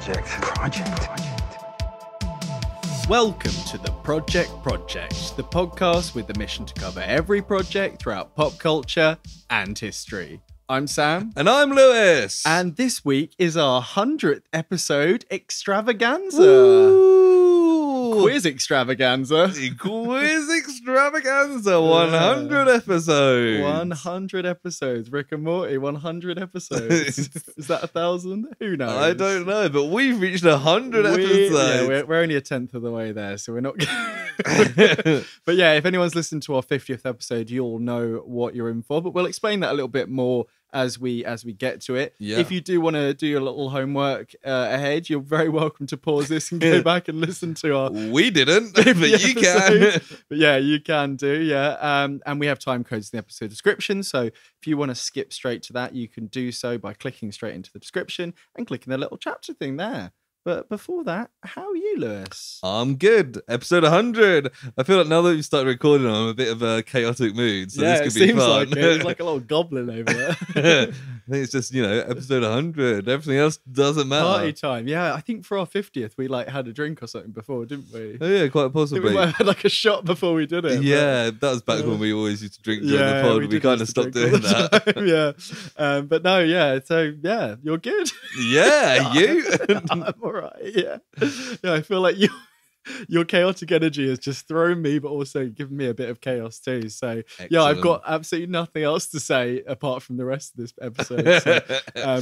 Welcome to the Project, the podcast with the mission to cover every project throughout pop culture and history. I'm Sam. And I'm Lewis. And this week is our 100th episode, Extravaganza. Woo! Quiz Extravaganza. Quiz Extravaganza, 100 episodes. 100 episodes. Rick and Morty, 100 episode. Is that 1,000? Who knows? I don't know, but we've reached 100 episodes. Yeah, we're only a tenth of the way there, so we're not... But yeah, if anyone's listened to our 50th episode, you'll know what you're in for. But we'll explain that a little bit more as we get to it. Yeah. If you do want to do your little homework ahead, you're very welcome to pause this and go back and listen to our... We didn't, but you can. But yeah, you can do, yeah. And we have time codes in the episode description, so if you want to skip straight to that, you can do so by clicking straight into the description and clicking the little chapter thing there. But before that, how are you, Lewis? I'm good. Episode 100. I feel like now that we've started recording, I'm in a bit of a chaotic mood. So yeah, this could be seems fun. like it. It's like a little goblin over there. I think it's just, episode 100. Everything else doesn't matter. Party time. Yeah, I think for our 50th, we had a drink or something before, didn't we? Oh, yeah, quite I think possibly. we might have had like a shot before we did it. Yeah, that was back when we always used to drink during the pod. We kind of stopped doing that. Yeah. But no, yeah. So, yeah, you're good. Yeah, you? I'm all right, yeah. Yeah, I feel like your chaotic energy has just thrown me, but also given me a bit of chaos too. So, yeah, I've got absolutely nothing else to say apart from the rest of this episode. So,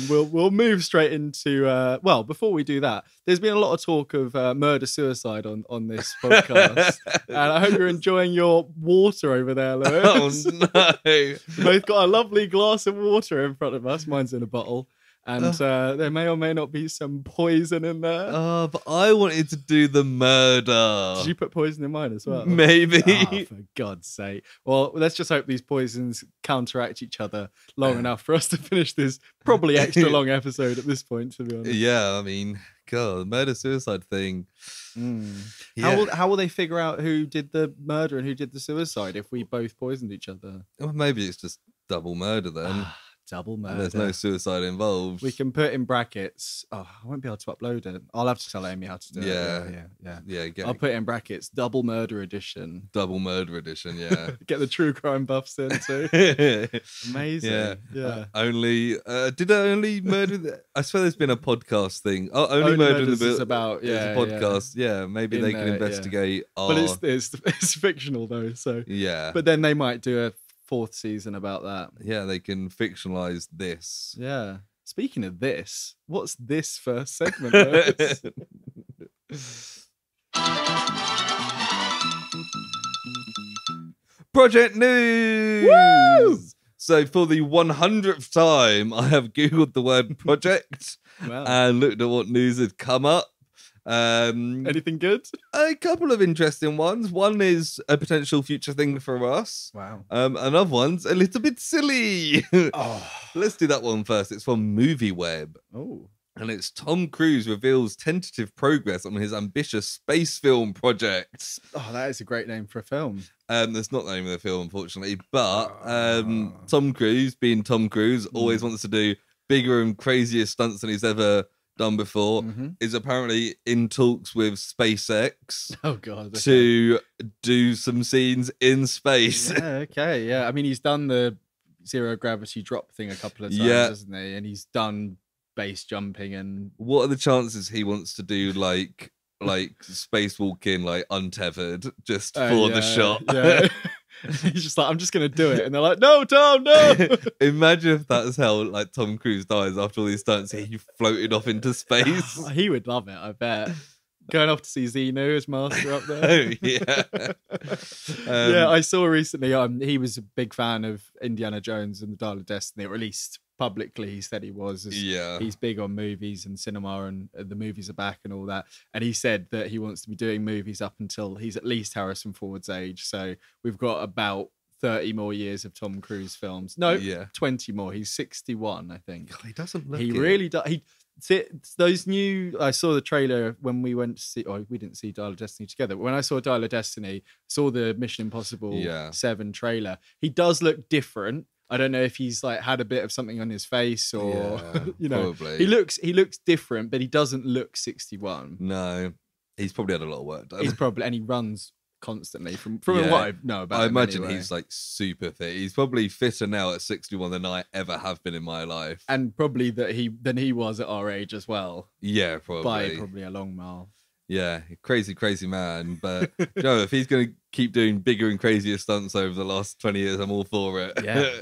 we'll move straight into, before we do that, there's been a lot of talk of murder-suicide on this podcast. And I hope you're enjoying your water over there, Lewis. Oh, no. We've both got a lovely glass of water in front of us. Mine's in a bottle. And there may or may not be some poison in there. Oh, but I wanted to do the murder. Did you put poison in mine as well? Maybe. Oh, for God's sake. Well, let's just hope these poisons counteract each other long enough for us to finish this probably extra long episode at this point, to be honest. Yeah, I mean, God, murder-suicide thing. Yeah. How will they figure out who did the murder and who did the suicide if we both poisoned each other? Well, maybe it's just double murder then. Double murder. There's no suicide involved. We can put in brackets. Oh, I won't be able to upload it. I'll have to tell Amy how to do it. Yeah. I'll put it in brackets. Double murder edition. Double murder edition, yeah. Get the true crime buffs in too. Amazing. Yeah. Did I only murder? I swear there's been a podcast thing. Oh, only murder in the is about a podcast. Yeah, maybe they can investigate. But it's fictional though. So yeah. But then they might do a 4th season about that. Yeah, they can fictionalize this. Yeah. Speaking of this, what's this first segment? Project news. Woo! So for the 100th time, I have Googled the word project and looked at what news had come up. Anything good? A couple of interesting ones. One is a potential future thing for us. Wow. Another one's a little bit silly. Let's do that one first. It's from MovieWeb. Oh. And it's Tom Cruise reveals tentative progress on his ambitious space film project. Oh, that is a great name for a film. That's not the name of the film, unfortunately. But Tom Cruise, being Tom Cruise, always wants to do bigger and crazier stunts than he's ever done before, is apparently in talks with SpaceX to do some scenes in space. Yeah. I mean, he's done the zero gravity drop thing a couple of times, hasn't he? And he's done base jumping. And what are the chances he wants to do like spacewalking, like untethered, just for the shot? Yeah. He's just like, I'm just gonna do it, and they're like, no, Tom, no. Imagine if that's how like Tom Cruise dies after all these stunts. He floated off into space. He would love it, I bet. Going off to see Xenu, his master up there. Yeah, I saw recently. He was a big fan of Indiana Jones and the Dial of Destiny, or at least publicly he said he was. He's big on movies and cinema, and the movies are back and all that. And he said that he wants to be doing movies up until he's at least Harrison Ford's age. So we've got about 30 more years of Tom Cruise films. No, 20 more. He's 61, I think. God, he doesn't look. He really does. Those new. I saw the trailer when we went to see. Oh, we didn't see Dial of Destiny together. But when I saw Dial of Destiny, saw the Mission Impossible 7 trailer. He does look different. I don't know if he's like had a bit of something on his face or you know, probably. he looks different, but he doesn't look 61. No, he's probably had a lot of work done. He's probably, and he runs constantly from what I know about him. I imagine anyway. he's like super fit. He's probably fitter now at 61 than I ever have been in my life, and probably than he was at our age as well. Yeah, probably by probably a long mile. Yeah, crazy man. But you know, if he's going to keep doing bigger and crazier stunts over the last 20 years, I'm all for it.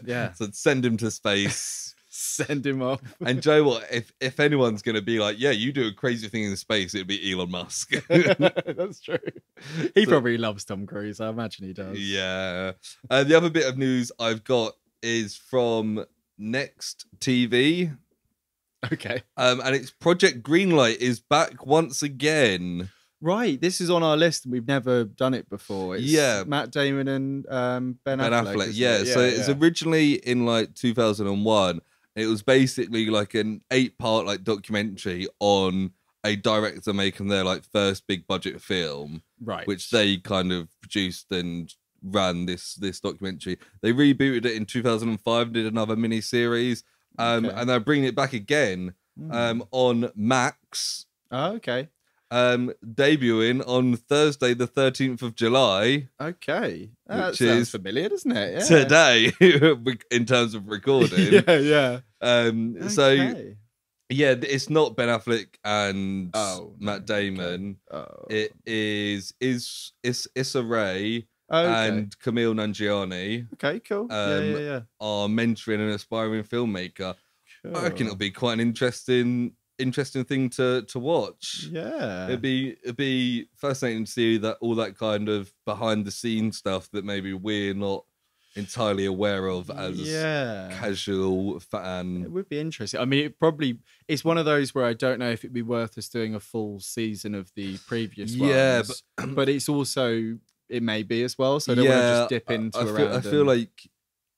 Yeah. So send him to space. Send him off. And Joe, what if anyone's going to be like, yeah, you do a crazy thing in space, it'd be Elon Musk. That's true. He probably loves Tom Cruise. I imagine he does. Yeah. The other bit of news I've got is from Next TV. Okay. And it's Project Greenlight is back once again. Right. This is on our list and we've never done it before. It's Matt Damon and Ben Affleck. Yeah. So it's originally in like 2001. It was basically like an 8-part like documentary on a director making their like first big budget film. Right. Which they kind of produced and ran this documentary. They rebooted it in 2005 and did another mini series. And they're bringing it back again on Max. Oh, okay. Debuting on Thursday, the 13th of July. Okay. That which sounds is familiar, doesn't it? Yeah. Today, in terms of recording. Yeah. So, yeah, it's not Ben Affleck and Matt Damon. Okay. Oh. It is Issa Rae. And Camille Nanjiani. Okay, cool. Yeah. Are mentoring an aspiring filmmaker. Cool. I reckon it'll be quite an interesting thing to watch. Yeah, it'd be fascinating to see that all that kind of behind the scenes stuff that maybe we're not entirely aware of as casual fan. It would be interesting. I mean, it's one of those where I don't know if it'd be worth us doing a full season of the previous ones. Yeah, but it's also. It may be as well, so I don't want to just dip into I feel like,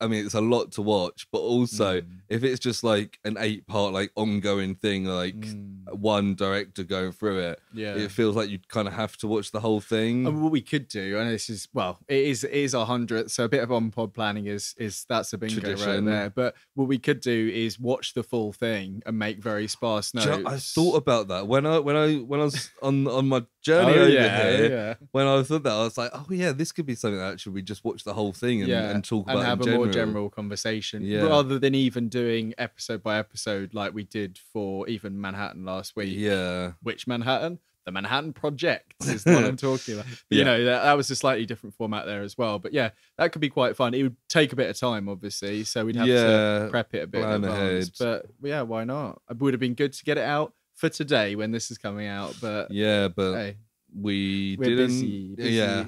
I mean, it's a lot to watch, but also if it's just like an 8-part like ongoing thing, like one director going through it, it feels like you'd kind of have to watch the whole thing. And what we could do, and this is it is our 100th, so a bit of on-pod planning is that's a bingo right there. But what we could do is watch the full thing and make very sparse notes. You know, I thought about that when I was on my journey over here. Yeah. When I thought that, I was like, oh yeah, this could be something that actually we just watch the whole thing and talk about and have in a more general conversation rather than even doing episode by episode like we did for even Manhattan last week. Yeah. Which Manhattan? The Manhattan Project is the one I'm talking about. But, you know, that was a slightly different format there as well. But yeah, that could be quite fun. It would take a bit of time, obviously, so we'd have to prep it a bit in advance. But yeah, why not? It would have been good to get it out for today when this is coming out. But hey, we're didn't. Busy. Yeah.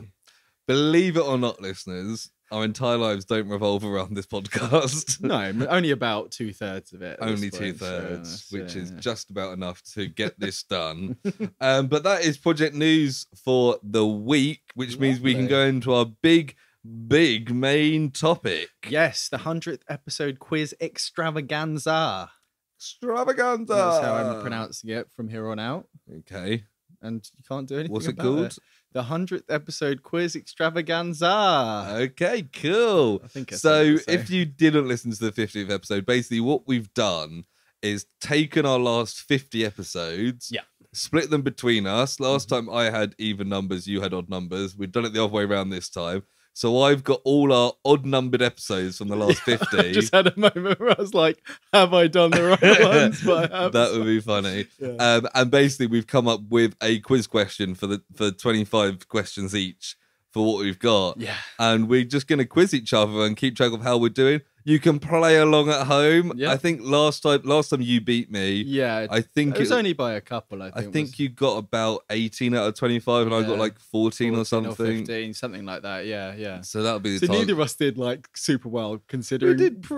Believe it or not, listeners, our entire lives don't revolve around this podcast. No, only about 2/3 of it. Only 2/3, which is just about enough to get this done. But that is project news for the week, which means we can go into our big main topic. Yes, the 100th episode quiz extravaganza. Extravaganza. That's how I'm pronouncing it from here on out. Okay. And you can't do anything. What's it about called? It. The 100th episode quiz extravaganza. Okay, cool. I think so. If you didn't listen to the 50th episode, basically what we've done is taken our last 50 episodes, split them between us. Last time I had even numbers, you had odd numbers. We've done it the other way around this time. So I've got all our odd numbered episodes from the last 50. I just had a moment where I was like, have I done the right ones? But I have. That would be funny. Yeah. And basically we've come up with a quiz question for 25 questions each for what we've got. Yeah. And we're just going to quiz each other and keep track of how we're doing. You can play along at home. Yep. I think last time you beat me. Yeah. I think it was only by a couple, I think you got about 18 out of 25 and I got like 14 or something. Or 15, something like that. Yeah. So that'll be the time. So neither of us did like super well considering. We did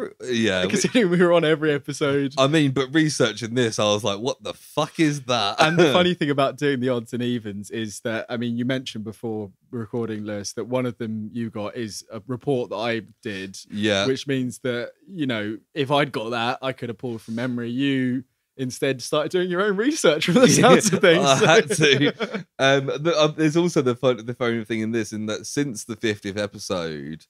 considering we were on every episode. I mean, but researching this, I was like, what the fuck is that? And the funny thing about doing the odds and evens is that, I mean, you mentioned before recording, Lewis, that one of them you got is a report that I did. Yeah. Which means that, you know, if I'd got that, I could have pulled from memory. You instead started doing your own research from the sounds of things. I had to. There's also the funny thing in that since the 50th episode,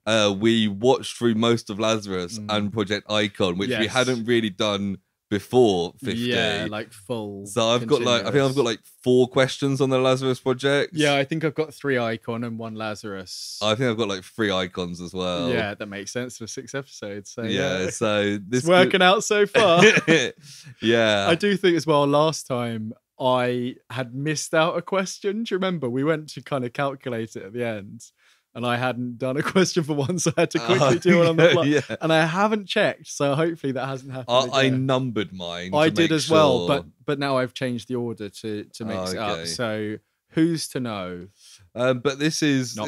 we watched through most of Lazarus and Project Icon, which we hadn't really done before 50. Yeah, like full. So I think I've got like 4 questions on the Lazarus Project. Yeah, I think I've got 3 Icon and 1 Lazarus. I think I've got like 3 Icons as well. Yeah, that makes sense for 6 episodes. So yeah, so this it's working out so far. Yeah. I do think as well, last time I had missed out a question. Do you remember? We went to kind of calculate it at the end. And I hadn't done a question for one, so I had to quickly do it on the fly. Yeah. And I haven't checked, so hopefully that hasn't happened. I numbered mine. I did as well, but now I've changed the order to mix it up. So who's to know? But this is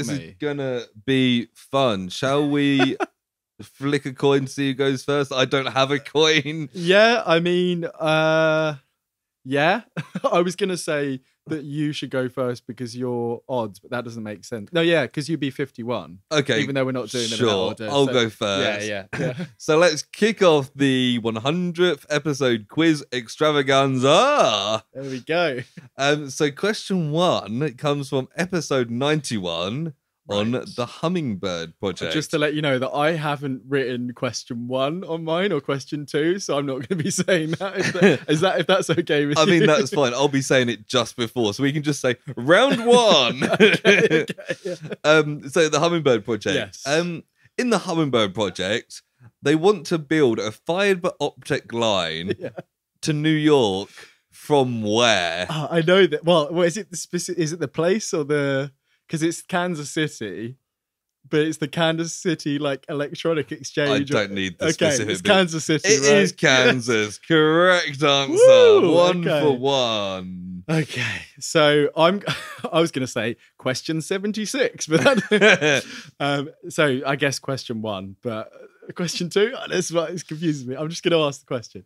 gonna be fun. Shall we flick a coin to see who goes first? I don't have a coin. Yeah, I mean, yeah. I was gonna say that you should go first because you're odds, but that doesn't make sense. No, yeah, because you'd be 51. Okay. Even though we're not doing them in that order. I'll go first. Yeah. So let's kick off the 100th episode quiz extravaganza. There we go. So question 1 comes from episode 91 on the Hummingbird Project. Just to let you know that I haven't written question 1 on mine or question 2, so I'm not going to be saying that. If that's okay with you. I mean, that's fine. I'll be saying it just before, so we can just say round 1. Okay, yeah. So the Hummingbird Project. Yes. In the Hummingbird Project, they want to build a fiber optic line to New York from where? I know that. Well, is it the specific? Is it the place or the? Because it's Kansas City, but it's the Kansas City like electronic exchange. I don't need the specific. It's Kansas City. It is Kansas. Correct answer. Woo, 1 for 1. Okay, so I was going to say question 76, but that, so I guess question 1, but question 2, that's what is confusing me. I'm just going to ask the question.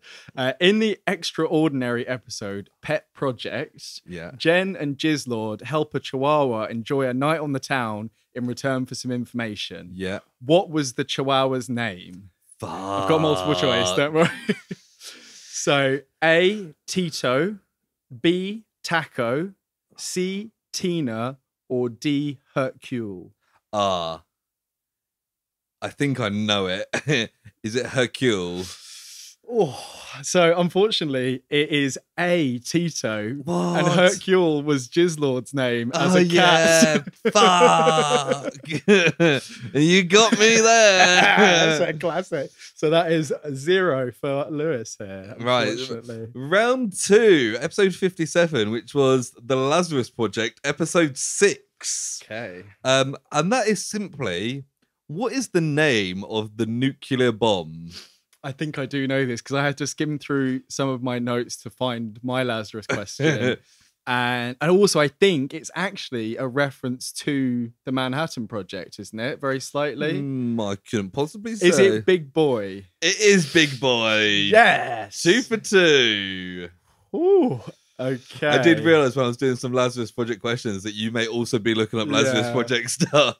In the extraordinary episode Pet Project, Jen and Jizzlord help a Chihuahua enjoy a night on the town in return for some information. Yeah. What was the Chihuahua's name? Fuck. I've got multiple choice, don't worry. So A, Tito, B, Taco, C, Tina, or D, Hercule? I think I know it. Is it Hercule? Oh, so unfortunately, it is A, Tito. What? And Hercule was Jizzlord's name as a cat. Fuck. You got me there. That's a classic. So that is 0 for Lewis here. Right. Round 2, episode 57, which was the Lazarus Project, episode 6. Okay. And that is simply, what is the name of the nuclear bomb? I think I do know this because I had to skim through some of my notes to find my Lazarus question. and also, I think it's actually a reference to the Manhattan Project, isn't it? Very slightly. I couldn't possibly say. Is it Big Boy? It is Big Boy. Yes. 2 for 2. Ooh. Okay. I did realise when I was doing some Lazarus Project questions that you may also be looking up Lazarus Project stuff.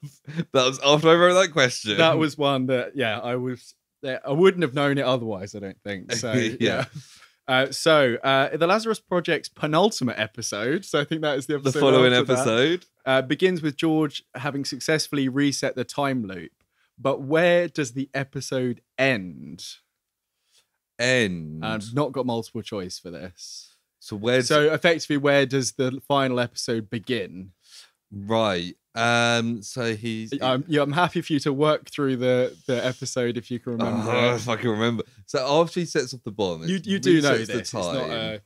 That was after I wrote that question. That was one that, I wouldn't have known it otherwise, I don't think. So, yeah. The Lazarus Project's penultimate episode, so I think that is the episode. The following episode begins with George having successfully reset the time loop. But where does the episode end? I've not got multiple choice for this. So effectively, where does the final episode begin? Right. So he's. I'm happy for you to work through the episode if you can remember. If I can remember. So after he sets off the bomb, you do know this. The time, it's not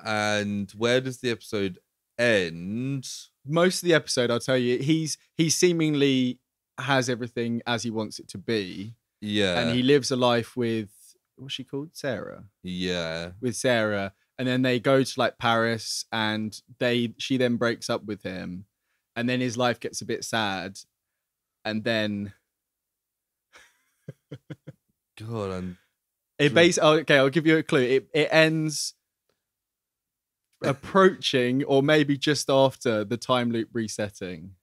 and where does the episode end? Most of the episode, I'll tell you, he seemingly has everything as he wants it to be. Yeah. And he lives a life with, what's she called? Sarah. Yeah. With Sarah. And then they go to like Paris and she then breaks up with him. And then his life gets a bit sad. And then God, I'll give you a clue. It ends approaching or maybe just after the time loop resetting.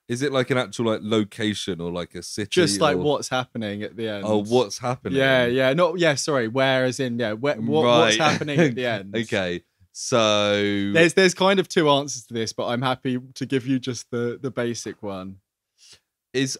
Is it like an actual like location or like a city? Just like what's happening at the end. Oh, what's happening? Yeah. Sorry. Where as in what's happening at the end? Okay. So there's kind of 2 answers to this, but I'm happy to give you just the basic one. Is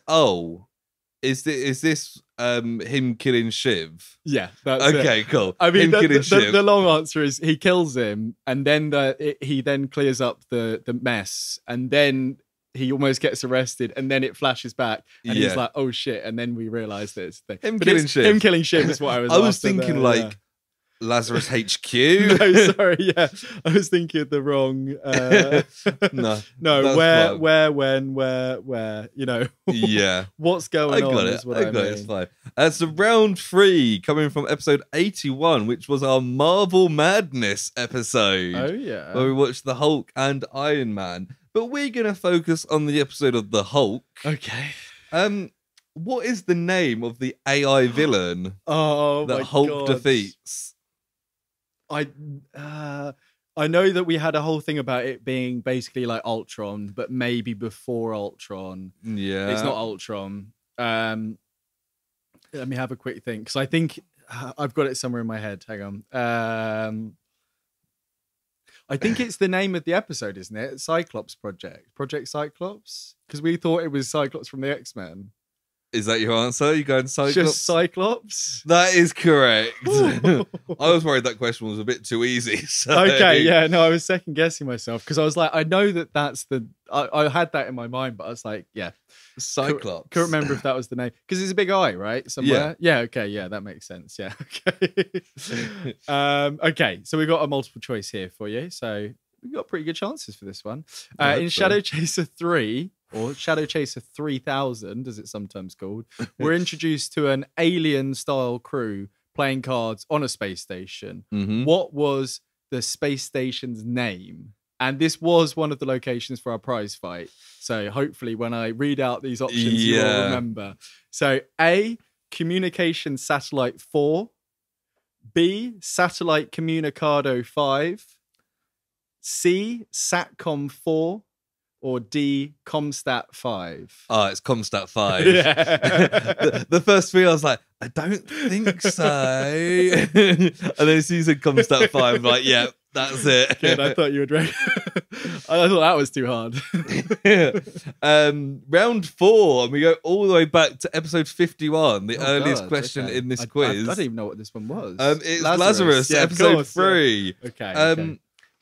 Is this him killing Shiv? Yeah, that's okay, it. Cool. I mean, him the long answer is he kills him, and then he then clears up the mess, and then he almost gets arrested, and then it flashes back, and he's like, "Oh shit!" And then we realise that it's the thing. Him killing Shiv. Him killing Shiv is what I was. I was thinking there, like. Yeah. Lazarus HQ. No, sorry, yeah, I was thinking of the wrong. No, where, when, where. You know, yeah, what's going on? Is what I mean. It's fine. So round 3, coming from episode 81, which was our Marvel Madness episode. Oh yeah, where we watched the Hulk and Iron Man. But we're gonna focus on the episode of the Hulk. Okay. What is the name of the AI villain that Hulk defeats? I know that we had a whole thing about it being basically like Ultron, but maybe before Ultron. Yeah, it's not Ultron. Let me have a quick think, because I think I've got it somewhere in my head. Hang on. I think it's the name of the episode, isn't it? Cyclops Project Cyclops, because we thought it was Cyclops from the X-Men. Is that your answer? You going Cyclops? Just Cyclops? That is correct. I was worried that question was a bit too easy. So. Okay, yeah, no, I was second guessing myself, because I was like, I know that's the. I had that in my mind, but I was like, yeah, Cyclops. Couldn't remember if that was the name, because it's a big eye, right? Somewhere. Yeah. Okay. Yeah, that makes sense. Yeah. Okay. Okay. So we got a multiple choice here for you. So we got pretty good chances for this one. In Shadow Chaser 3. Or Shadow Chaser 3000, as it's sometimes called, we're introduced to an alien-style crew playing cards on a space station. Mm-hmm. What was the space station's name? And this was one of the locations for our prize fight. So hopefully when I read out these options, you'll remember. So A, Communication Satellite 4. B, Satellite Communicado 5. C, Satcom 4. Or D, Comstat 5? Oh, it's Comstat 5. Yeah. the first 3, I was like, I don't think so. And then as soon as it Comstat 5, I'm like, yeah, that's it. Good, I thought you would read. I thought that was too hard. Round 4, and we go all the way back to episode 51, the earliest question in this quiz. I don't even know what this one was. It's Lazarus yeah, episode 3. Yeah. Okay.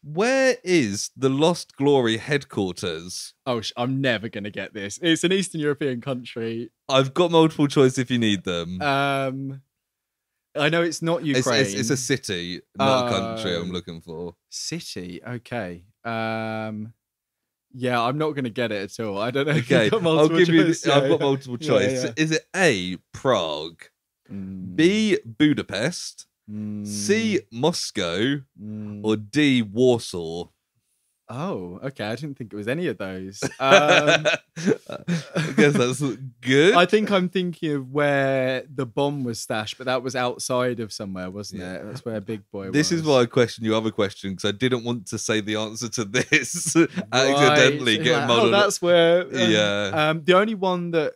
Where is the Lost Glory headquarters? Oh, I'm never going to get this. It's an Eastern European country. I've got multiple choice if you need them. I know it's not Ukraine. It's a city, not a country I'm looking for. City? Okay. Yeah, I'm not going to get it at all. I don't know. Okay, I'll give you this. I've got multiple choice. Yeah. Is it A, Prague, B, Budapest, C, Moscow, or D, Warsaw? Oh, okay. I didn't think it was any of those. I guess that's good. I think I'm thinking of where the bomb was stashed, but that was outside of somewhere, wasn't it? That's where Big Boy was. This is why I questioned your other question, because I didn't want to say the answer to this accidentally getting muddled. Oh, that's where. Yeah. The only one that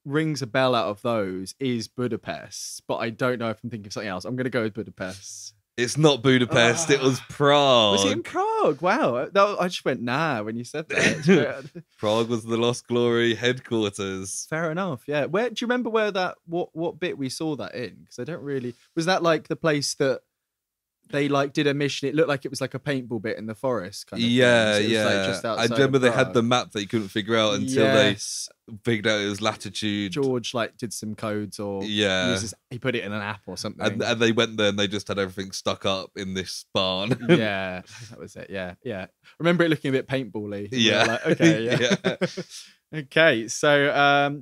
rings a bell out of those is Budapest, but I don't know if I'm thinking of something else. I'm going to go with Budapest. It's not Budapest. It was Prague. Was it in Prague? Wow. I just went, nah, when you said that. Prague was the Lost Glory headquarters. Fair enough. Yeah. Where do you remember where that, what bit we saw that in? Because I don't really, was that like the place that they like did a mission? It looked like it was like a paintball bit in the forest kind of thing. So it was, like, just I remember they had the map that you couldn't figure out until they figured out it was latitude. George like did some codes, or he put it in an app or something, and they went there and they just had everything stuck up in this barn. Yeah, that was it. Yeah. Remember it looking a bit paintball-y. Yeah. Like, okay. Yeah. Okay. So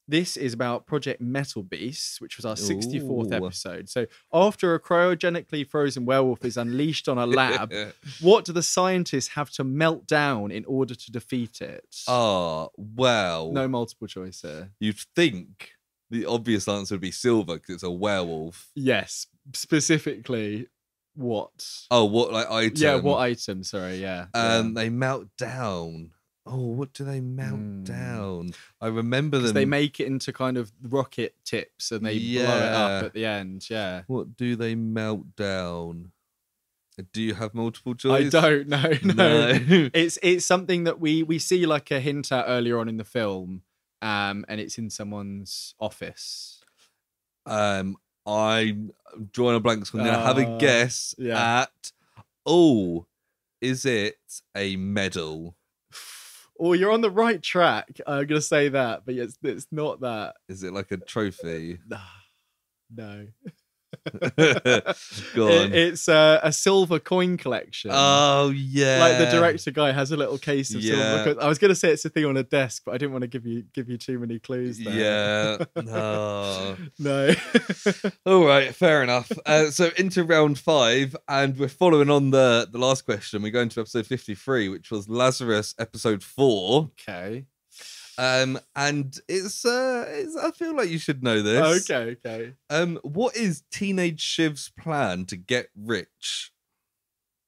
this is about Project Metal Beast, which was our 64th episode. So after a cryogenically frozen werewolf is unleashed on a lab, what do the scientists have to melt down in order to defeat it? Oh, well. No multiple choice here. You'd think the obvious answer would be silver because it's a werewolf. Yes. Specifically, what? Oh, what like item? Yeah, what item? Sorry, yeah. They melt down. Oh, what do they melt down? I remember them. They make it into kind of rocket tips and they blow it up at the end. Yeah. What do they melt down? Do you have multiple choice? I don't know. No. It's something that we see like a hint at earlier on in the film, and it's in someone's office. I'm drawing a blank, so I'm going to have a guess at... Oh, is it a medal? Oh, you're on the right track. I'm going to say that, but it's not that. Is it like a trophy? No. Go on. It's a silver coin collection. Oh, yeah. Like the director guy has a little case of silver coins. I was going to say it's a thing on a desk, but I didn't want to give you too many clues there. Yeah. Oh. No. All right, fair enough. So into round 5, and we're following on the last question. We're going to episode 53, which was Lazarus episode 4. Okay. And it's I feel like you should know this. Okay. What is Teenage Shiv's plan to get rich?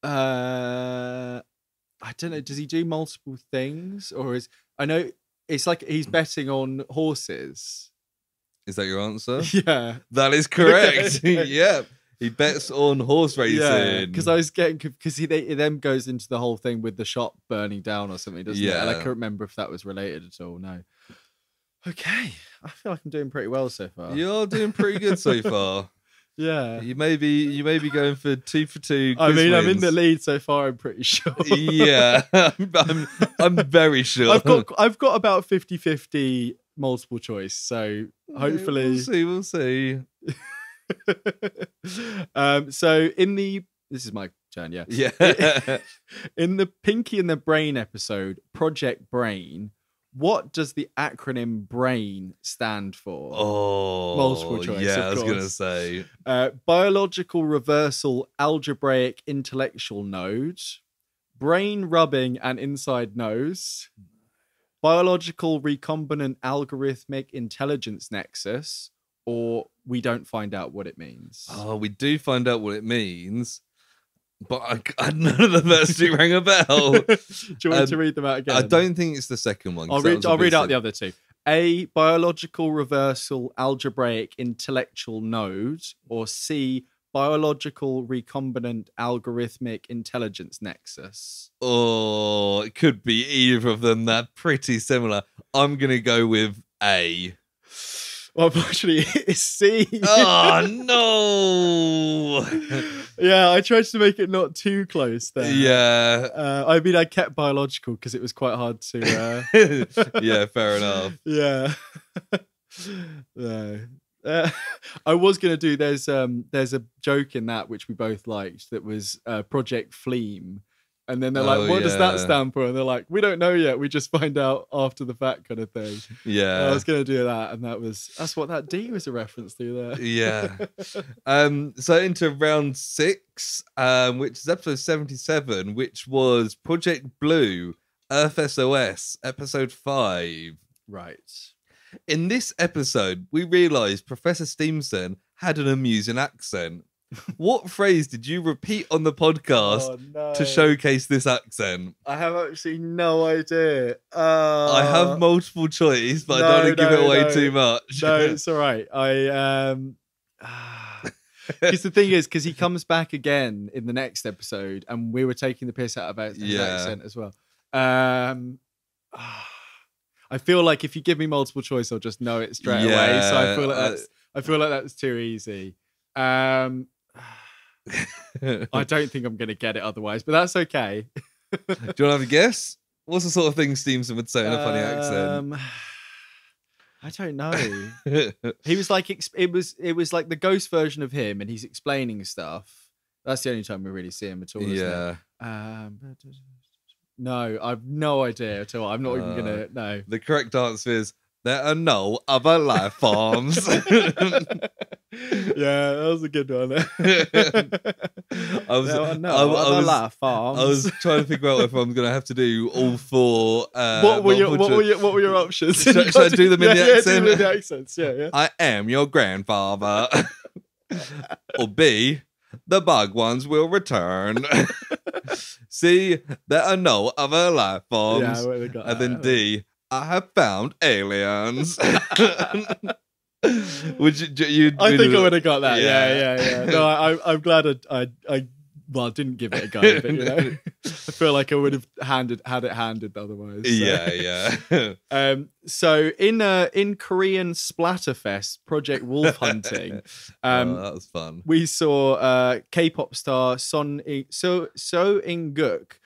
I don't know. Does he do multiple things, or I know it's like he's betting on horses. Is that your answer? Yeah, that is correct. Yeah. He bets on horse racing. Yeah, because I was getting... Because he then goes into the whole thing with the shop burning down or something, doesn't it? And I can't remember if that was related at all. No. Okay. I feel like I'm doing pretty well so far. You're doing pretty good so far. Yeah. You may be going for 2 for 2 I mean, wins. I'm in the lead so far, I'm pretty sure. Yeah. I'm very sure. I've got about 50-50 multiple choice, so hopefully... We'll see. So this is my turn, yeah. In the Pinky and the Brain episode, Project Brain, what does the acronym BRAIN stand for? Oh, multiple choice. Yeah, I was gonna say biological reversal algebraic intellectual node, brain rubbing and inside nose, biological recombinant algorithmic intelligence nexus, or we don't find out what it means. Oh, we do find out what it means, but none of the first 2 rang a bell. Do you want me to read them out again? I don't think it's the second one. I'll read out the other 2. A, biological reversal algebraic intellectual node, or C, biological recombinant algorithmic intelligence nexus. Oh, it could be either of them. They're pretty similar. I'm going to go with A. Well, unfortunately, it's C. Oh, no. Yeah, I tried to make it not too close there. Yeah. I mean, I kept biological because it was quite hard to... Yeah, fair enough. Yeah. No. I was going to do... There's a joke in that which we both liked that was Project Fleam. And then they're like, what does that stand for? And they're like, we don't know yet. We just find out after the fact kind of thing. Yeah. I was going to do that. And that's what that D was a reference to there. Yeah. So into round 6, which is episode 77, which was Project Blue, Earth SOS, episode 5. Right. In this episode, we realised Professor Steamson had an amusing accent. What phrase did you repeat on the podcast to showcase this accent? I have actually no idea. I have multiple choice, but I don't want to give it away too much. No, it's all right. Because the thing is, because he comes back again in the next episode, and we were taking the piss out of his accent as well. I feel like if you give me multiple choice, I'll just know it straight away. So I feel like that's too easy. I don't think I'm going to get it otherwise, but that's okay. Do you want to have a guess? What's the sort of thing Steamson would say in a funny accent? I don't know. He was like, it was like the ghost version of him, and he's explaining stuff. That's the only time we really see him at all. Yeah. No, I've no idea at all. I'm not even gonna know. The correct answer is there are no other life forms. Yeah, that was a good one. I was trying to figure out if I'm going to have to do all 4. What were your options? Should I do them in the accent? Do the accents. Yeah. I am your grandfather. Or B, the bug ones will return. C, there are no other life forms. Yeah, and then D, I have found aliens. Would you? I think I would have got that. Yeah. No, I'm glad I didn't give it a go, but you know, I feel like I would have had it handed otherwise. So. Yeah. So in Korean Splatterfest, Project Wolf Hunting, that was fun. We saw K-pop star So In-guk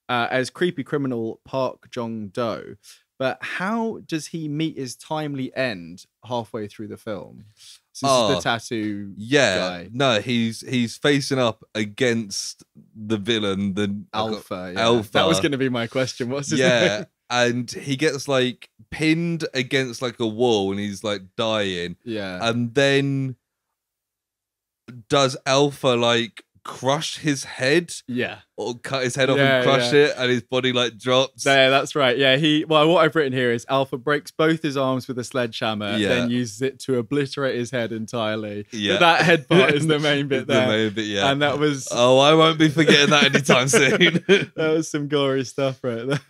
as creepy criminal Park Jong-do. But how does he meet his timely end halfway through the film? So this is the tattoo guy. No, he's facing up against the villain, the Alpha. Alpha. That was going to be my question. What's his name? And he gets like pinned against like a wall and he's like dying. Yeah. And then does Alpha like crush his head? Yeah. Or cut his head off and crush it and his body like drops? Yeah, that's right. Yeah, what I've written here is Alpha breaks both his arms with a sledgehammer, then uses it to obliterate his head entirely. Yeah. But that head part is the main bit there. The main bit, yeah. And that was... Oh, I won't be forgetting that anytime soon. That was some gory stuff right there.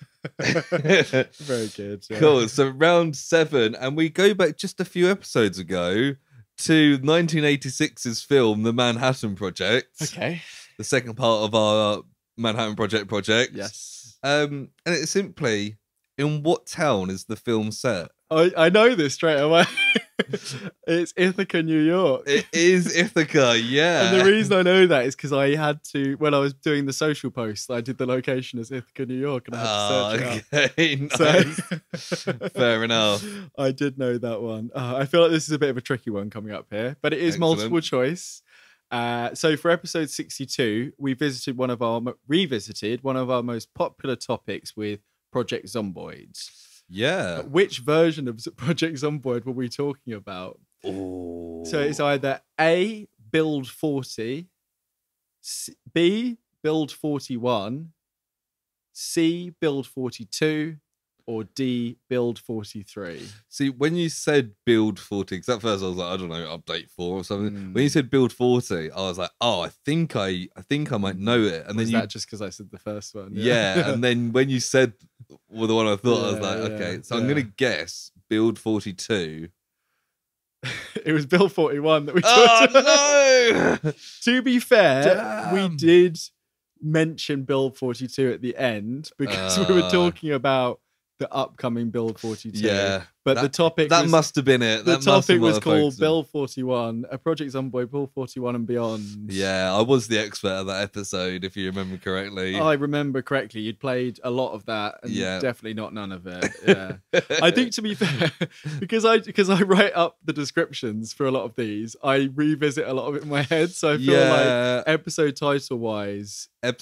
Very good. Yeah. Cool. So round 7, and we go back just a few episodes ago to 1986's film, The Manhattan Project. Okay. The second part of our Manhattan Project. Yes. And it's simply, in what town is the film set? I know this straight away. It's Ithaca, New York. It is Ithaca, yeah. And the reason I know that is because I had to, when I was doing the social post, I did the location as Ithaca, New York, and I had to search it out. Nice. Fair enough. I did know that one. I feel like this is a bit of a tricky one coming up here, but it is multiple choice. So for episode 62, we revisited one of our most popular topics with Project Zomboids. Yeah. Which version of Project Zomboid were we talking about? Oh. So it's either A, Build 40, B, Build 41, C, Build 42, or D, Build 43. See, when you said Build 40, because at first I was like, I don't know, update 4 or something. When you said Build 40, I was like, oh, I think I might know it. And was then that just because I said the first one? Yeah. And then when you said the one I thought, I was like, okay, so I'm gonna guess Build 42. It was Build 41 that we talked about. Oh no! To be fair, we did mention Build 42 at the end because we were talking about the upcoming Build 42. Yeah. But the topic must have been it. The topic was called Build 41, a Project Zomboid, Build 41 and beyond. Yeah, I was the expert at that episode, if you remember correctly. I remember correctly. You'd played a lot of that and definitely not none of it. Yeah. I think, to be fair, because I write up the descriptions for a lot of these, I revisit a lot of it in my head. So I feel like episode title wise, I've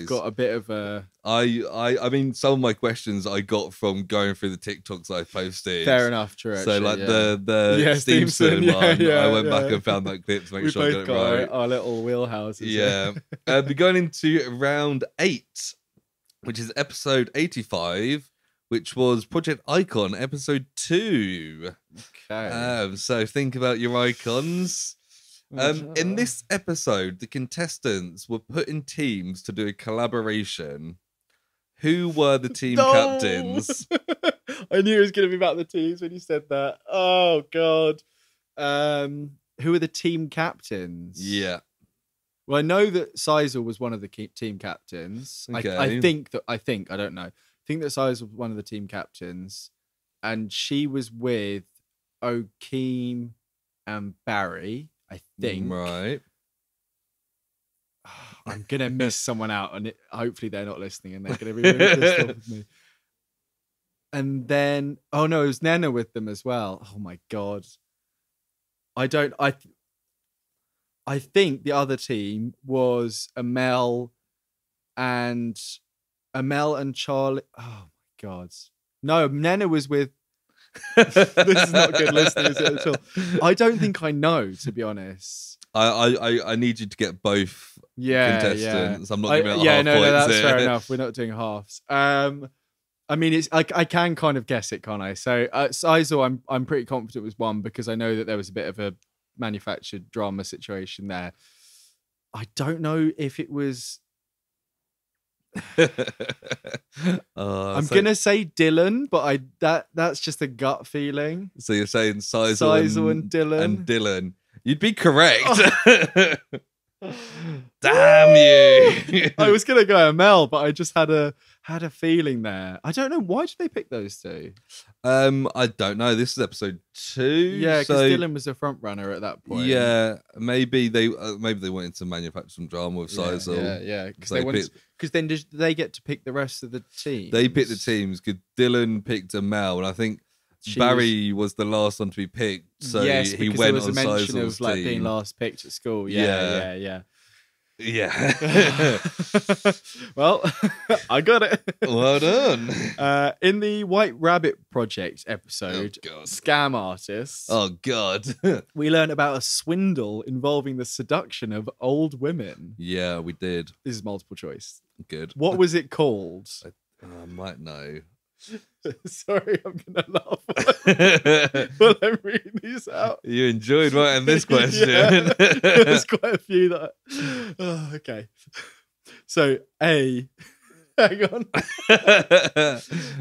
got a bit of a... I mean, some of my questions I got from going through the TikToks I posted. Fair enough, true. So actually, like the Steamson one, I went back and found that clip to make sure I got it right. Our little wheelhouses. Yeah. We're going into round 8, which is episode 85, which was Project Icon, episode 2. Okay. So think about your icons. In this episode, the contestants were put in teams to do a collaboration. Who were the team captains? I knew it was going to be about the teams when you said that. Oh, God. Who are the team captains? Yeah. Well, I know that Seisel was one of the team captains. Okay. I think, I don't know. I think that Seisel was one of the team captains. And she was with O'Keem and Barry, I think. Right. I'm going to miss someone out, and hopefully they're not listening and they're going to be really pissed off with me. And then, oh no, it was Nena with them as well. Oh my God. I think the other team was Amel and Charlie. Oh my God. No, Nena was with... This is not good listening, is it, at all? I don't think I know, to be honest. I need you to get both contestants. I'm not giving out half points. No, that's fair enough. We're not doing halves. I mean, I can kind of guess it, can't I? So Seisel, I'm pretty confident was one because I know that there was a bit of a manufactured drama situation there. I don't know if it was... I'm gonna say Dylan, but that's just a gut feeling. So you're saying Seisel and Dylan. And Dylan. You'd be correct. Damn you! I was gonna go Mel, but I just had a feeling there. I don't know, why did they pick those two? I don't know. This is episode 2. Yeah, because so, Dylan was a front runner at that point. Yeah, maybe they wanted to manufacture some drama with Sizell. Yeah. Because then they get to pick the rest of the team. They picked the teams. Because Dylan picked a Mel, and I think Barry was the last one to be picked. So yes, he went on there was a mention Sizell's of like team. being last picked at school. Yeah. Well, I got it. Well done. In the White Rabbit Project episode, Scam Artists. Oh, God. We learned about a swindle involving the seduction of old women. Yeah, we did. This is multiple choice. Good. What was it called? I might know. Sorry, I'm going to laugh while I'm reading these out. You enjoyed writing this question. Yeah, there's quite a few that... Oh, okay. So, A... Hang on.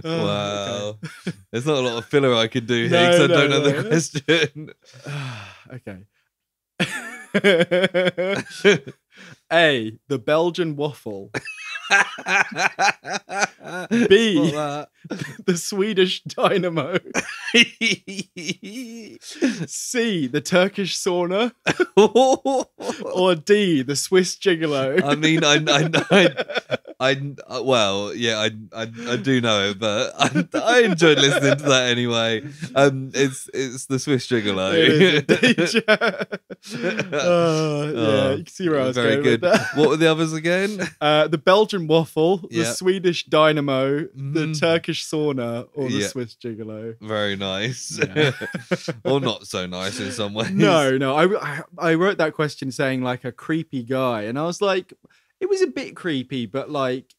Wow. Okay. There's not a lot of filler I could do here because I don't know the question. Okay. A, the Belgian waffle. B, the Swedish dynamo. C, the Turkish sauna. Or D, the Swiss gigolo. I mean, I do know it, but I enjoyed listening to that anyway. It's the Swiss gigolo. Yeah, you can see where I was very going good. with that. What were the others again? The Belgian waffle, the Yeah. Swedish dynamo, the Turkish sauna, or the Swiss gigolo. Very nice. Yeah. Or not so nice in some ways. No. I wrote that question saying like a creepy guy, and I was like, it was a bit creepy, but like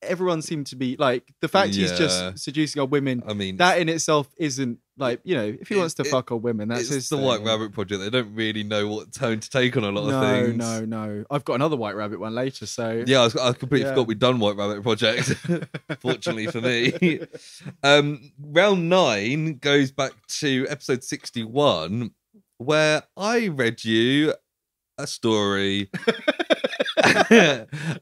everyone seemed to be like the fact he's just seducing old women. I mean, that in itself isn't like, you know, if he wants to fuck old women, that's his the thing. White Rabbit Project. They don't really know what tone to take on a lot of things. No. I've got another White Rabbit one later, so yeah, I completely forgot we'd done White Rabbit Project. Fortunately for me. Round 9 goes back to episode 61, where I read you a story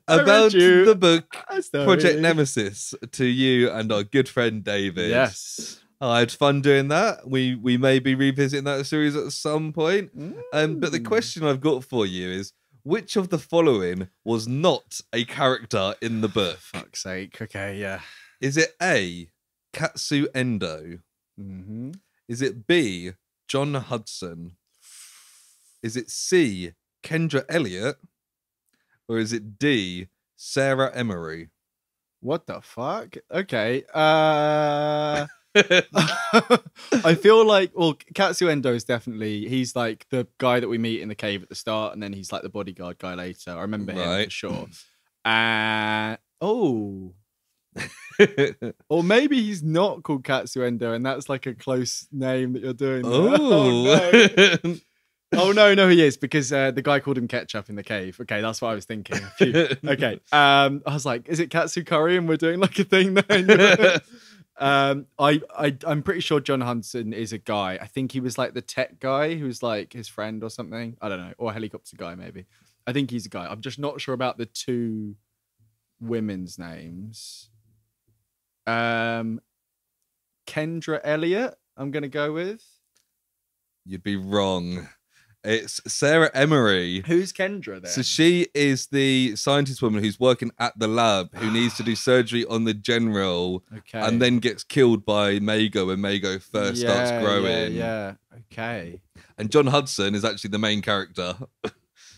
about the book Project Nemesis to you and our good friend David. Yes. I had fun doing that. We may be revisiting that series at some point. But the question I've got for you is, which of the following was not a character in the book? Fuck's sake. Okay, yeah. Is it A, Katsu Endo? Is it B, John Hudson? Is it C, Kendra Elliott? Or is it D, Sarah Emery? What the fuck? Okay. I feel like, well, Katsu Endo is definitely, he's like the guy that we meet in the cave at the start, and then he's like the bodyguard guy later. I remember him for sure. Or maybe he's not called Katsu Endo, and that's like a close name that you're doing. Oh no, he is, because the guy called him Ketchup in the cave. Okay, that's what I was thinking. Okay, I was like, is it Katsu Curry? And we're doing like a thing there. I'm pretty sure John Hudson is a guy. I think he was like the tech guy who's like his friend or something. I don't know, or helicopter guy maybe. I think he's a guy. I'm just not sure about the two women's names. Kendra Elliott, I'm gonna go with. You'd be wrong. It's Sarah Emery. Who's Kendra then? So she is the scientist woman who's working at the lab, who needs to do surgery on the general, and then gets killed by Mago when Mago first starts growing. Yeah. Okay. And John Hudson is actually the main character.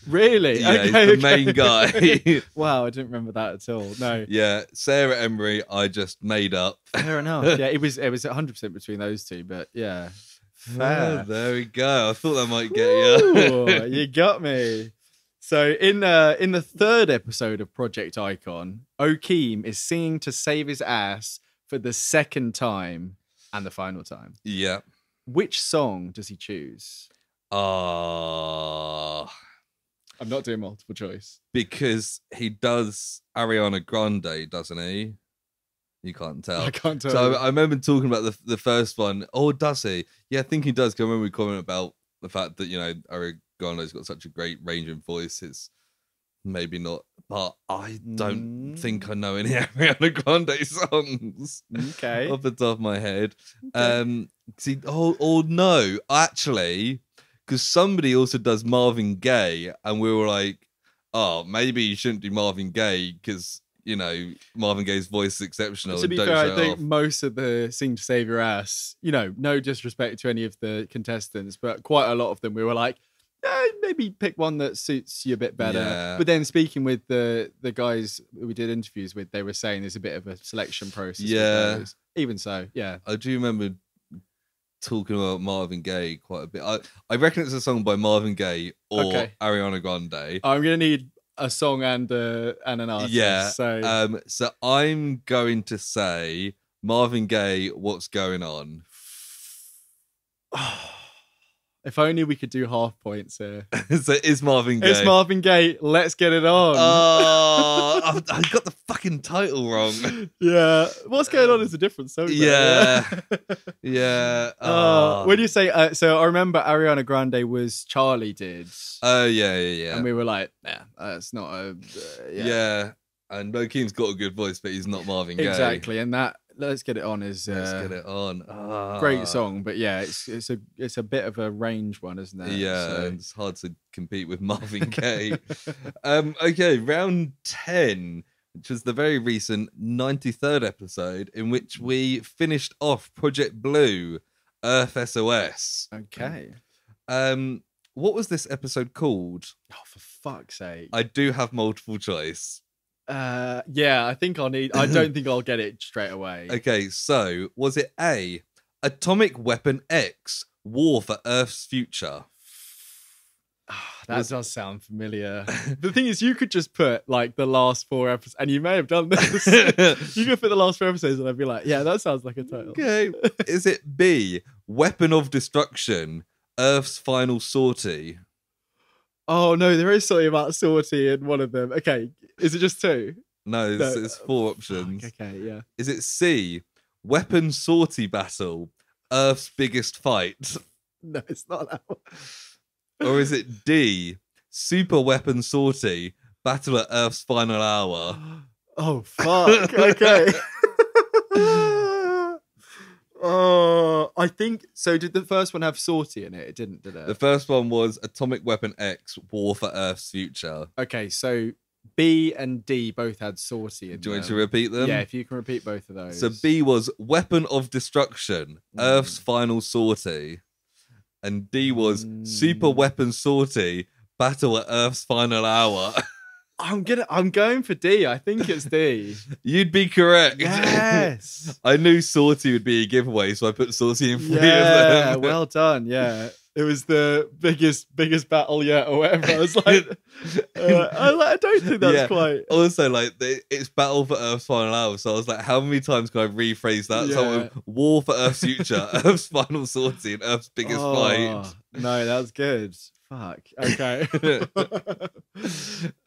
Really? Yeah, he's the main guy. Wow, I didn't remember that at all. No. Yeah, Sarah Emery, I just made up. Fair enough. Yeah, it was 100% between those two, but yeah. Fair. Oh, there we go. I thought that might get you. Ooh, you got me. So in the third episode of Project Icon, Okeem is singing to save his ass for the second time and the final time. Yeah. Which song does he choose? I'm not doing multiple choice. Because he does Ariana Grande, doesn't he? You can't tell. I can't tell. So I remember talking about the first one. Oh, does he? Yeah, I think he does. Because I remember we commented about the fact that, you know, Ariana Grande's got such a great range in voice. It's maybe not. But I don't think I know any Ariana Grande songs. Okay. Off the top of my head. Okay. See, no, actually, because somebody also does Marvin Gaye, and we were like, oh, maybe you shouldn't do Marvin Gaye because, you know, Marvin Gaye's voice is exceptional. To be fair, I think most of the Sing to Save Your Ass, you know, no disrespect to any of the contestants, but quite a lot of them, we were like, maybe pick one that suits you a bit better. Yeah. But then speaking with the guys we did interviews with, they were saying there's a bit of a selection process. Yeah. Even so, yeah. I do remember talking about Marvin Gaye quite a bit. I reckon it's a song by Marvin Gaye or Ariana Grande. I'm going to need a song and an artist. Yeah. So I'm going to say Marvin Gaye, What's Going On? If only we could do half points here. So it's Marvin Gaye. It's Marvin Gaye. Let's get it on. Oh, I got the fucking title wrong. Yeah. What's Going On is a different song. Yeah. Yeah. When you say, so I remember Ariana Grande was Charlie did. Oh, yeah. And we were like, that's not a... Yeah. And Mokeem's got a good voice, but he's not Marvin Gaye. Exactly. And that Let's Get It On is Let's Get It On. Great song, but yeah, it's a bit of a range one, isn't it? Yeah, so it's hard to compete with Marvin Gaye. Okay, round 10, which was the very recent 93rd episode in which we finished off Project Blue, Earth SOS. Okay. What was this episode called? Oh, for fuck's sake. I do have multiple choice. Yeah, I don't think I'll get it straight away. Okay, so was it A, Atomic Weapon X, War for Earth's Future? That does sound familiar. The thing is, you could just put like the last 4 episodes, and you may have done this. You could put the last 4 episodes, and I'd be like, yeah, that sounds like a title. Okay. Is it B, Weapon of Destruction, Earth's Final Sortie? Oh no, there is something about sortie in one of them. Okay, is it just 2? No, it's 4 options. Okay, yeah. Is it C, Weapon Sortie Battle, Earth's Biggest Fight? No, it's not that one. Or is it D, Super Weapon Sortie, Battle at Earth's Final Hour? Oh fuck. Okay. I think so. Did the first one have sortie in it? It didn't, did it? The first one was Atomic Weapon X, War for Earth's Future. Okay, so B and D both had sortie in them. Do you want to repeat them? Yeah, if you can repeat both of those. So B was Weapon of Destruction, Earth's Final Sortie. And D was Super Weapon Sortie, Battle at Earth's Final Hour. I'm going for D. I think it's D. You'd be correct. Yes. I knew sortie would be a giveaway, so I put sortie in 3 of them. Yeah, well done. Yeah. It was the biggest battle yet, or whatever. I was like, I don't think that's quite. Also, like, it's Battle for Earth's Final Hour. So I was like, how many times can I rephrase that? Yeah. So War for Earth's Future, Earth's Final Sortie, and Earth's Biggest Fight. No, that's good. Fuck. Okay.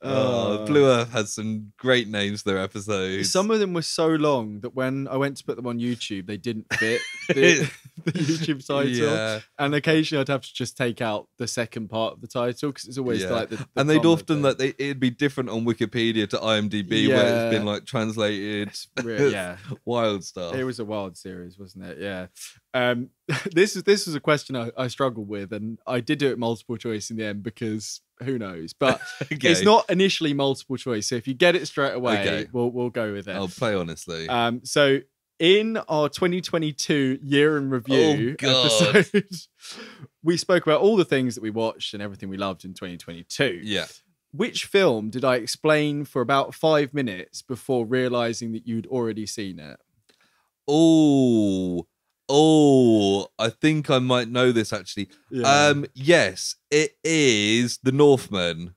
Blue Earth had some great names to their episodes. Some of them were so long that when I went to put them on YouTube, they didn't fit the YouTube title. Yeah. And occasionally I'd have to just take out the second part of the title because it's always like the and they'd often like it'd be different on Wikipedia to IMDb where it's been like translated. Yeah. Wild stuff. It was a wild series, wasn't it? Yeah. This was a question I struggled with, and I did do it multiple choice in the end because who knows? But it's not initially multiple choice, so if you get it straight away, we'll go with it. I'll play honestly. So in our 2022 year in review episode, we spoke about all the things that we watched and everything we loved in 2022. Yeah. Which film did I explain for about 5 minutes before realizing that you'd already seen it? Oh, I think I might know this actually. Yeah. Yes, it is The Northman.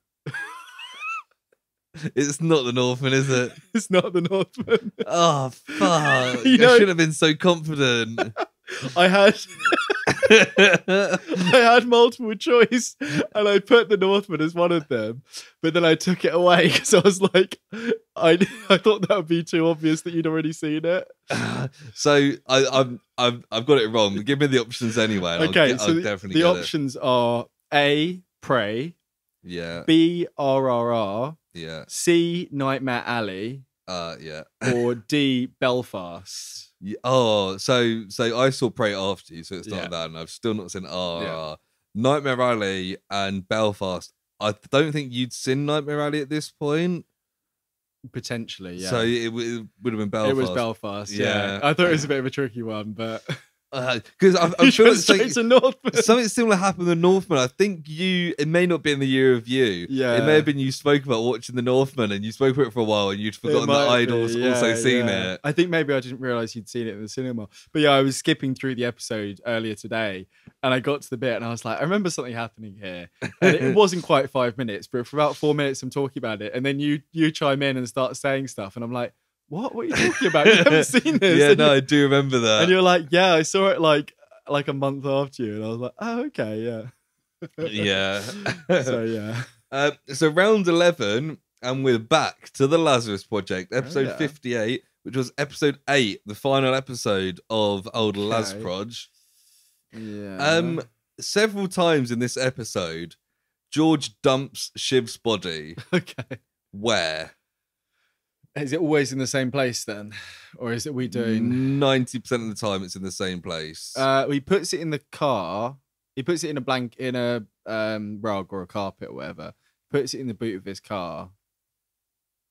It's not The Northman, is it? It's not The Northman. Oh, fuck. I should have been so confident. I had multiple choice and I put The Northman as one of them, but then I took it away because I was like, I thought that would be too obvious that you'd already seen it. So I've got it wrong. Give me the options anyway. Okay, I'll definitely the options are A, Prey. Yeah. B, RRR. Yeah. C, Nightmare Alley. Yeah. Or D, Belfast. Yeah. Oh, so I saw Pray After You, so it's not Yeah. that, and I've still not seen RRR. Yeah. Nightmare Alley and Belfast. I don't think you'd seen Nightmare Alley at this point. Potentially, yeah. So it would have been Belfast. It was Belfast, yeah. I thought it was a bit of a tricky one, but... Because I feel like to Northman. something similar happened with Northman. I think it may not be in the year of you. Yeah. It may have been you spoke about watching the Northman and you spoke about it for a while and you'd forgotten that I'd also seen it. I think maybe I didn't realise you'd seen it in the cinema. But yeah, I was skipping through the episode earlier today and I got to the bit and I was like, I remember something happening here. And it wasn't quite 5 minutes, but for about 4 minutes I'm talking about it. And then you chime in and start saying stuff and I'm like, what are you talking about? You haven't seen this. Yeah, no, I do remember that. And you're like, yeah, I saw it like a month after you. And I was like, oh, okay, yeah. Yeah. So, yeah. So round 11, and we're back to the Lazarus Project, episode 58, which was episode 8, the final episode of Old Laz Proj. Yeah. Several times in this episode, George dumps Shiv's body. Okay. Where? Is it always in the same place then? Or is it we doing 90% of the time it's in the same place? He puts it in the car. He puts it in a rug or a carpet or whatever. Puts it in the boot of his car.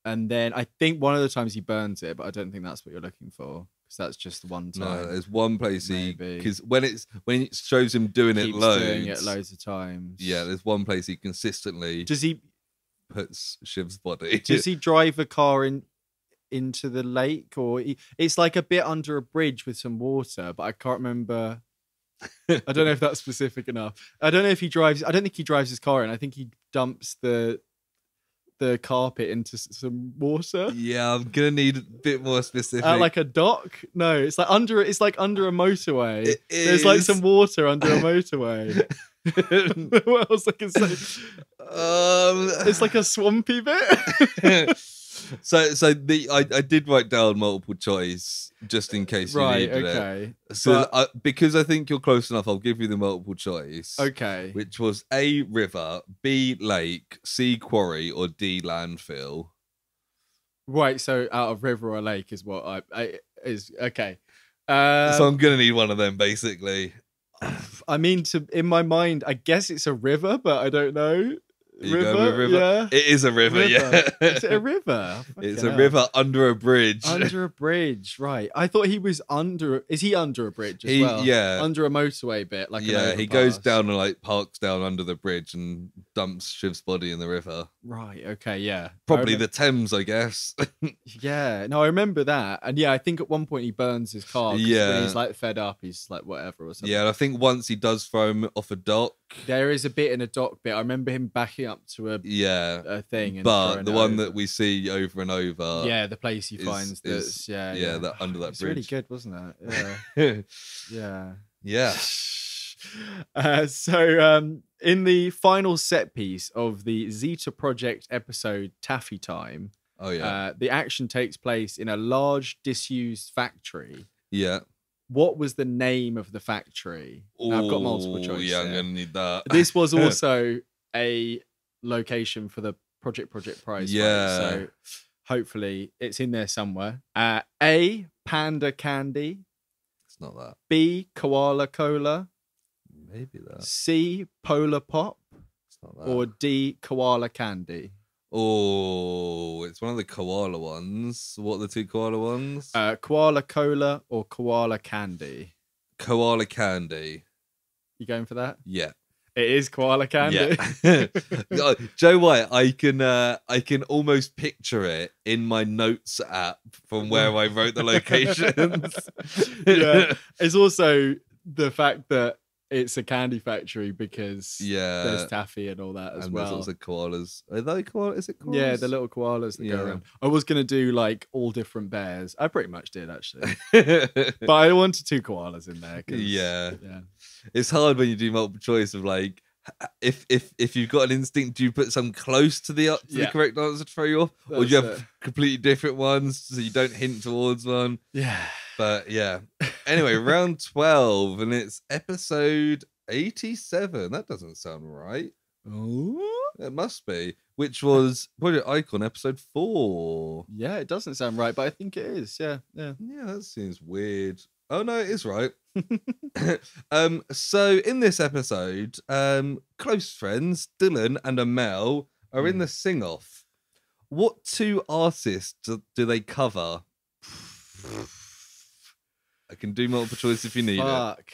And then I think one of the times he burns it, but I don't think that's what you're looking for. Because that's just the one time. No, there's one place because when it shows him doing it loads of times. Yeah, there's one place he consistently puts Shiv's body. Does he drive a car into the lake, or it's like a bit under a bridge with some water, but I can't remember. I don't know if that's specific enough. I don't know if he drives. I don't think he drives his car in. I think he dumps the carpet into some water. Yeah, I'm gonna need a bit more specific. Like a dock? No, it's like under a motorway. There's like some water under a motorway. What else I can say? It's like a swampy bit. So I did write down multiple choice just in case you needed it. So because I think you're close enough, I'll give you the multiple choice. Okay. Which was A, river, B, lake, C, quarry, or D, landfill. Right. So out of river or lake is what I is okay. So I'm gonna need one of them basically. I mean, in my mind, I guess it's a river, but I don't know. River? Yeah. It is a river, yeah. Is it a river? It's a river under a bridge. Under a bridge, right. I thought he was under... Is he under a bridge as well? Yeah. Under a motorway bit, like he goes down and like parks down under the bridge and dumps Shiv's body in the river. Right, okay, yeah. Probably the Thames, I guess. Yeah, no, I remember that. And yeah, I think at one point he burns his car. Yeah. When he's like fed up, he's like whatever or something. Yeah, and I think once he does throw him off a dock. There is a bit in a dock bit. I remember him backing up to a thing. And but the one that we see over and over. Yeah, the place he finds that's that under that it's bridge. Really good, wasn't it? Yeah. Yeah. So in the final set piece of the Zeta Project episode Taffy Time, the action takes place in a large disused factory. Yeah. What was the name of the factory? Now, I've got multiple choices. Yeah, I'm going to need that. This was also a location for the Project Prize. Yeah. So hopefully it's in there somewhere. A, Panda Candy. It's not that. B, Koala Cola. Maybe that. C, Polar Pop. It's not that. Or D, Koala Candy. Oh, it's one of the koala ones. What are the two koala ones? Koala Cola or Koala Candy. Koala Candy. You going for that? Yeah. It is Koala Candy. Yeah. Joe White, I can almost picture it in my notes app from where I wrote the locations. Yeah. It's also the fact that it's a candy factory because there's taffy and all that as well. There's also koalas. Are they koalas? Is it koalas? Yeah, the little koalas that go around. I was going to do like all different bears. I pretty much did actually. But I wanted two koalas in there. Yeah. It's hard when you do multiple choice of like, if you've got an instinct, do you put some close to the correct answer to throw you off? Or do you have completely different ones so you don't hint towards one? Yeah. But yeah. Anyway, round 12, and it's episode 87. That doesn't sound right. Oh, It must be. Which was Project Icon episode 4. yeah, it doesn't sound right, but I think it is. Yeah. Yeah, that seems weird. Oh no, it is right. So in this episode, close friends Dylan and Amel are in the sing-off. What 2 artists do they cover? I can do multiple choice if you need it.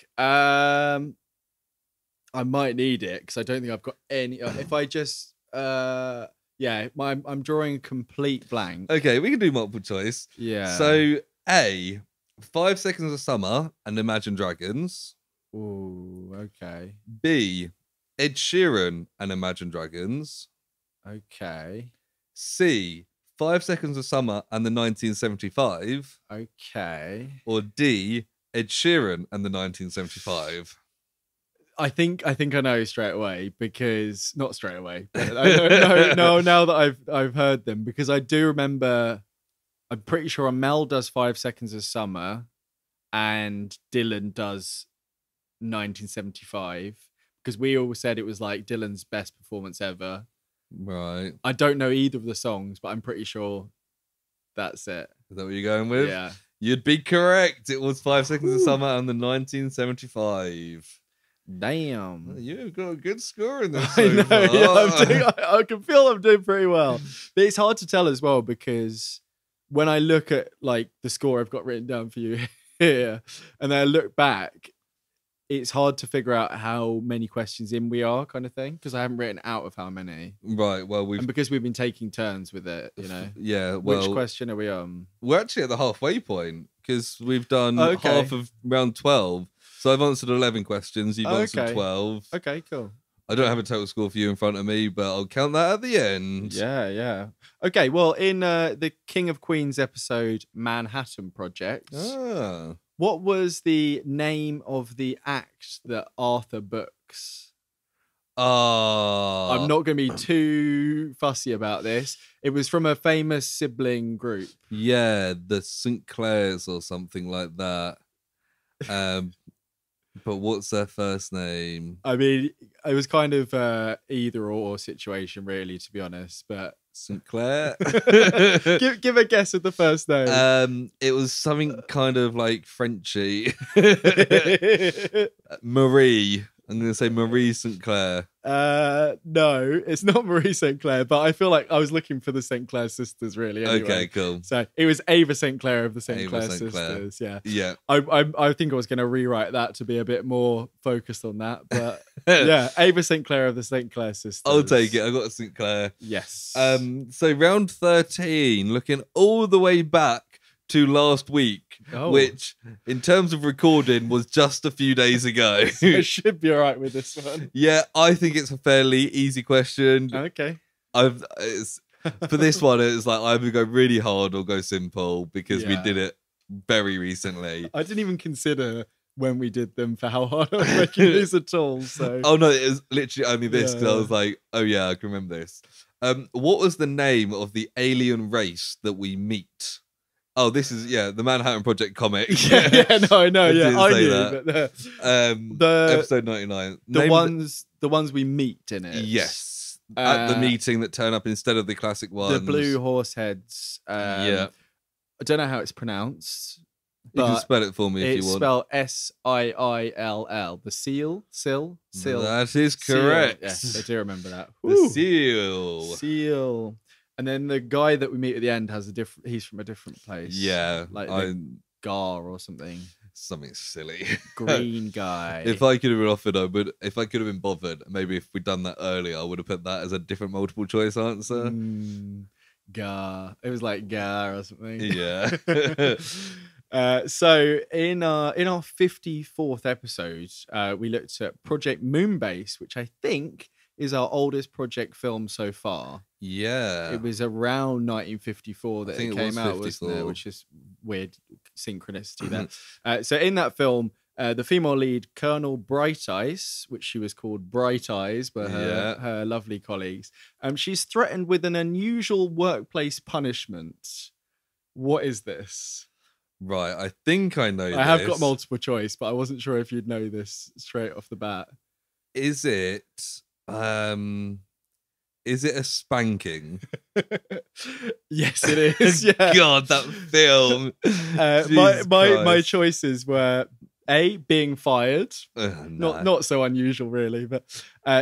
I might need it because I don't think I've got any. If I just, I'm drawing a complete blank. Okay, we can do multiple choice. Yeah. So A, 5 Seconds of Summer and Imagine Dragons. Ooh, okay. B, Ed Sheeran and Imagine Dragons. Okay. C, 5 Seconds of Summer and the 1975. Okay. Or D, Ed Sheeran and the 1975. I think I know straight away because not straight away. But no. Now that I've heard them, because I do remember. I'm pretty sure Amel does 5 Seconds of Summer, and Dylan does 1975. Because we all said it was like Dylan's best performance ever. Right. I don't know either of the songs, but I'm pretty sure that's it. Is that what you're going with? Yeah. You'd be correct. It was 5 Seconds of Summer and the 1975. Damn. You've got a good score in this. I So know. far. Yeah, I can feel I'm doing pretty well. But it's hard to tell as well because when I look at like the score I've got written down for you here, and then I look back, it's hard to figure out how many questions in we are, kind of thing, because I haven't written out of how many. Right. Well, and because we've been taking turns with it, you know. Yeah. Well, which question are we on? We're actually at the halfway point because we've done half of round 12. So I've answered 11 questions. You've answered 12. Okay, cool. I don't have a total score for you in front of me, but I'll count that at the end. Yeah. Okay, well, in the King of Queens episode, Manhattan Project, what was the name of the act that Arthur books? I'm not going to be too fussy about this. It was from a famous sibling group. Yeah, the St. Clairs or something like that. But what's their first name? I mean, it was kind of either or situation, really, to be honest. But St. Clair. give a guess at the first name. It was something kind of like Frenchy. Marie. I'm going to say Marie St. Clair. No, it's not Marie St. Clair, but I feel like I was looking for the St. Clair sisters, really. Anyway. Okay, cool. So it was Ava St. Clair of the St. Clair sisters. Yeah. I think I was going to rewrite that to be a bit more focused on that, but yeah, Ava St. Clair of the St. Clair sisters. I'll take it. I got a St. Clair. Yes. So round 13, looking all the way back to last week, which in terms of recording was just a few days ago. I should be all right with this one. Yeah, I think it's a fairly easy question. Okay. For this one, it's like either go really hard or go simple because we did it very recently. I didn't even consider when we did them for how hard I was making these at all. So. Oh no, it was literally only this because I was like, oh yeah, I can remember this. What was the name of the alien race that we meet? Oh, this is the Manhattan Project comic. No, I know. I knew that. But the episode 99. The ones we meet in it. Yes, at the meeting that turn up instead of the classic ones. The blue horse heads. I don't know how it's pronounced. You can spell it for me if you want. It's spelled Sill. The seal. That is correct. Yes, I do remember that. The seal. And then the guy that we meet at the end has he's from a different place. Yeah. Like Gar or something. Something silly. Green guy. If I could have been offered, if I could have been bothered, maybe if we'd done that earlier, I would have put that as a different multiple choice answer. Gar. It was like Gar or something. Yeah. So in our 54th episode, we looked at Project Moonbase, which I think is our oldest project film so far. Yeah. It was around 1954 that it came out, wasn't it? 54. Which is weird synchronicity there. So in that film, the female lead, Colonel Bright Eyes, which she was called Bright Eyes by her lovely colleagues, she's threatened with an unusual workplace punishment. What is this? Right, I think I know this. I have got multiple choice, but I wasn't sure if you'd know this straight off the bat. Is it Is it a spanking? Yes, it is. Yeah. God, that film. My choices were A, being fired. No. Not so unusual, really. But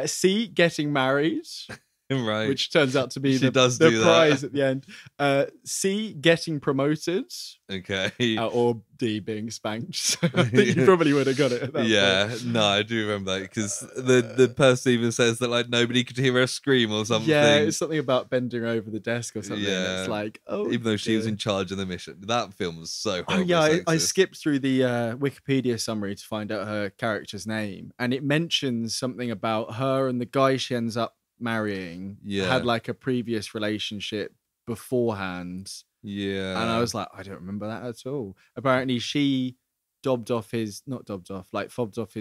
C, getting married. Right. Which turns out to be the prize at the end. C, getting promoted. Okay. Or D, being spanked. So I think you probably would have got it at that point. No, I do remember that because the person even says that like nobody could hear her scream or something. Yeah, it's something about bending over the desk or something. Yeah. It's like, even though she was in charge of the mission. That film was so horrible. Oh yeah, I skipped through the Wikipedia summary to find out her character's name, and it mentions something about her and the guy she ends up marrying had like a previous relationship beforehand. And I was like, I don't remember that at all. Apparently she fobbed off his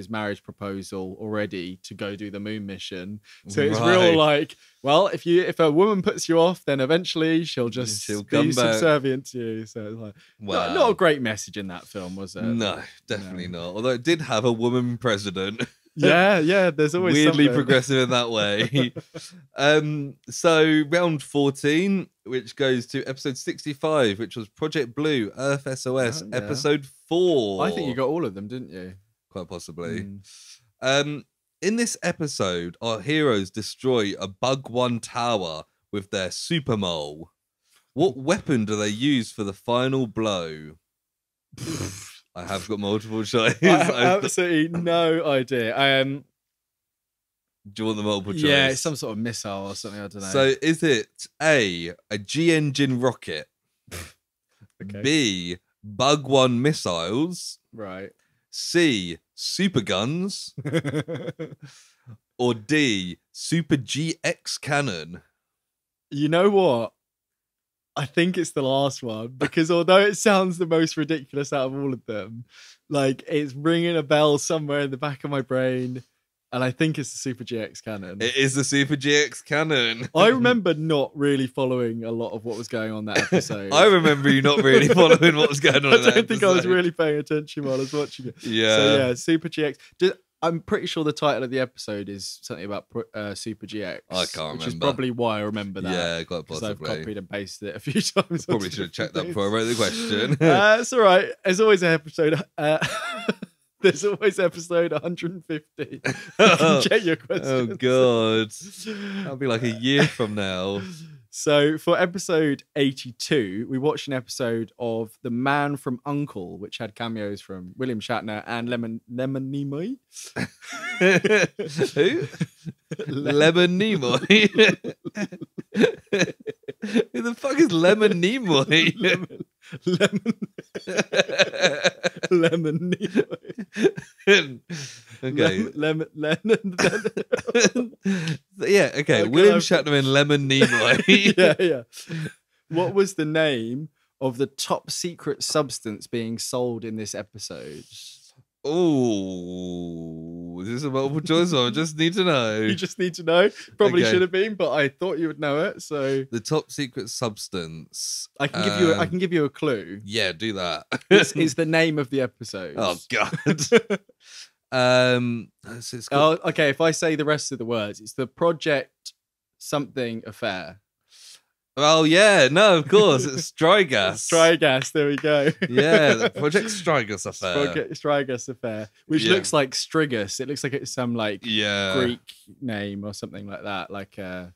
marriage proposal already to go do the moon mission. So it's real like, well, if a woman puts you off, then eventually she'll be subservient to you. So it's like, not a great message in that film, was it? No, definitely not. Although it did have a woman president. Yeah, there's always weirdly something. progressive in that way. So round 14, which goes to episode 65, which was Project Blue, Earth SOS, episode 4. I think you got all of them, didn't you? Quite possibly. In this episode, our heroes destroy a Bug One tower with their super mole. What weapon do they use for the final blow? I have got multiple choice. I have absolutely no idea. Do you want the multiple choice? Yeah, it's some sort of missile or something. I don't know. So is it A, a G-engine rocket, okay. B, Bug One missiles, right, C, super guns, or D, Super GX cannon? You know what? I think it's the last one, because although it sounds the most ridiculous out of all of them, like it's ringing a bell somewhere in the back of my brain, and I think it's the Super GX cannon. It is the Super GX cannon. I remember not really following a lot of what was going on that episode. I remember you not really following what was going on. I don't think I was really paying attention while I was watching it. Yeah. So yeah, Super GX. I'm pretty sure the title of the episode is something about Super GX. I can't remember. Which is probably why I remember that. Yeah, quite possibly. I've copied and pasted it a few times. Probably should have checked that before I wrote the question. It's all right. There's always an episode. There's always episode 150. You can check your questions. Oh, God. That'll be like a year from now. So for episode 82, we watched an episode of The Man from U.N.C.L.E., which had cameos from William Shatner and Lemon Nimoy. Who? Lemon Nimoy. Who the fuck is Lemon Nimoy? Lemon Nimoy. Okay. Lemon. Yeah, okay. William Shatner and Lemon Nimoy. Yeah. What was the name of the top secret substance being sold in this episode? Oh, is this a multiple choice? I just need to know. You just need to know. Probably should have been, but I thought you would know it. So the top secret substance. I can give you a clue. Yeah, do that. This is the name of the episode. Oh God. Okay. If I say the rest of the words, it's the Project something affair. Oh yeah, no, of course, it's Strigas. Strigas, there we go. Yeah, the Project Strigas affair. Project Strigas affair, which looks like Strigus. It looks like it's some Greek name or something like that. Like I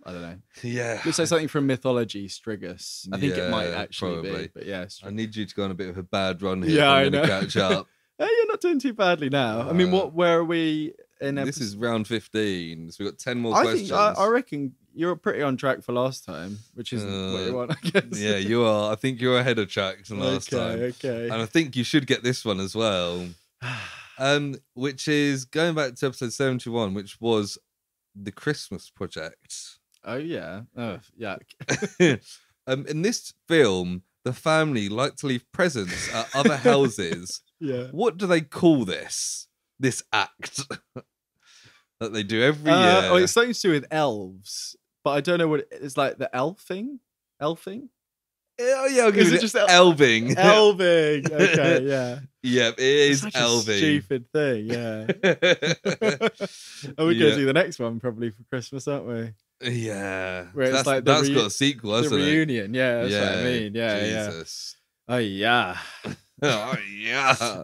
don't know. Yeah, looks like something from mythology. Strigus. I think it might actually be. But yeah, I need you to go on a bit of a bad run here. Yeah, I'm I know. gonna catch up. Hey, you're not doing too badly now. I mean, where are we? This is round 15, so we've got 10 more questions. I reckon you're pretty on track for last time, which isn't what you want, I guess. Yeah, you are. I think you're ahead of track from last time. Okay. And I think you should get this one as well. Which is going back to episode 71, which was the Christmas Project. Oh, yeah. Oh, yeah. In this film, the family like to leave presents at other houses. Yeah. What do they call this act? That they do every year. Oh, it's something to do with elves, but I don't know what it's like. The elfing. Oh, yeah, I'll give Is it it just elving. Elving. Okay, yeah. Yep, it is Such elving. a stupid thing, yeah. And we're going to do the next one probably for Christmas, aren't we? Yeah. Where it's like that's got a sequel, hasn't the it? reunion. Yeah, that's what I mean. Yeah, Jesus. yeah. Oh, yeah. Oh, yeah.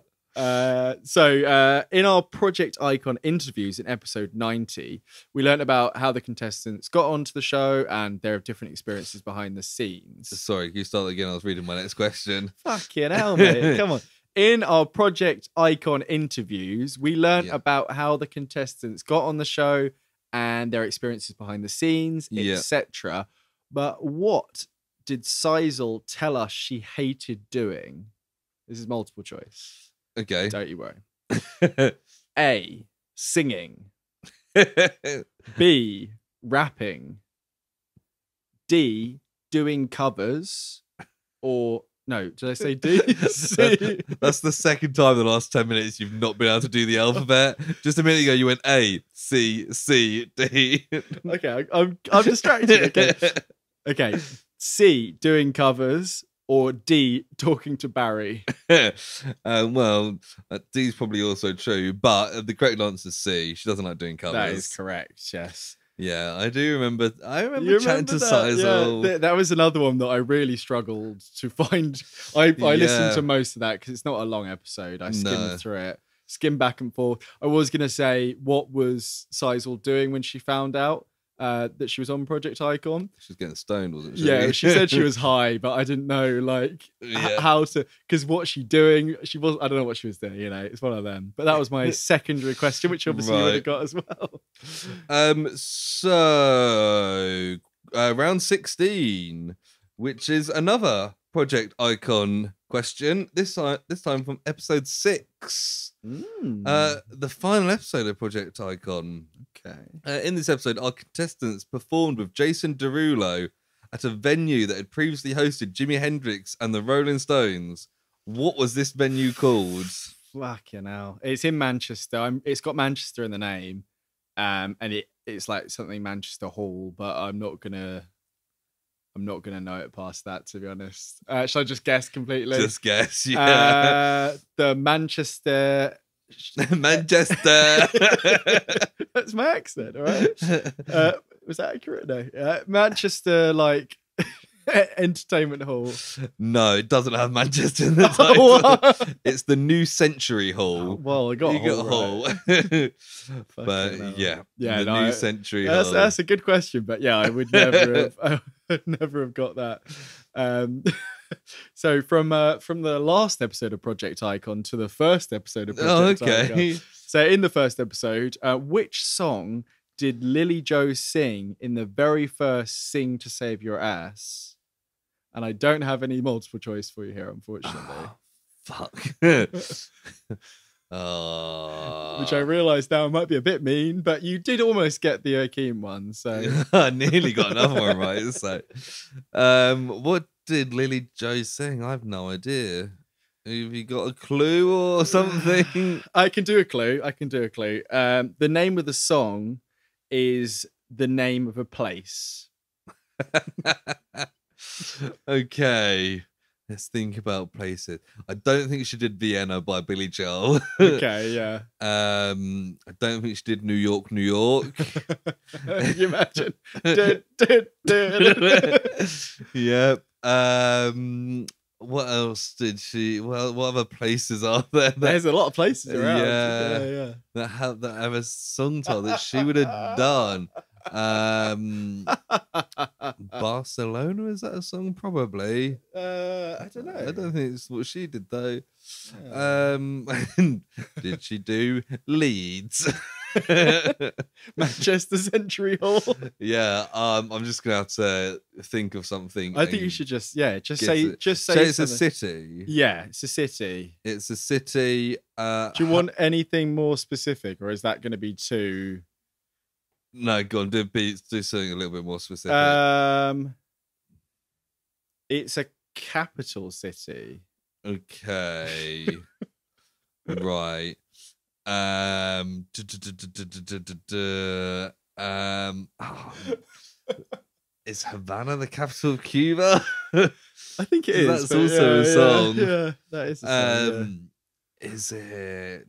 So in our Project Icon interviews in episode 90, we learned about how the contestants got onto the show and their different experiences behind the scenes. Sorry, can you start again? I was reading my next question. Fucking hell, mate. Come on. In our Project Icon interviews, we learned about how the contestants got on the show and their experiences behind the scenes, etc. But what did Seisel tell us she hated doing? This is multiple choice. Okay. Don't you worry. A, singing. B, rapping. D, doing covers. Or, no, did I say D? C. That's the second time in the last 10 minutes you've not been able to do the alphabet. Just a minute ago you went A, C, C, D. Okay, I'm distracted. Okay. C, doing covers. Or D, talking to Barry. Well, D's probably also true, but the correct answer is C. She doesn't like doing covers. That is correct, yes. Yeah, I do remember. I remember chatting to Seisel. Yeah, that was another one that I really struggled to find. I listened to most of that because it's not a long episode. I skimmed through it, skimmed back and forth. I was going to say, what was Seisel doing when she found out that she was on Project Icon? She was getting stoned, wasn't she? Yeah, she said she was high, but I didn't know how to, because what's she doing? She was, I don't know what she was doing, it's one of them. But that was my secondary question, which obviously you would have got as well. So round 16, which is another Project Icon question, this time from episode 6. The final episode of Project Icon. Okay. In this episode, our contestants performed with Jason Derulo at a venue that had previously hosted Jimi Hendrix and the Rolling Stones. What was this venue called? Fucking hell. It's in Manchester. It's got Manchester in the name. And it's like something Manchester Hall, but I'm not gonna know it past that, to be honest. Shall I just guess completely? Just guess, yeah. The Manchester. Manchester. That's my accent, all right? Was that accurate? No. Manchester, Entertainment Hall. No, it doesn't have Manchester in the title. It's the New Century Hall. Well, I got a hall. But yeah, the New Century Hall. That's a good question, but yeah, I would never have got that. So from the last episode of Project Icon to the first episode of Project Icon. So in the first episode, which song did Lily Jo sing in the very first Sing to Save Your Ass? And I don't have any multiple choice for you here, unfortunately. Fuck. Which I realise now might be a bit mean, but you did almost get the Akeem one, so I nearly got another one right. So, what did Lily Jo sing? I have no idea. Have you got a clue or something? I can do a clue. The name of the song is the name of a place. Okay. Let's think about places. I don't think she did Vienna by Billy Joel. Okay, yeah. I don't think she did New York, New York. Can you imagine? Yep. What else did she? Well, what other places are there? There's a lot of places around. Yeah. That have a song title that she would have done. Barcelona, is that a song? Probably. I don't know. I don't think it's what she did though. Did she do Leeds? Manchester Century Hall. Yeah, I'm just gonna have to think of something. I think you should just say it's a city. Yeah, it's a city. It's a city. Do you want anything more specific, or is that going to be too? No, go on. Do something a little bit more specific. It's a capital city. Okay. Right. Is Havana the capital of Cuba? I think it is. That's also a song. Yeah, that is a song. Is it?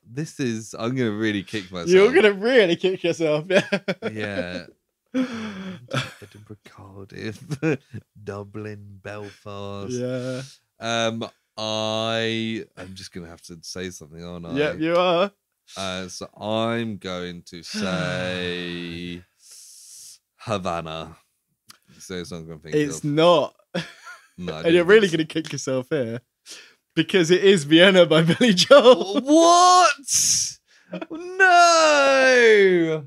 This is. I'm gonna really kick myself. You're gonna really kick yourself. Yeah. Yeah. Edinburgh, Cardiff, Dublin, Belfast. Yeah. I'm just gonna have to say something, aren't I? Yep, you are. So I'm going to say Havana. So it's not gonna think it's not. No, and you're really gonna kick yourself here because it is Vienna by Billy Joel. What? No.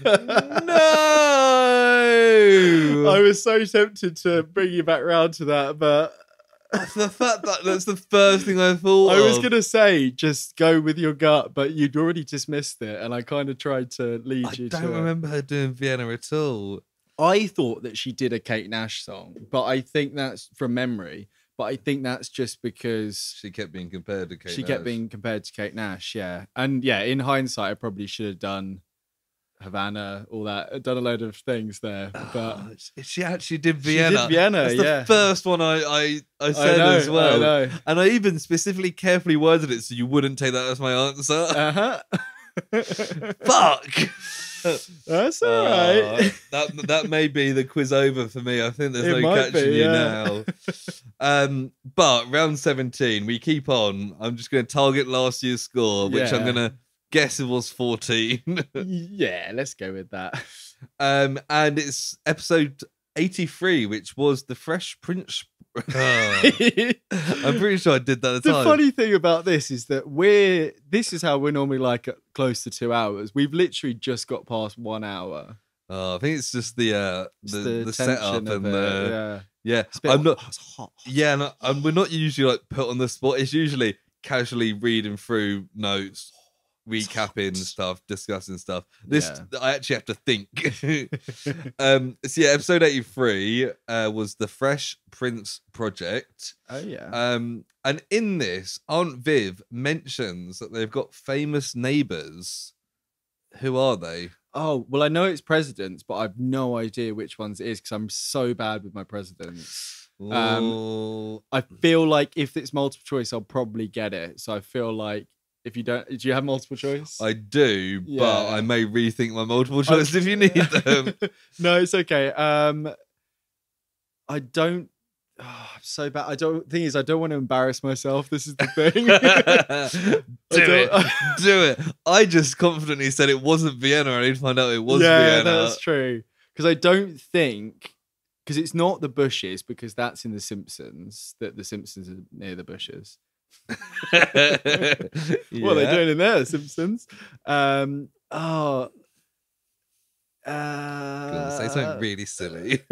No. I was so tempted to bring you back round to that, but the fact that that's the first thing I thought. I was gonna say just go with your gut, but you'd already dismissed it, and I kind of tried to lead you. I don't remember her doing Vienna at all. I thought that she did a Kate Nash song, but I think that's from memory. But I think that's just because she kept being compared to Kate Nash. She kept being compared to Kate Nash, yeah. And yeah, in hindsight, I probably should have done Havana, all that. I've done a load of things there. But she actually did Vienna. She did Vienna, that's yeah. the first one I said as well. I know. And I even specifically carefully worded it so you wouldn't take that as my answer. Uh-huh. Fuck. That's all right. That may be the quiz over for me. I think there's no catching be, you yeah. now. But round 17, we keep on. I'm just going to target last year's score, which I'm going to guess it was 14. Yeah, let's go with that. And it's episode 83, which was the Fresh Prince. I'm pretty sure I did that at the time. The funny thing about this is that this is how we're normally like close to 2 hours. We've literally just got past 1 hour. I think it's just the setup and yeah. I'm not. It's hot. Yeah, and we're not usually like put on the spot. It's usually casually reading through notes, recapping stuff, discussing stuff. I actually have to think. So yeah, episode 83 was the Fresh Prince Project. Oh yeah. And in this, Aunt Viv mentions that they've got famous neighbours. Who are they? Oh, well, I know it's presidents, but I've no idea which ones it is because I'm so bad with my presidents. I feel like if it's multiple choice, I'll probably get it. So I feel like if you don't, do you have multiple choice? I do, but I may rethink my multiple choice if you need them. No, it's okay. I don't. Oh, I'm so bad. I don't want to embarrass myself. This is the thing. Do it. I just confidently said it wasn't Vienna. I need to find out it was Vienna. Yeah, that's true. Because I don't think. Because it's not the Bushes, because that's in The Simpsons. That The Simpsons are near the Bushes. What are they doing in there, The Simpsons? Say something really silly.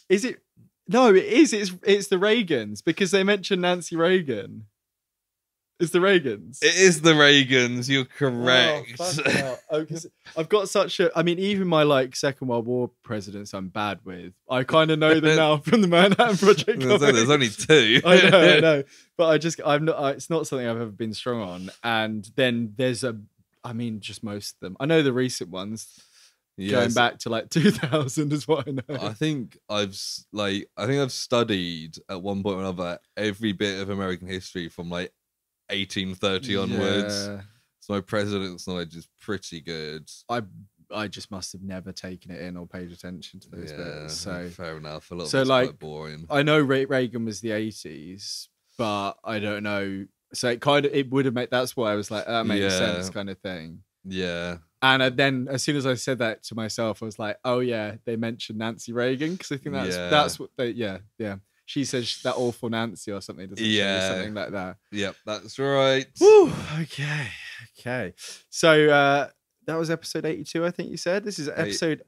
Is it? No, it is. It's the Reagans because they mentioned Nancy Reagan. It's the Reagans. It is the Reagans. You're correct. I've got such a. I mean, even my like Second World War presidents, I'm bad with. I kind of know them now from the Manhattan Project. There's only 2. I know. But I'm not. It's not something I've ever been strong on. And then there's just most of them. I know the recent ones. Yes. Going back to like 2000 is what I know. I think I've studied at one point or another every bit of American history from like 1830 onwards. So my president's knowledge is pretty good. I just must have never taken it in or paid attention to those bits. So fair enough. A lot of it's quite boring. I know Reagan was the 80s, but I don't know. So it would have made. That's why I was like, that makes sense, kind of thing. Yeah. And then as soon as I said that to myself, I was like, oh yeah, they mentioned Nancy Reagan because I think that's what they She says that awful Nancy or something, doesn't she? Or something like that. Yep, that's right. Woo, okay. So that was episode 82, I think you said. This is episode.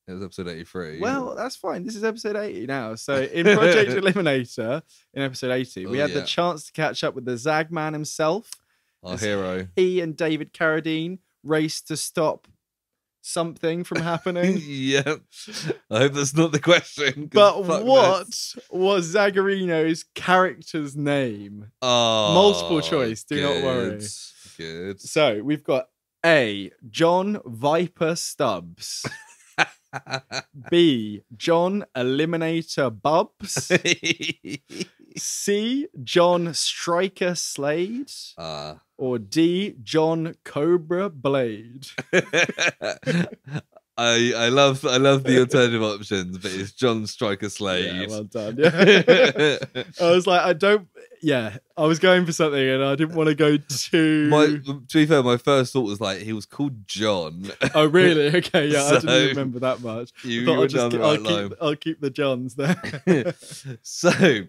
It was episode 83. Well, that's fine. This is episode 80 now. So in Project Eliminator, in episode 80, we had the chance to catch up with the Zagman himself. Our hero. He and David Carradine raced to stop something from happening. Yeah. I hope that's not the question. But what was Zagarino's character's name? Oh, multiple choice. Do not worry. Good. So we've got A. John Viper Stubbs. B. John Eliminator Bubs. C. John Striker Slade. Or D. John Cobra Blade. I love the alternative options, but it's John Striker Slade. Yeah, well done. Yeah. I was like, I was going for something and I didn't want to go too. To be fair, my first thought was like he was called John. Oh really? Okay, yeah, so, I didn't remember that much. I'll keep the Johns there. So,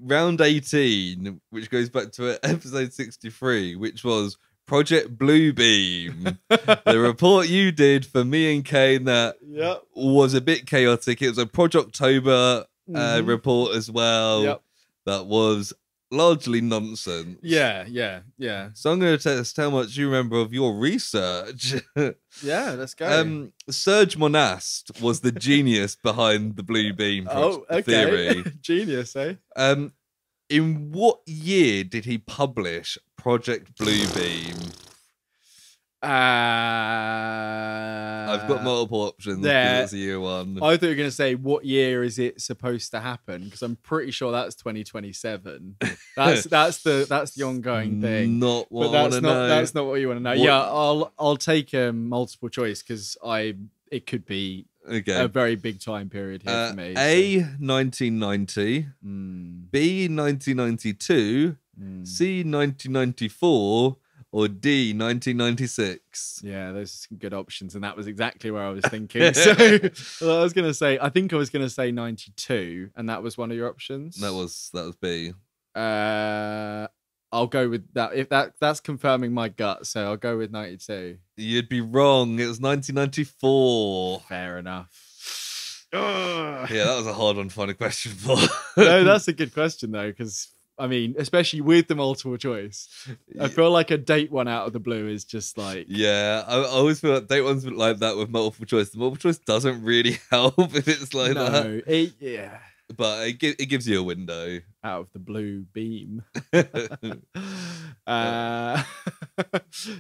round 18, which goes back to episode 63, which was Project Bluebeam. The report you did for me and Kane that was a bit chaotic. It was a Project October report as well. Yep. That was largely nonsense. Yeah. So I'm going to test how much you remember of your research. Yeah, let's go. Serge Monast was the genius behind the Bluebeam theory. Genius, eh? In what year did he publish Project Bluebeam? I've got multiple options. Yeah, it's year one. I thought you were going to say what year is it supposed to happen, because I'm pretty sure that's 2027. That's the ongoing thing. Not what I want to know. That's not what you want to know. Yeah, I'll take multiple choice because it could be a very big time period here for me. A 1990, B 1992, C 1994. Or D, 1996. Yeah, those are some good options, and that was exactly where I was thinking. So I was going to say, I think I was going to say 92, and that was one of your options. That was B. I'll go with that. If that's confirming my gut, so I'll go with 92. You'd be wrong. It was 1994. Fair enough. Yeah, that was a hard one to find a question for. No, that's a good question though, because I mean, especially with the multiple choice, I feel like a date one out of the blue is just like... Yeah, I always feel like date ones like that with multiple choice. The multiple choice doesn't really help if it's like that. Yeah. But it gives you a window. Out of the blue beam.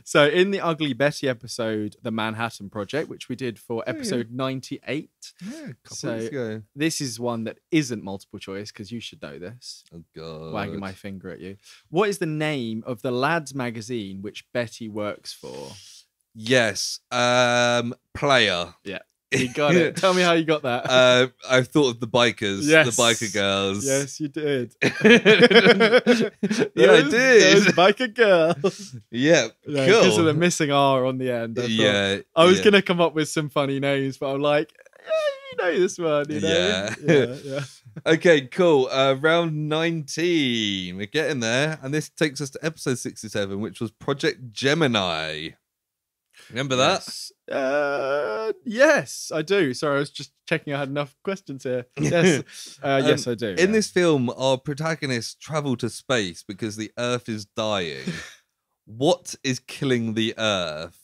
So in the Ugly Betty episode, The Manhattan Project, which we did for episode 98. Yeah, a couple weeks ago. This is one that isn't multiple choice, because you should know this. Oh, God. Wagging my finger at you. What is the name of the lads magazine which Betty works for? Yes. Player. Yeah. You got it. Tell me how you got that. I thought of the bikers, the biker girls. Yes, you did. Yeah, I did. Those biker girls. Yeah, cool. cool. Because of the missing R on the end. I was going to come up with some funny names, but I'm like, you know this one, you know? Yeah. Okay, cool. Round 19. We're getting there. And this takes us to episode 67, which was Project Gemini. Remember that? Yes, I do. Sorry, I was just checking I had enough questions here. Yes, yes, I do. In this film, our protagonists travel to space because the Earth is dying. What is killing the Earth?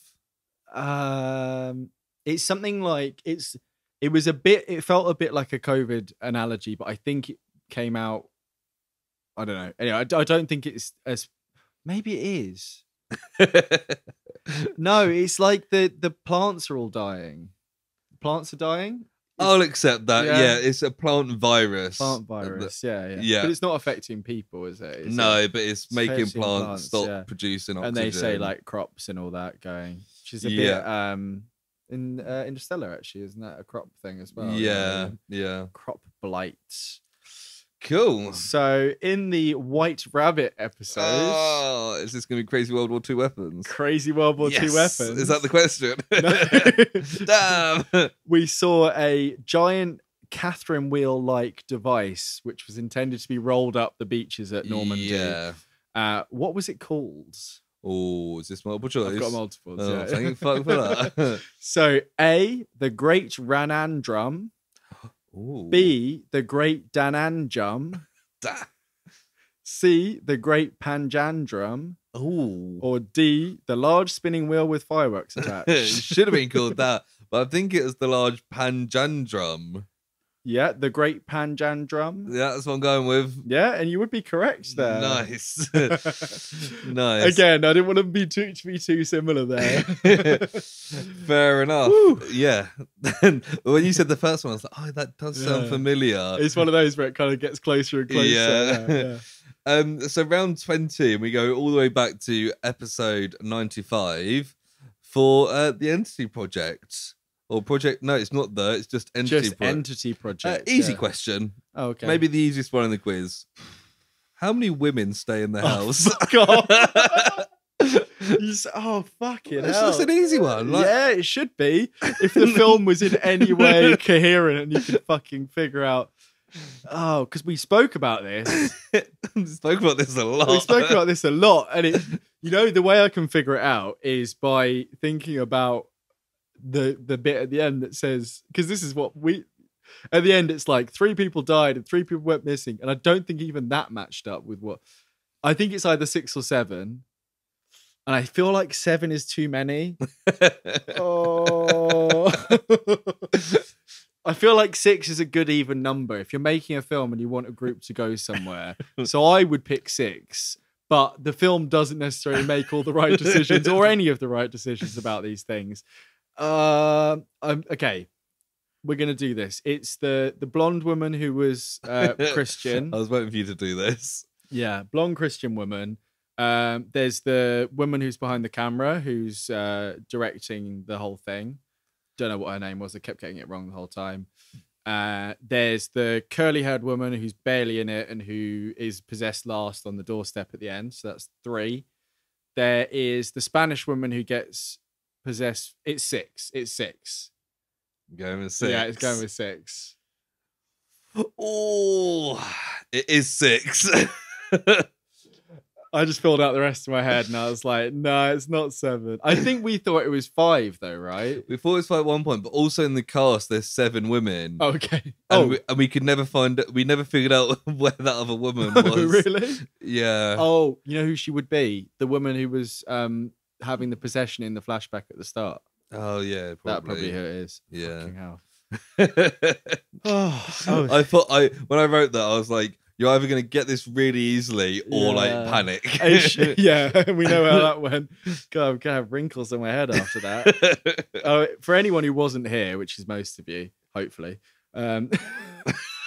It's something like it felt a bit like a COVID analogy, but I think it came out. I don't know. Anyway, I don't think it's as. Maybe it is. No, it's like the plants are all dying. Plants are dying? I'll accept that. Yeah, it's a plant virus. Plant virus, yeah. But it's not affecting people, is it? But it's making plants stop producing oxygen. And they say like crops and all that going. Which is a bit in Interstellar, actually, isn't that a crop thing as well? Yeah. Crop blight. Cool. So in the White Rabbit episode, is this going to be Crazy World War II weapons? Crazy World War II weapons. Is that the question? Damn. We saw a giant Catherine wheel-like device, which was intended to be rolled up the beaches at Normandy. Yeah. What was it called? Oh, is this multiple choice? I've got multiples. Oh, thank you fuck for that. So A, the Great Ranandrum. Ooh. B, the Great Dananjum. C, the Great Panjandrum. Ooh. Or D, the large spinning wheel with fireworks attached. It should have been called that, but I think it was the large Panjandrum. Yeah, the Great Panjan Drum. Yeah, that's what I'm going with. Yeah, and you would be correct there. Nice. Nice. Again, I didn't want to be too similar there. Fair enough. Woo. Yeah. When you said the first one, I was like, oh, that does sound familiar. It's one of those where it kind of gets closer and closer. Yeah. So round 20, and we go all the way back to episode 95 for the Entity Project. Or Project, no, it's not it's just Entity Project. Entity Project. Easy question. Oh, okay. Maybe the easiest one in the quiz. How many women stay in the house? God. Fucking hell. It's just an easy one. Yeah, it should be. If the film was in any way coherent and you could fucking figure out. Oh, because we spoke about this. We spoke about this a lot. And the way I can figure it out is by thinking about the bit at the end that says, because this is what at the end it's like 3 people died and 3 people went missing, and I don't think even that matched up with what I think. It's either 6 or 7, and I feel like 7 is too many. I feel like 6 is a good even number if you're making a film and you want a group to go somewhere. So I would pick 6, but the film doesn't necessarily make all the right decisions or any of the right decisions about these things. Okay, we're gonna do this. It's the blonde woman who was Christian. I was waiting for you to do this. Yeah, blonde Christian woman. There's the woman who's behind the camera who's directing the whole thing. Don't know what her name was. I kept getting it wrong the whole time. There's the curly-haired woman who's barely in it and who is possessed last on the doorstep at the end. So that's 3. There is the Spanish woman who gets possessed. It's 6. Going with 6. Yeah, it's going with 6. Oh, it is 6. I just filled out the rest of my head and I was like, no, it's not 7. I think we thought it was 5 though, right? We thought it was 5 at one point, but also in the cast there's 7 women. Okay. And we could never we never figured out where that other woman was. Oh, really? Yeah. Oh, you know who she would be? The woman who was having the possession in the flashback at the start. Oh yeah, probably. That's probably who it is. Yeah. Fucking hell. I thought when I wrote that, I was like, you're either going to get this really easily or like panic. Yeah, we know how that went. God, I'm going to have wrinkles on my head after that. For anyone who wasn't here, which is most of you, hopefully, I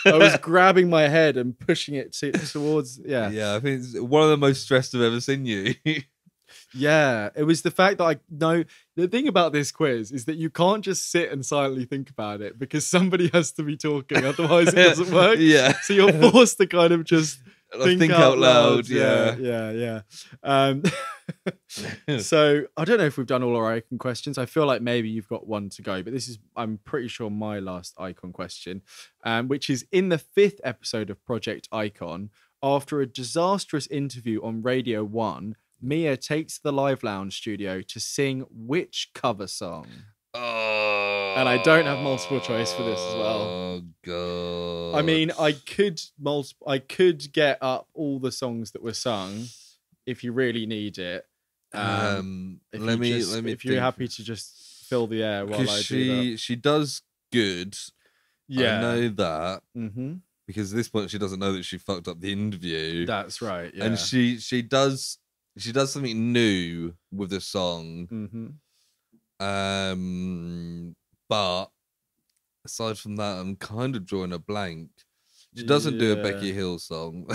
was grabbing my head and pushing it towards. Yeah, I think it's one of the most stressed I've ever seen you. Yeah, it was the fact that I know the thing about this quiz is that you can't just sit and silently think about it because somebody has to be talking, otherwise it doesn't work. Yeah, so you're forced to kind of just think out loud. Yeah. So I don't know if we've done all our icon questions. I feel like maybe you've got one to go, but this is, I'm pretty sure, my last icon question, which is in the 5th episode of Project Icon. After a disastrous interview on Radio 1, Mia takes the Live Lounge studio to sing which cover song? Oh, and I don't have multiple choice for this as well. Oh god! I mean, I could get up all the songs that were sung if you really need it. Let me. If you're happy to just fill the air while I do that. She does good. Yeah, I know that. Mm-hmm. Because at this point she doesn't know that she fucked up the interview. That's right. Yeah, and she does something new with the song. Mm-hmm. But aside from that, I'm kind of drawing a blank. She doesn't do a Becky Hill song.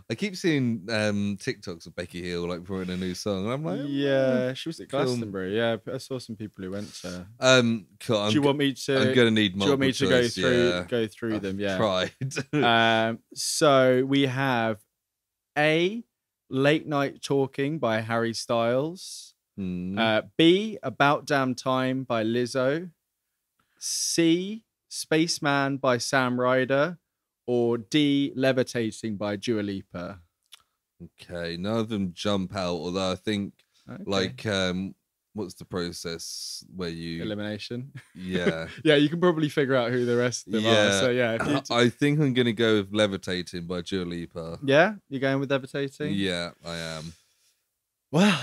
I keep seeing TikToks of Becky Hill like putting a new song, and I'm like, yeah, she was at Glastonbury. Yeah, I saw some people who went to. Cool, do you want me to? I'm gonna need. Do you want me to choice, go through them? Yeah, tried. So we have A, Late Night Talking by Harry Styles. B, About Damn Time by Lizzo. C, Spaceman by Sam Ryder. Or D, Levitating by Dua Lipa. Okay, none of them jump out, although I think like what's the process where you elimination? Yeah. Yeah, you can probably figure out who the rest of them are. So yeah, I think I'm gonna go with Levitating by Dua Lipa. Yeah, you're going with Levitating? Yeah, I am. Well,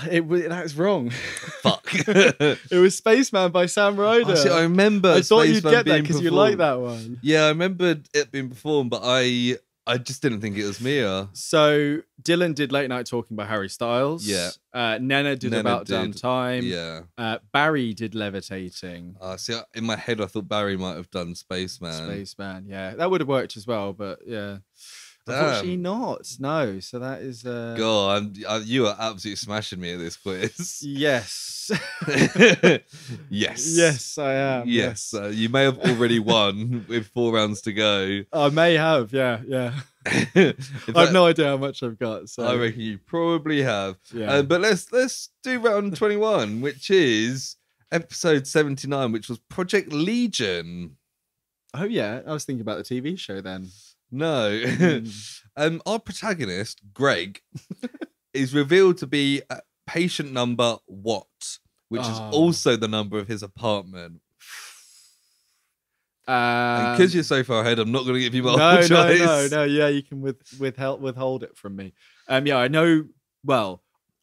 that's wrong. Fuck. It was Spaceman by Sam Ryder. Oh, see, I remember. I thought you'd Spaceman get that being because you like performed. that one. Yeah, I remembered it being performed, but I just didn't think it was Mia. So Dylan did Late Night Talking by Harry Styles. Yeah. Nena did About Damn Time. Yeah. Barry did Levitating. See, in my head, I thought Barry might have done Spaceman. Spaceman, yeah. That would have worked as well, but yeah. Damn. Unfortunately not. No, so that is... God, you are absolutely smashing me at this quiz. Yes. Yes. Yes, I am. Yes. You may have already won with 4 rounds to go. I may have, yeah. I have no idea how much I've got. So I reckon you probably have. Yeah. But let's do round 21, which is episode 79, which was Project Legion. Oh, yeah. I was thinking about the TV show then. No. Our protagonist, Greg, is revealed to be patient number what, which is also the number of his apartment. And because you're so far ahead, I'm not going to give you multiple choice. No. Yeah, you can withhold it from me. Yeah, I know. Well,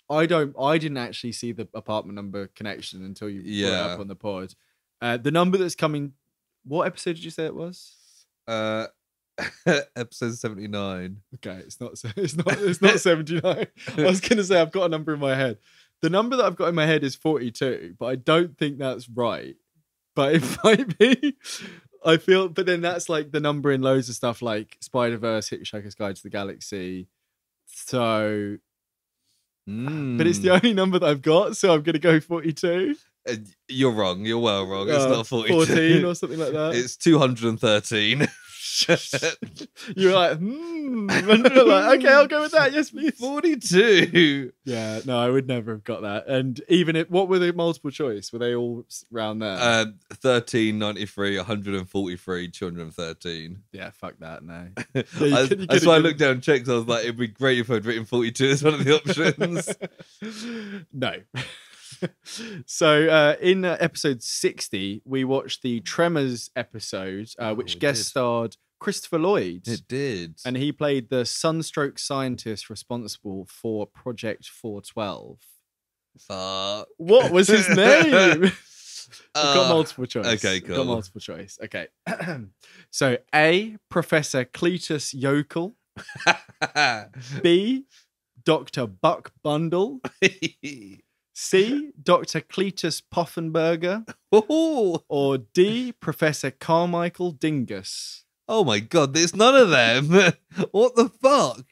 I didn't actually see the apartment number connection until you put it up on the pod. The number that's coming. What episode did you say it was? Episode 79. Okay, it's not 79. I was gonna say I've got a number in my head. The number that I've got in my head is 42, but I don't think that's right. But it might be. I feel, but then that's like the number in loads of stuff like Spider-Verse, Hitchhiker's Guide to the Galaxy. So, but it's the only number that I've got, so I'm gonna go 42. You're wrong. You're well wrong. It's not 42. 14 or something like that. It's 213. You're like, And you're like, okay, I'll go with that. Yes, please. 42. Yeah, no, I would never have got that. And even if, what were the multiple choice? Were they all around there? 13, 93, 143, 213. Yeah, fuck that. No. That's why I looked down and checked. I was like, it'd be great if I'd written 42 as one of the options. No. So in episode 60, we watched the Tremors episode, which guest starred Christopher Lloyd. It did. And he played the sunstroke scientist responsible for Project 412. What was his name? I've got multiple choice. Okay, cool. Got multiple choice. Okay. So A, Professor Cletus Yokel. B, Dr. Buck Bundle. C, Dr. Cletus Poffenberger. Or D, Professor Carmichael Dingus. Oh my god, there's none of them. What the fuck?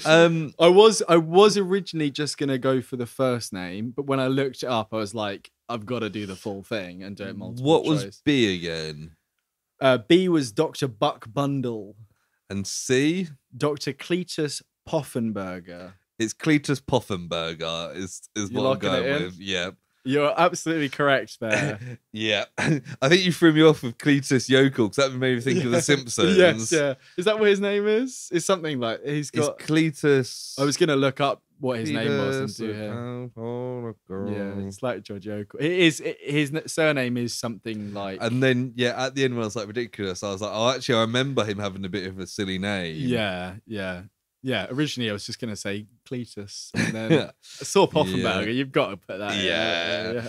I was originally just gonna go for the first name, but when I looked it up, I was like, I've got to do the full thing and do it multiple What choice. was B again? B was Dr. Buck Bundle. And C? Dr. Cletus Poffenberger. It's Cletus Poffenberger is what I'm going with. Yeah. You're absolutely correct there. Yeah. I think you threw me off with Cletus Yokel because that made me think of The Simpsons. Yes, yeah. Is that what his name is? It's something like he's got... It's Cletus... I was going to look up what his name was and do here. Yeah, it's like George Yokel. His surname is something like... And then, yeah, at the end when I was like, ridiculous, I was like, oh, actually, I remember him having a bit of a silly name. Yeah. Yeah, originally I was just going to say Cletus, and then I saw Poffenberger. Yeah. You've got to put that in. Yeah.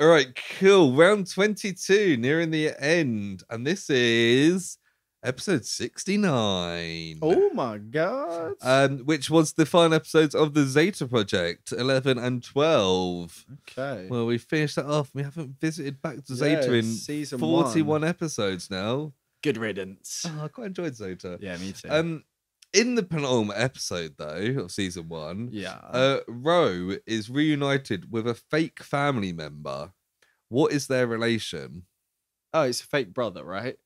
All right, cool. Round 22, nearing the end. And this is episode 69. Oh my God. Which was the final episodes of the Zeta Project, 11 and 12. Okay. Well, we finished that off. We haven't visited back to Zeta in season 41 episodes now. Good riddance. Oh, I quite enjoyed Zeta. Yeah, me too. In the penultimate episode, though, of season 1, Ro is reunited with a fake family member. What is their relation? Oh, it's a fake brother, right?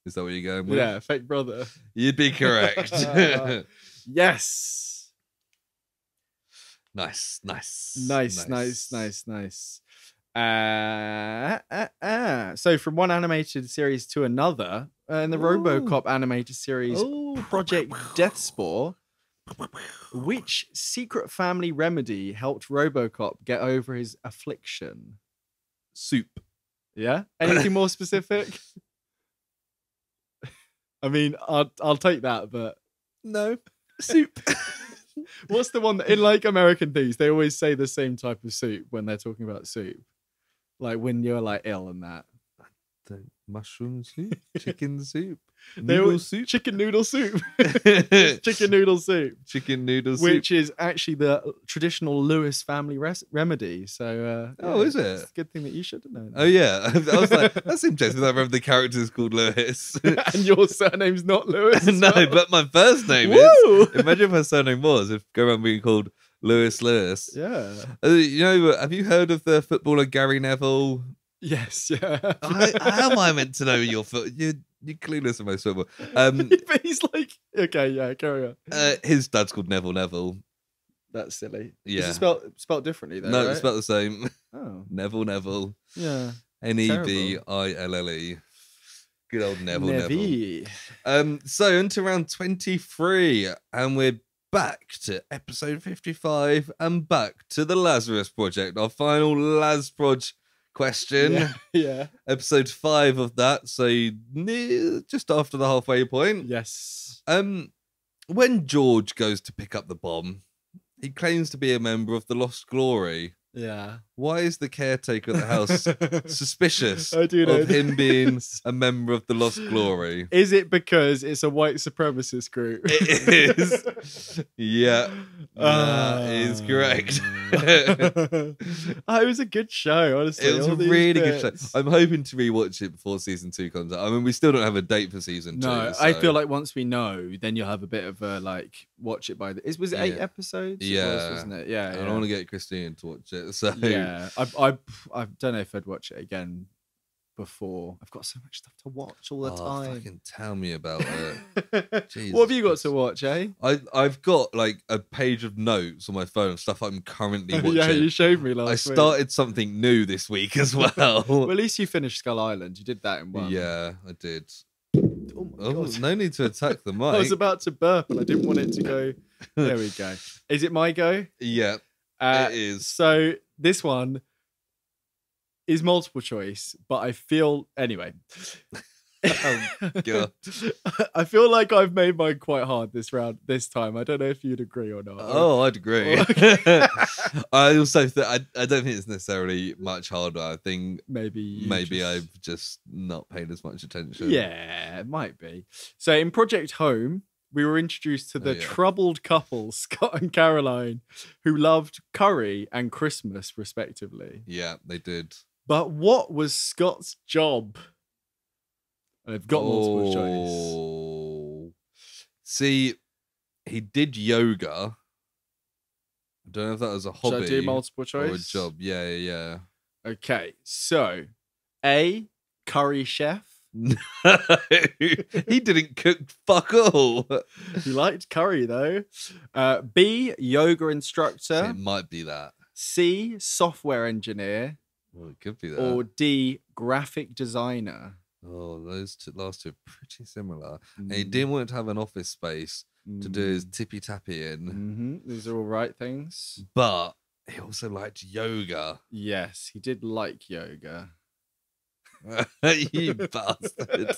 Is that what you're going with? Yeah, fake brother. You'd be correct. Yes. Nice. So from one animated series to another, in the RoboCop animated series Project Deathspore, which secret family remedy helped RoboCop get over his affliction? Soup. Yeah? Anything more specific? I mean, I'll take that, but... No. Soup. What's the one that, in like American things, they always say the same type of soup when they're talking about soup? Like when you're like ill and that. The mushroom soup, chicken soup, noodle soup, chicken noodle soup, chicken noodle soup, chicken noodle soup, which is actually the traditional Lewis family remedy. So, is it? It's a good thing that you should have known. Oh yeah, I was like, that's interesting. I remember the character is called Lewis, and your surname's not Lewis. No, but my first name is. Imagine if my surname was. If go around being called Lewis. Yeah. You know, have you heard of the footballer Gary Neville? Yes, yeah. How am I meant to know your foot? You're clueless about football. But he's like, okay, yeah, carry on. His dad's called Neville. That's silly. Yeah. Is it spelled differently though? No, right? it's spelled the same. Oh. Neville. Yeah. Neville. Good old Neville. Neville. So into round 23, and we're back to episode 55 and back to the Lazarus Project, our final Lazproj question. Yeah. Episode 5 of that, so just after the halfway point. Yes. When George goes to pick up the bomb, he claims to be a member of the Lost Glory. Yeah. Why is the caretaker of the house suspicious of him being a member of the Lost Glory? Is it because it's a white supremacist group? It is. Yeah. That is correct. It was a good show, honestly. It was a really good show. I'm hoping to rewatch it before season 2 comes out. I mean, we still don't have a date for season 2. No, so. I feel like once we know, then you'll have a bit of a watch it by the. Was it 8 episodes? Yeah, it was, wasn't it? Yeah. I don't want to get Christine to watch it. So yeah, I don't know if I'd watch it again before. I've got so much stuff to watch all the time. Fucking tell me about it. Jesus. What have you got to watch, eh? I've got like a page of notes on my phone of stuff I'm currently watching. Yeah, you showed me last week. I started something new this week as well. Well, at least you finished Skull Island. You did that in one. Yeah, I did. Oh my God. No need to attack the mic. I was about to burp and I didn't want it to go. There we go. Is it my go? Yeah, it is. So this one is multiple choice, but I feel anyway. Oh God. I feel like I've made mine quite hard this time. I don't know if you'd agree or not. Oh, I'd agree. I also I don't think it's necessarily much harder. I think maybe I've just not paid as much attention. Yeah, it might be. So in Project Home, we were introduced to the troubled couple, Scott and Caroline, who loved curry and Christmas, respectively. Yeah, they did. But what was Scott's job? And I've got multiple choice. See, he did yoga. I don't know if that was a hobby. Should I do multiple choice? Or a job. Yeah. Okay, so A, curry chef. No, he didn't cook fuck all. He liked curry though. B, yoga instructor. It might be that. C, software engineer. Well, it could be that. Or D, graphic designer. Oh, those last two are pretty similar. And he didn't want to have an office space to do his tippy tappy in. These are all right things. But he also liked yoga. Yes, he did like yoga. You bastard.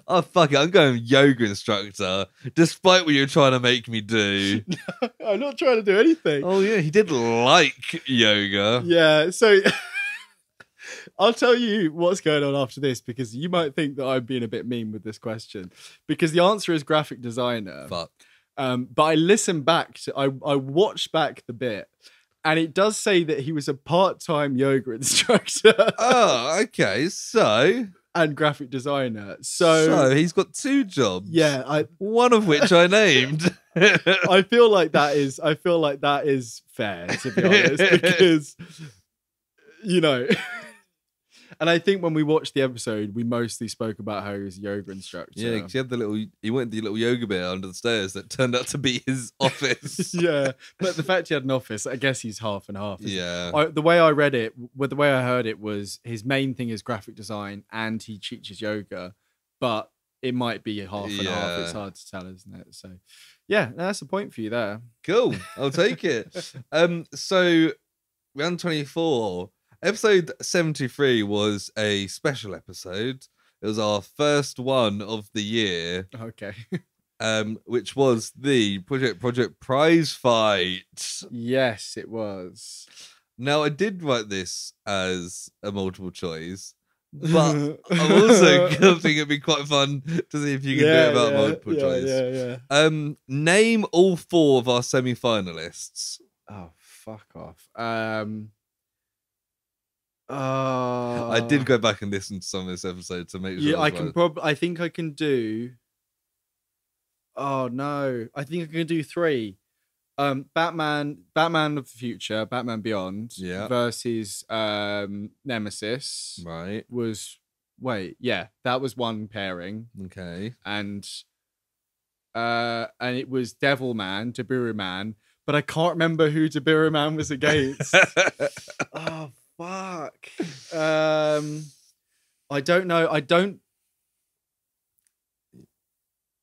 Oh, fuck it. I'm going yoga instructor, despite what you're trying to make me do. No, I'm not trying to do anything. Oh, yeah, he did like yoga. Yeah, so I'll tell you what's going on after this, because you might think that I'm being a bit mean with this question, because the answer is graphic designer. Fuck. But I listened back I watched back the bit, and it does say that he was a part-time yoga instructor. Oh, okay. So and graphic designer. So he's got 2 jobs. Yeah, one of which I named. I feel like that is fair, to be honest, because and I think when we watched the episode, we mostly spoke about how he was a yoga instructor. Yeah, because he went to the little yoga bit under the stairs that turned out to be his office. Yeah, but the fact he had an office, I guess he's half and half. Yeah. The way I read it, the way I heard it was his main thing is graphic design and he teaches yoga, but it might be half and half. It's hard to tell, isn't it? So, yeah, that's a point for you there. Cool, I'll take it. So round 24. Episode 73 was a special episode. It was our first one of the year. Okay. which was the Project prize fight. Yes, it was. Now, I did write this as a multiple choice, but I'm also think it'd be quite fun to see if you can do it about multiple choice. Name all 4 of our semi-finalists. Oh, fuck off. I did go back and listen to some of this episode to make sure. Yeah, I can probably. I think I can do. Oh no! I think I can do 3. Batman of the Future, Batman Beyond, versus Nemesis. Right. That was one pairing. Okay. And it was Devilman, Daburu Man, but I can't remember who Daburu Man was against. Oh fuck. I don't know.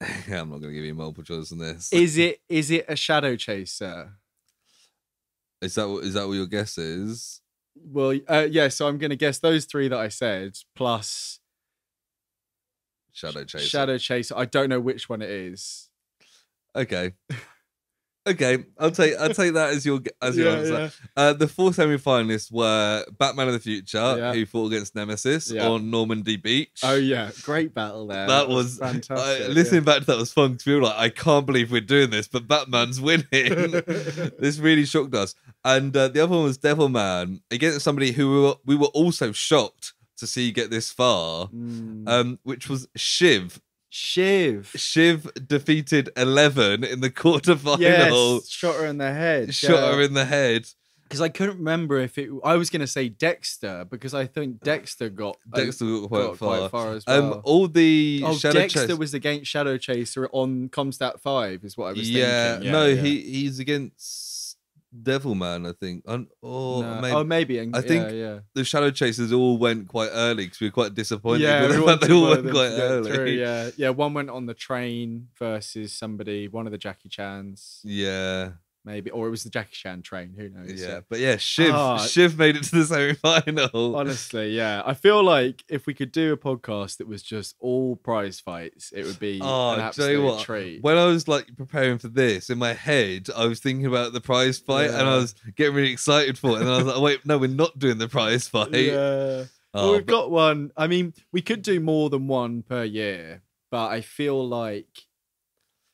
I'm not going to give you multiple choice on this. Is it a Shadow Chaser? Is that what your guess is? Well, yeah. So I'm going to guess those 3 that I said plus Shadow Chaser. Shadow Chaser. I don't know which one it is. Okay. Okay, I'll take that as your answer. Yeah. The 4 semi-finalists were Batman of the Future, who fought against Nemesis on Normandy Beach. Oh yeah, great battle there. That was fantastic. Listening back to that was fun because we were like, I can't believe we're doing this, but Batman's winning. This really shocked us. And the other one was Devilman against somebody who we were also shocked to see get this far, which was Shiv. Shiv defeated 11 in the quarterfinal. Yes, shot her in the head. Shot her in the head. Because I couldn't remember if it. I was going to say Dexter because I think Dexter got quite far as well. All the Dexter was against Shadow Chaser on Comstat 5, is what I was thinking. Yeah, he's against Devilman, I think. Maybe. I think the Shadow Chasers all went quite early because we were quite disappointed. Yeah, they all went quite early. True, yeah. One went on the train versus one of the Jackie Chans. Yeah. Maybe, or it was the Jackie Chan train. Who knows? Yeah, but yeah, Shiv made it to the semi-final. Honestly, yeah, I feel like if we could do a podcast that was just all prize fights, it would be an absolute treat. When I was like preparing for this in my head, I was thinking about the prize fight, and I was getting really excited for it. And then I was like, oh, wait, no, we're not doing the prize fight. Yeah, well, we've got one. I mean, we could do more than one per year, but I feel like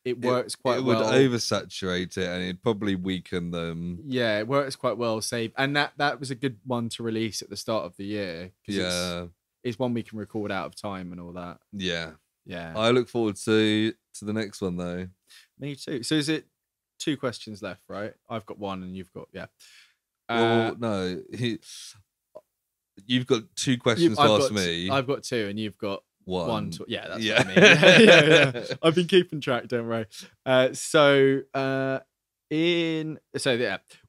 it works quite well. It would oversaturate it and it'd probably weaken them. Yeah, it works quite well. And that was a good one to release at the start of the year. Yeah. It's one we can record out of time and all that. Yeah. Yeah. I look forward to the next one though. Me too. So is it 2 questions left, right? I've got 1 and you've got, well, no. You've got 2 questions to ask me. I've got 2 and you've got 1. That's what I mean. Yeah. I've been keeping track, don't worry.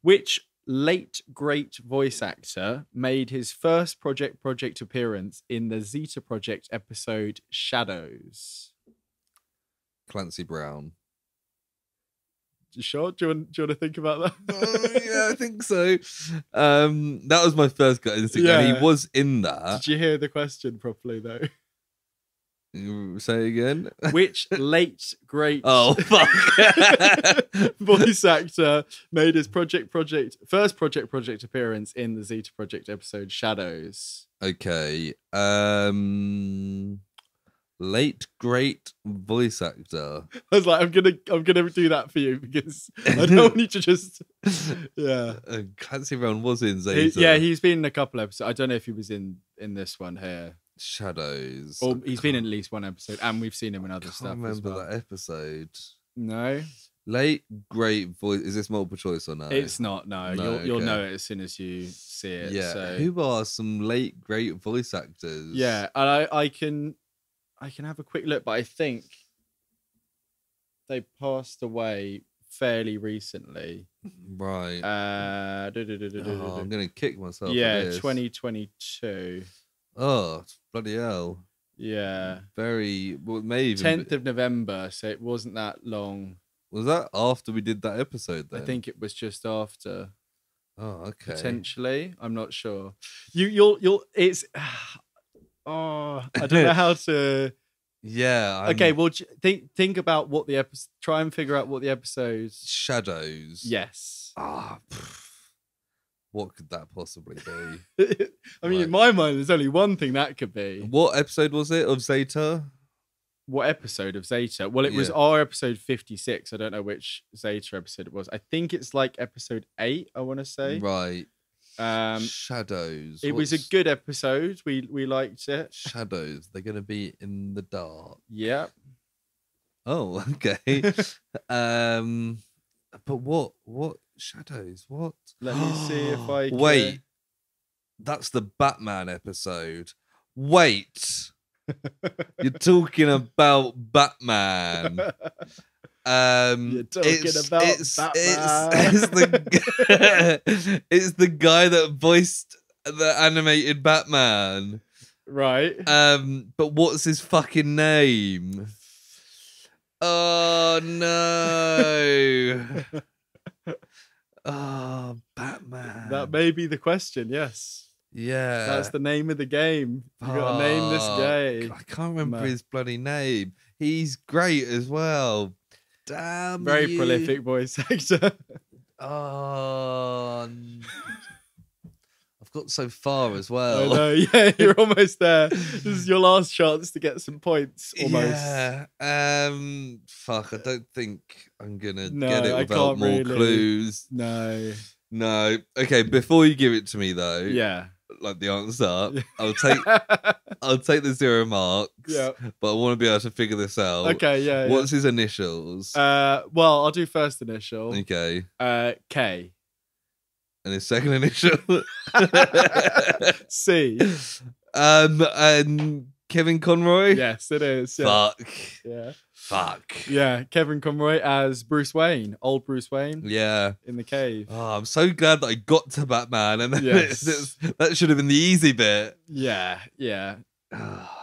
Which late great voice actor made his first project appearance in the Zeta Project episode Shadows? Clancy Brown. You sure? Do you want to think about that? Yeah, I think so. That was my first gut instinct, and he was in that. Did you hear the question properly though? Say again. Which late great fuck voice actor made his first project appearance in the Zeta Project episode Shadows? Okay. Late great voice actor. I was like, I'm gonna do that for you because I don't want you to just Clancy Brown was in Zeta. He's been in a couple episodes. I don't know if he was in this one here. Shadows. Or he's been in at least one episode, and we've seen him in other stuff. I remember that episode. No. Late great voice. Is this multiple choice or no? It's not. No. You'll know it as soon as you see it. Yeah. So. Who are some late great voice actors? Yeah, and I can have a quick look, but I think they passed away fairly recently. Right. I'm gonna kick myself. Yeah, 2022. Oh, bloody hell. Yeah. Maybe 10th of November, so it wasn't that long. Was that after we did that episode then? I think it was just after. Oh, okay. Potentially. I'm not sure. You'll it's I don't know how to Yeah. Okay, well, think about what the episode. Try and figure out what the episodes. Shadows. Yes. What could that possibly be? I mean, in my mind, there's only one thing that could be. What episode was it of Zeta? What episode of Zeta? Well, it was our episode 56. I don't know which Zeta episode it was. I think it's like episode 8, I want to say. Right. Shadows. It was a good episode. We liked it. Shadows. They're going to be in the dark. Yeah. Oh, okay. But what shadows? What? Let me see if I can... Wait. That's the Batman episode. Wait. You're talking about Batman. You're talking about Batman. It's the guy that voiced the animated Batman. Right. But what's his fucking name? Oh no. Oh, Batman. That may be the question, yes. Yeah. That's the name of the game. You gotta name this game. I can't remember his bloody name. He's great as well. Damn. Very prolific voice actor. Oh, I've got so far as well. I know, yeah, you're almost there. This is your last chance to get some points, almost. Yeah. Fuck, I don't think I'm gonna No, get it I without can't more really. clues. No. Okay, before you give it to me though, Yeah. like the answer, I'll take the 0 marks. Yeah. But I want to be able to figure this out. Okay, yeah. What's his initials? Well, I'll do first initial. Okay. K. And his second initial? C. And Kevin Conroy? Yes, it is. Yeah. Fuck. Yeah. Fuck. Yeah, Kevin Conroy as Bruce Wayne, old Bruce Wayne. Yeah. In the cave. Oh, I'm so glad that I got to Batman, and then Yes. that should have been the easy bit. Yeah, yeah.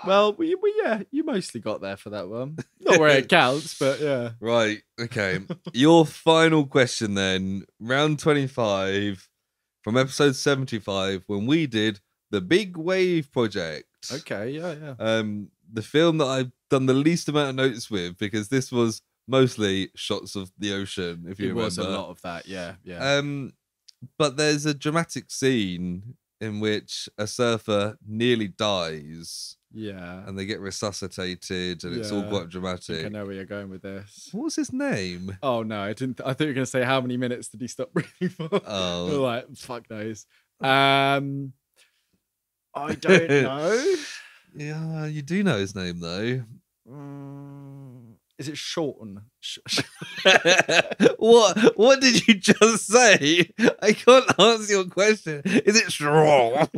Well, you mostly got there for that one. Not where it counts, but yeah. Right. Okay. Your final question then, round 25 from episode 75, when we did the Big Wave Project. Okay. Yeah. The film that I've done the least amount of notes with, because this was mostly shots of the ocean, if you remember. It was a lot of that, yeah. But there's a dramatic scene in which a surfer nearly dies. Yeah. And they get resuscitated, and it's all quite dramatic. I know where you're going with this. What was his name? Oh, no, I didn't. I thought you were going to say how many minutes did he stop breathing for? Oh. Like, fuck knows. I don't know. Yeah, you do know his name, though. Is it Sean? What did you just say? I can't answer your question. Is it Sean?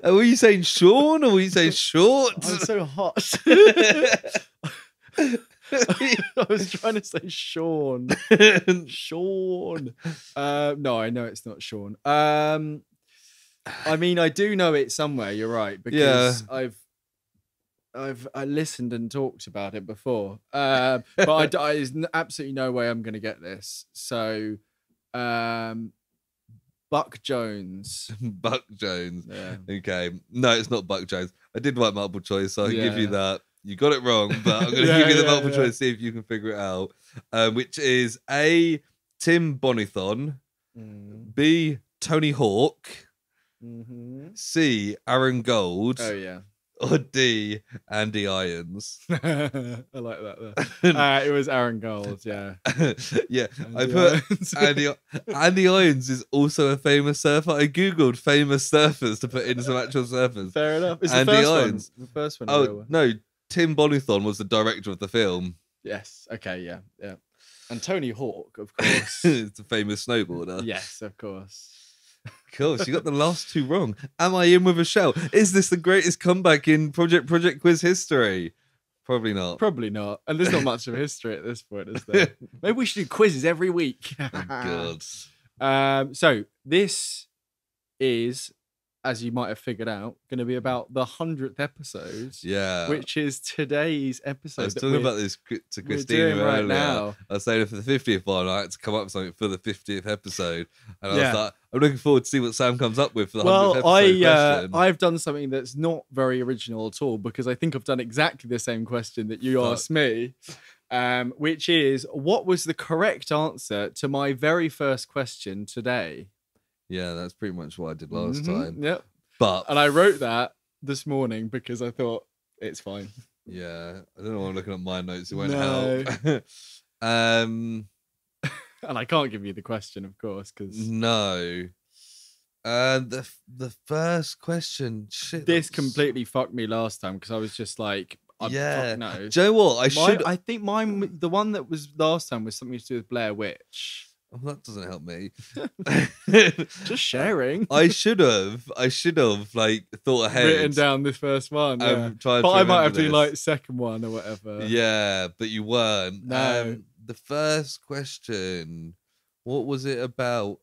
Were you saying Sean or were you saying short? I'm so hot. I was trying to say Sean. Sean. No, I know it's not Sean. I mean, I do know it somewhere. You're right, because I listened and talked about it before, but there's absolutely no way I'm going to get this. So, Buck Jones. Buck Jones. Yeah. Okay. No, it's not Buck Jones. I did write multiple choice, so I'll give you that. You got it wrong, but I'm going to give you the multiple choice, see if you can figure it out. Which is A, Tim Bonithon, B, Tony Hawk, C, Aaron Gold. Oh, yeah. Or D, Andy Irons. I like that. It was Aaron Gold, yeah. Yeah, I put Andy Irons is also a famous surfer. I googled famous surfers to put in some actual surfers. Fair enough. It's Andy Irons. The first one. Oh no, Tim Bonithon was the director of the film. Yes. Okay. Yeah. And Tony Hawk, of course. It's a famous snowboarder. Yes, of course. Of course, you got the last two wrong. Am I in with a shell? Is this the greatest comeback in Project Quiz history? Probably not. Probably not. And there's not much of history at this point, is there? Maybe we should do quizzes every week. Oh, God. So this is as you might have figured out, going to be about the 100th episode. Yeah. Which is today's episode. I was talking about this to Christina earlier. Right now. I was saying for the 50th one, I had to come up with something for the 50th episode. And I was like, I'm looking forward to see what Sam comes up with for the 100th episode question. I've done something that's not very original at all, because I think I've done exactly the same question that you asked me, which is, what was the correct answer to my very first question today? Yeah, that's pretty much what I did last time. Yep. And I wrote that this morning because I thought it's fine. Yeah, I don't know why I'm looking at my notes. It won't help. And I can't give you the question, of course, because no. The first question, shit. This completely fucked me last time because I was just like, no. Do you know what? I think mine, the one that was last time, was something to do with Blair Witch. Well, that doesn't help me. Just sharing. I should have like thought ahead, written down this first one. Yeah. But I might have been like second one or whatever. Yeah, but you weren't. No. The first question, what was it about?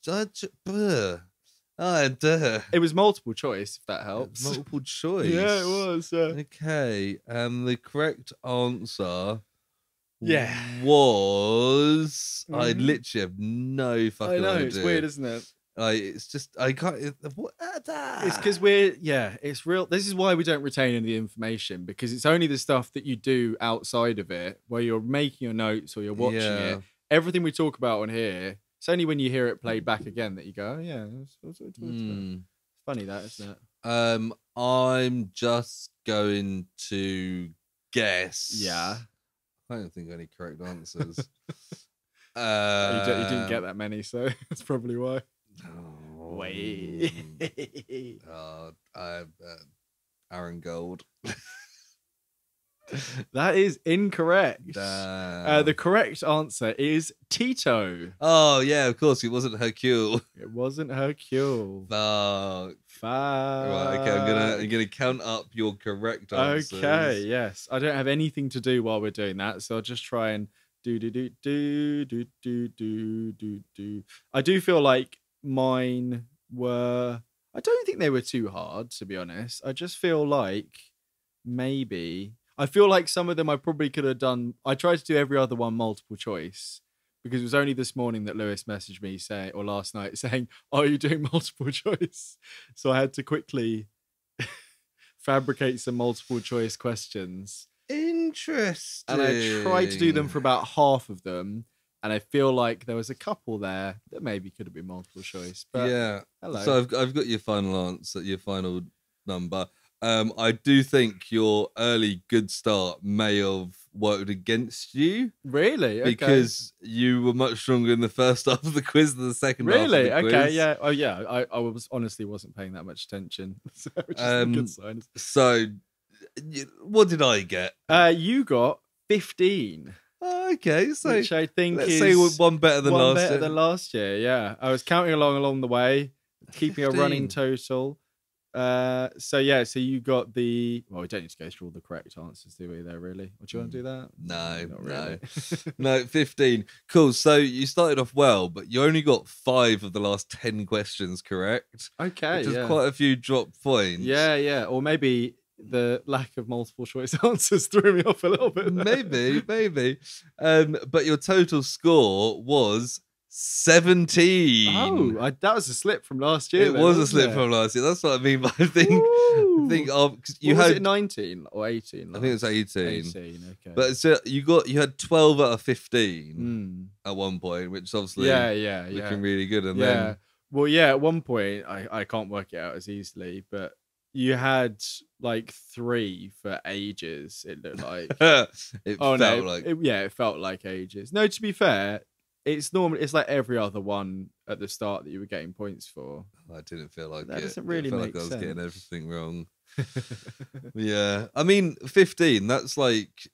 It was multiple choice, if that helps. Multiple choice. Yeah, it was. Okay, the correct answer. Was I literally have no fucking idea. It's weird, isn't it? Like, it's just I can't. It's because it's real. This is why we don't retain any information, because it's only the stuff that you do outside of it, where you're making your notes or you're watching it. Everything we talk about on here, it's only when you hear it played back again that you go, oh yeah, that's what we talked about. Funny that, isn't it? I'm just going to guess. Yeah. I don't think any correct answers. You didn't get that many, so that's probably why. Oh, wait. Aaron Gold. That is incorrect. The correct answer is Tito. Oh yeah, of course, it wasn't Hercule. It wasn't Hercule. Fuck. Right, okay, I'm gonna count up your correct answers. Okay, yes. I don't have anything to do while we're doing that, so I'll just try and do. I do feel like mine were. I don't think they were too hard, to be honest. I just feel like maybe. I feel like some of them I probably could have done. I tried to do every other one multiple choice, because it was only this morning that Lewis messaged me or last night saying, are you doing multiple choice? So I had to quickly fabricate some multiple choice questions. Interesting. And I tried to do them for about half of them. And I feel like there was a couple there that maybe could have been multiple choice. But yeah. Hello. So I've got your final answer, your final number. I do think your early good start may have worked against you. Really? Okay. Because you were much stronger in the first half of the quiz than the second half of the quiz. Okay, yeah. Oh, yeah. I wasn't paying that much attention, which is a good sign. So, what did I get? You got 15. Oh, okay, so which I think let's is say one better than last year. Better than last year, yeah. I was counting along the way, keeping 15. A running total. So you got the. Well, we don't need to go through all the correct answers, do we? There, really? Or do you want to do that? No, really. No. 15. Cool. So you started off well, but you only got 5 of the last 10 questions correct. Okay, which is quite a few drop points. Yeah. Or maybe the lack of multiple choice answers threw me off a little bit. Maybe. But your total score was 17. Oh, that was a slip from last year. It was a slip from last year. That's what I mean. But I think was it 19 or 18? I think it was 18. 18, okay. But so you had 12 out of 15 at one point, which obviously looking really good. And then at one point I can't work it out as easily, but you had like 3 for ages. It looked like it felt like ages. No, to be fair. It's like every other one at the start that you were getting points for. I didn't feel like that doesn't really make sense. I was getting everything wrong. Yeah, I mean 15. That's like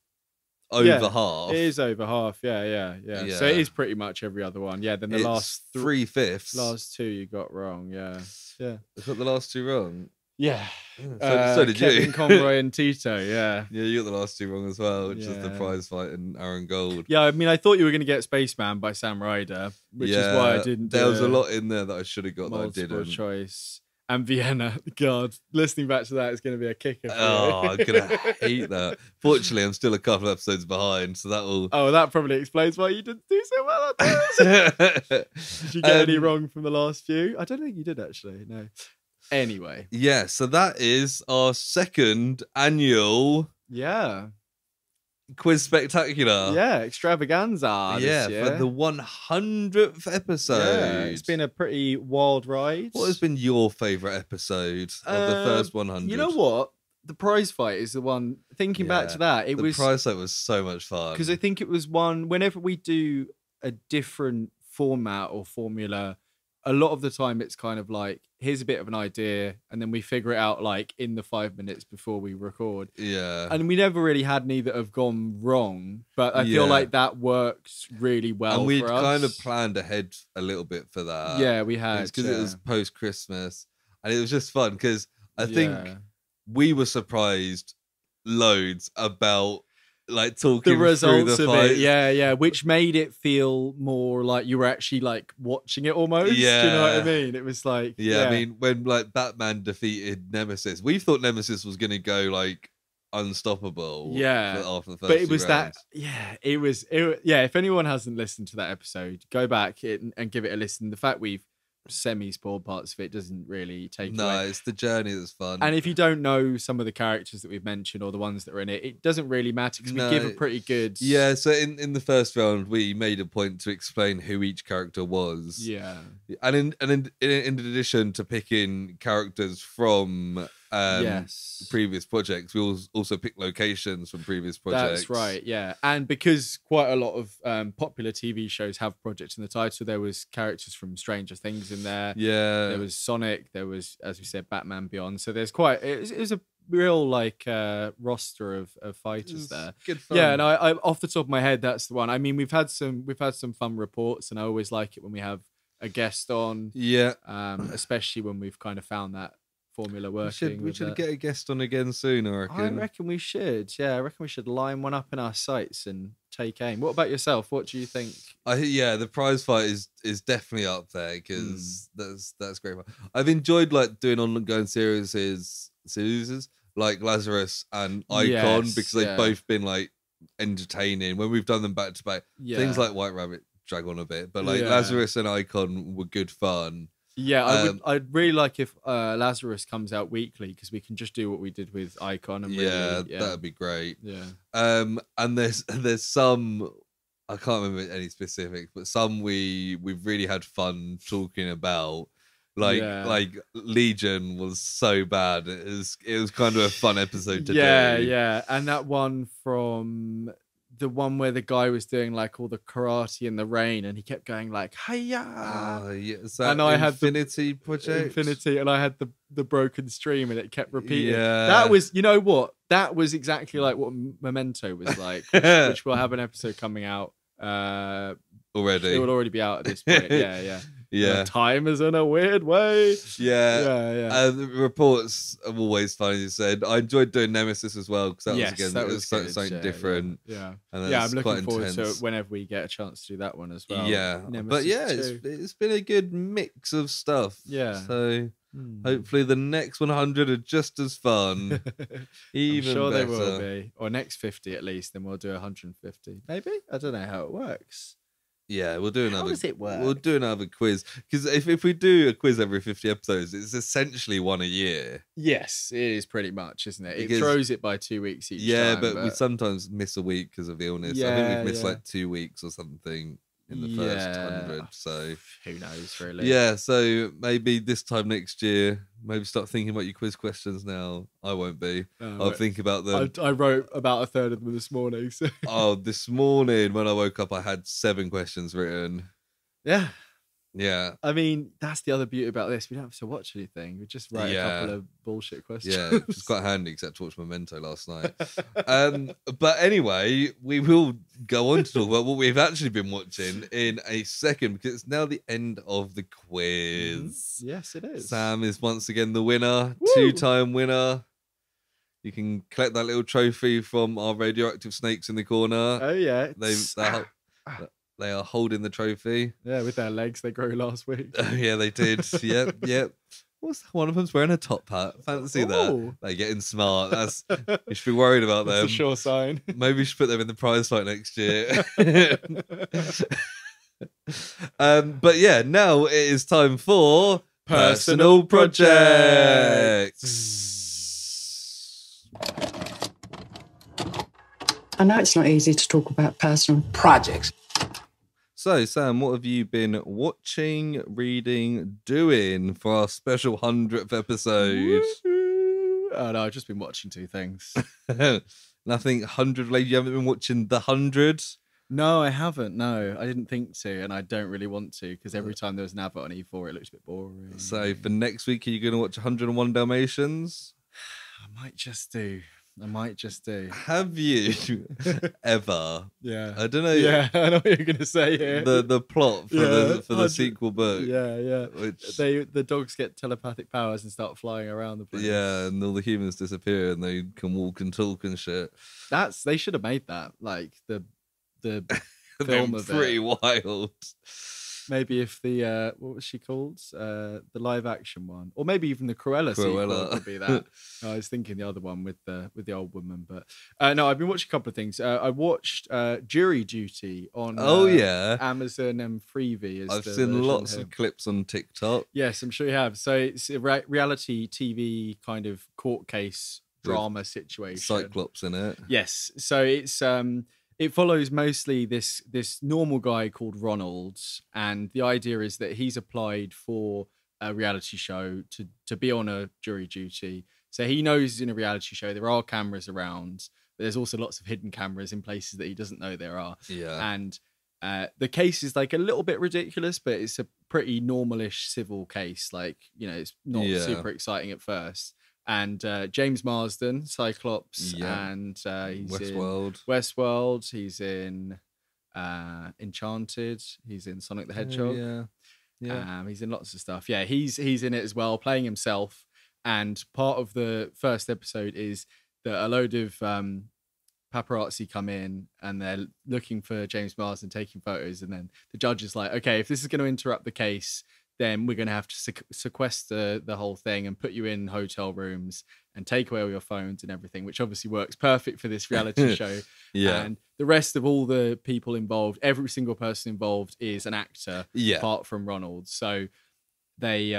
over half. It is over half. Yeah. So it is pretty much every other one. Yeah. Then the last 3/5. Last 2 you got wrong. Yeah. I got the last 2 wrong. Yeah. So did Kevin you. Conroy and Tito, yeah. Yeah, you got the last 2 wrong as well, which is the prize fight and Aaron Gold. Yeah, I mean, I thought you were going to get Spaceman by Sam Ryder, which is why I didn't There was a lot in there that I should have got that I didn't. Choice. and Vienna. God, listening back to that is going to be a kicker for Oh, you. I'm gonna hate that. Fortunately, I'm still a couple episodes behind, so that will. Oh, that probably explains why you didn't do so well at this. Did you get any wrong from the last few? I don't think you did, actually. No. Anyway. Yeah, so that is our second annual Quiz Spectacular. Yeah, Extravaganza this year. For the 100th episode. Yeah, it's been a pretty wild ride. What has been your favourite episode of the first 100? You know what? The prize fight is the one. Thinking back to that, the prize fight was so much fun. Because I think it was one, whenever we do a different format or formula, a lot of the time it's kind of like, here's a bit of an idea, and then we figure it out like in the 5 minutes before we record. Yeah. And we never really had any that have gone wrong, but I feel like that works really well. And we for us. kind of planned ahead a little bit for that. Yeah, we had. Because it was post-Christmas, and it was just fun because I think we were surprised loads about like talking the results through the of fight. it, which made it feel more like you were actually like watching it almost. Yeah, do you know what I mean? It was like I mean, when like Batman defeated Nemesis, we thought Nemesis was gonna go like unstoppable. After the first, but it was rounds. it was. If anyone hasn't listened to that episode, go back and give it a listen. The fact we've semi-spoiled parts of it doesn't really take away. No, it's the journey that's fun. And if you don't know some of the characters that we've mentioned or the ones that are in it, it doesn't really matter because we give a pretty good... Yeah, so in the first round, we made a point to explain who each character was. Yeah. And in addition to picking characters from previous projects, we also pick locations from previous projects. That's right, yeah. And because quite a lot of popular TV shows have projects in the title, there was characters from Stranger Things in there. Yeah. There was Sonic. There was, as we said, Batman Beyond. So there's quite... It was a real like roster of fighters there. Good fun. Yeah, and I off the top of my head, that's the one. I mean, we've had some fun reports, and I always like it when we have a guest on. Yeah. Especially when we've kind of found that formula working. We should get a guest on again soon, I reckon. I reckon we should. Yeah, I reckon we should line one up in our sights and take aim. What about yourself? What do you think? The prize fight is definitely up there because that's great fun. I've enjoyed like doing ongoing series like Lazarus and Icon because they've both been like entertaining when we've done them back to back. Things like White Rabbit drag on a bit, but like Lazarus and Icon were good fun. Yeah, I'd really like if Lazarus comes out weekly because we can just do what we did with Icon. And that'd be great. Yeah. And there's some, I can't remember any specifics, but some we've really had fun talking about. Like Legion was so bad. It was kind of a fun episode to do. Yeah. And that one from the one where the guy was doing like all the karate in the rain and he kept going like hiya. And I had Infinity Project. Infinity, and I had the broken stream and it kept repeating. Yeah. That was, you know what? That was exactly like what Memento was like, which we'll have an episode coming out already. It will already be out at this point. Yeah. Time is in a weird way. Yeah. The reports are always fun, as you said. I enjoyed doing Nemesis as well because that was something different. Yeah. And I'm looking forward to it whenever we get a chance to do that one as well. Yeah. Nemesis it's been a good mix of stuff. Yeah. So hopefully the next 100 are just as fun. Even I'm sure better. They will be. Or next 50 at least, then we'll do 150. Maybe? I don't know how it works. Yeah, we'll do another. How does it work? We'll do another quiz because if we do a quiz every 50 episodes, it's essentially one a year. Yes, it is pretty much, isn't it? It throws it by 2 weeks each time. But we sometimes miss a week because of illness. I think we've missed like 2 weeks or something in the first 100. So who knows, really? Yeah, so maybe this time next year, maybe start thinking about your quiz questions now. I won't be. I'll think about them. I wrote about a third of them this morning. So. This morning when I woke up, I had 7 questions written. Yeah. Yeah. I mean, that's the other beauty about this. We don't have to watch anything. We just write a couple of bullshit questions. Yeah, it's quite handy, except to watch Memento last night. But anyway, we will go on to talk about what we've actually been watching in a second, because it's now the end of the quiz. Yes, it is. Sam is once again the winner, Woo! 2-time winner. You can collect that little trophy from our radioactive snakes in the corner. Oh, yeah. They are holding the trophy. Yeah, with their legs they grew last week. Yeah, they did. Yep. What's one of them's wearing a top hat? Fancy that. They're getting smart. You should be worried about them. That's a sure sign. Maybe you should put them in the prize fight next year. But yeah, now it is time for personal projects. I know it's not easy to talk about personal projects. So, Sam, what have you been watching, reading, doing for our special 100th episode? Oh, no, I've just been watching two things. Nothing 100 related. You haven't been watching The 100? No, I haven't. No, I didn't think to, and I don't really want to, because every time there was an advert on E4, it looks a bit boring. So, for next week, are you going to watch 101 Dalmatians? I might just do. Have you ever? Yeah. I don't know. Yeah, I know what you're going to say here. The plot for the sequel book. Yeah. Which the dogs get telepathic powers and start flying around the place. Yeah, and all the humans disappear and they can walk and talk and shit. They should have made that, like the film of pretty wild. Maybe if the what was she called? The live action one, or maybe even the Cruella sequel would be that. I was thinking the other one with the old woman, but no, I've been watching a couple of things. I watched Jury Duty on Amazon and Freevee. I've seen lots of clips on TikTok. Yes, I'm sure you have. So it's a reality TV kind of court case drama situation. Cyclops in it. Yes, so it's it follows mostly this normal guy called Ronald, and the idea is that he's applied for a reality show to be on a jury duty. So he knows he's in a reality show. There are cameras around, but there's also lots of hidden cameras in places that he doesn't know there are. Yeah. And the case is like a little bit ridiculous, but it's a pretty normalish civil case. Like, it's not super exciting at first. And James Marsden, Cyclops, and he's Westworld. in Westworld. He's in Enchanted. He's in Sonic the Hedgehog. He's in lots of stuff. Yeah, he's in it as well, playing himself. And part of the first episode is that a load of paparazzi come in and they're looking for James Marsden, taking photos. And then the judge is like, okay, if this is going to interrupt the case, then we're going to have to sequester the whole thing and put you in hotel rooms and take away all your phones and everything, which obviously works perfect for this reality show. And the rest of all the people involved, every single person involved is an actor, apart from Ronald. So they,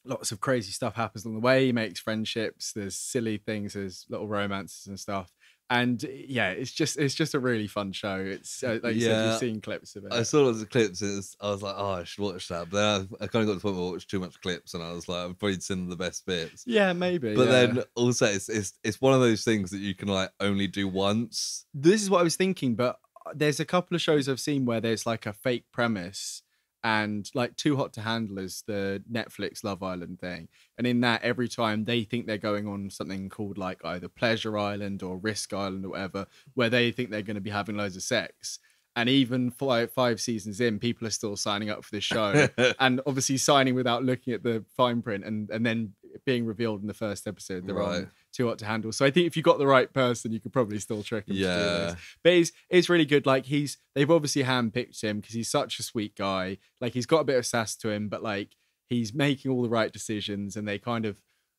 lots of crazy stuff happens along the way. He makes friendships. There's silly things. There's little romances and stuff. And it's just a really fun show. It's like you said, you've seen clips of it. I saw lots of clips. I was like, oh, I should watch that. But then I kind of got to the point where I watched too much clips, and I was like, I've probably seen the best bits. Yeah, maybe. But then also, it's one of those things that you can like only do once. This is what I was thinking. But there's a couple of shows I've seen where there's like a fake premise. And like Too Hot to Handle is the Netflix Love Island thing. And in that, every time they think they're going on something called like either Pleasure Island or Risk Island or whatever, where they think they're going to be having loads of sex. And even five seasons in, people are still signing up for this show. And obviously signing without looking at the fine print and then being revealed in the first episode. They're on Too Hot to Handle. So I think if you got the right person, you could probably still trick him to do this. But it's really good. Like they've obviously handpicked him because he's such a sweet guy. Like he's got a bit of sass to him, but like he's making all the right decisions, and it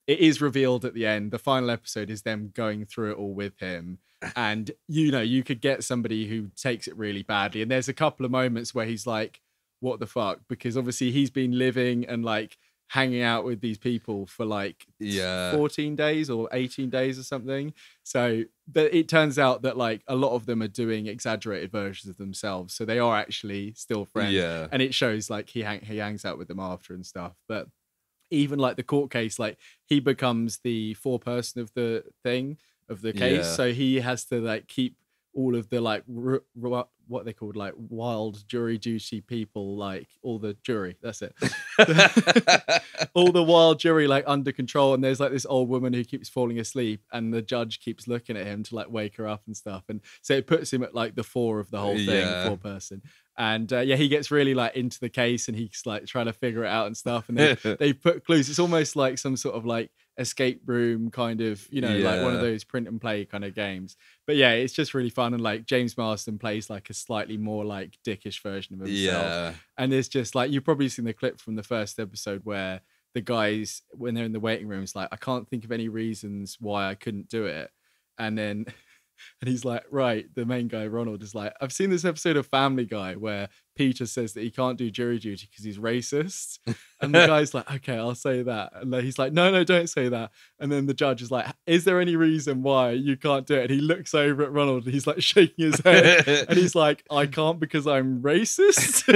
is revealed at the end. The final episode is them going through it all with him. And, you could get somebody who takes it really badly. And there's a couple of moments where he's like, what the fuck? Because obviously he's been living and like hanging out with these people for like 14 days or 18 days or something. So it turns out that like a lot of them are doing exaggerated versions of themselves. So they are actually still friends. Yeah. And it shows like he hangs out with them after and stuff. But even like the court case, like he becomes the foreperson of the case. So he has to like keep all of the like what they called like wild jury duty people, like all the jury, that's it. All the wild jury like under control. And there's like this old woman who keeps falling asleep and the judge keeps looking at him to like wake her up and stuff. And so it puts him at like the fore of the whole thing, four person. And he gets really like into the case and he's like trying to figure it out and stuff. And they put clues. It's almost like some sort of like escape room kind of, like one of those print and play kind of games. But yeah, it's just really fun. And like James Marsden plays like a slightly more like dickish version of himself. And there's just like, you've probably seen the clip from the first episode where the guys, when they're in the waiting room, is like, I can't think of any reasons why I couldn't do it. And then and he's like, right, the main guy, Ronald, is like, I've seen this episode of Family Guy where Peter says that he can't do jury duty because he's racist. And the guy's like, okay, I'll say that. And then he's like, no, don't say that. And then the judge is like, is there any reason why you can't do it? And he looks over at Ronald and he's like shaking his head. And he's like, I can't because I'm racist.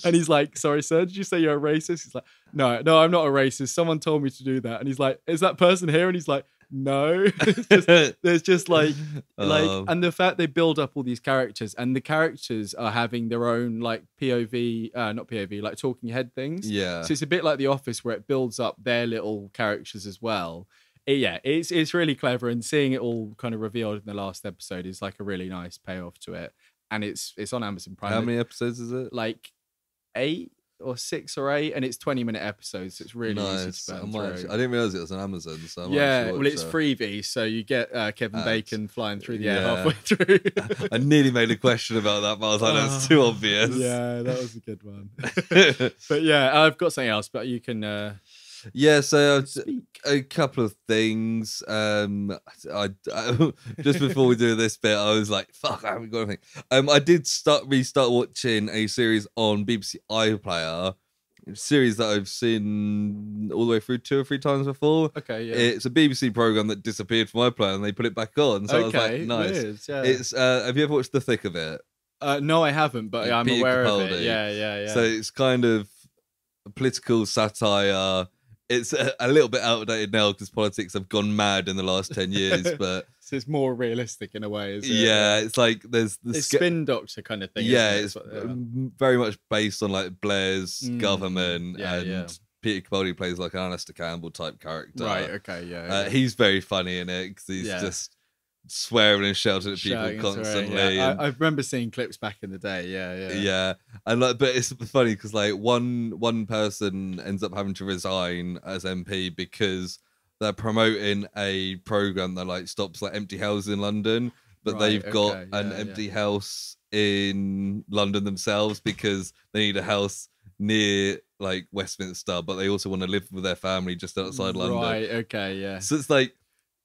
And he's like, sorry, sir, did you say you're a racist? He's like, no, I'm not a racist. Someone told me to do that. And he's like, is that person here? And he's like, no. There's just like and the fact they build up all these characters and the characters are having their own like POV, not POV, like talking head things. Yeah. So it's a bit like The Office where it builds up their little characters as well. It's really clever, and seeing it all kind of revealed in the last episode is like a really nice payoff to it. And it's on Amazon Prime. How many episodes is it? Like 8 or 6 or 8, and it's 20-minute episodes. So it's really easy to burn through. I didn't realize it was on Amazon. So it's freebie, so you get Kevin Bacon flying through the air halfway through. I nearly made a question about that, but I was like, that's too obvious. Yeah, that was a good one. But yeah, I've got something else, but you can. So a couple of things. I just before we do this bit, I was like, "Fuck, I haven't got anything." I did restart watching a series on BBC iPlayer, a series that I've seen all the way through 2 or 3 times before. Okay, yeah. It's a BBC program that disappeared from iPlayer and they put it back on. So I was like, nice. Weird, yeah. It's have you ever watched The Thick of It? No, I haven't, but I'm Peter aware Capaldi. of it. Yeah. So it's kind of political satire. It's a little bit outdated now because politics have gone mad in the last 10 years, but so it's more realistic in a way, is it? Yeah, it's like there's the spin doctor kind of thing. Yeah, isn't it? it's very much based on like Blair's government, and Peter Capaldi plays like an Alistair Campbell type character. Right, okay, yeah. He's very funny in it because he's just swearing and shouting at people constantly. I remember seeing clips back in the day. Yeah. And like, but it's funny because like one person ends up having to resign as MP because they're promoting a program that like stops like empty houses in London, but they've got an empty house in London themselves because they need a house near like Westminster, but they also want to live with their family just outside London. Right. Okay. Yeah. So it's like,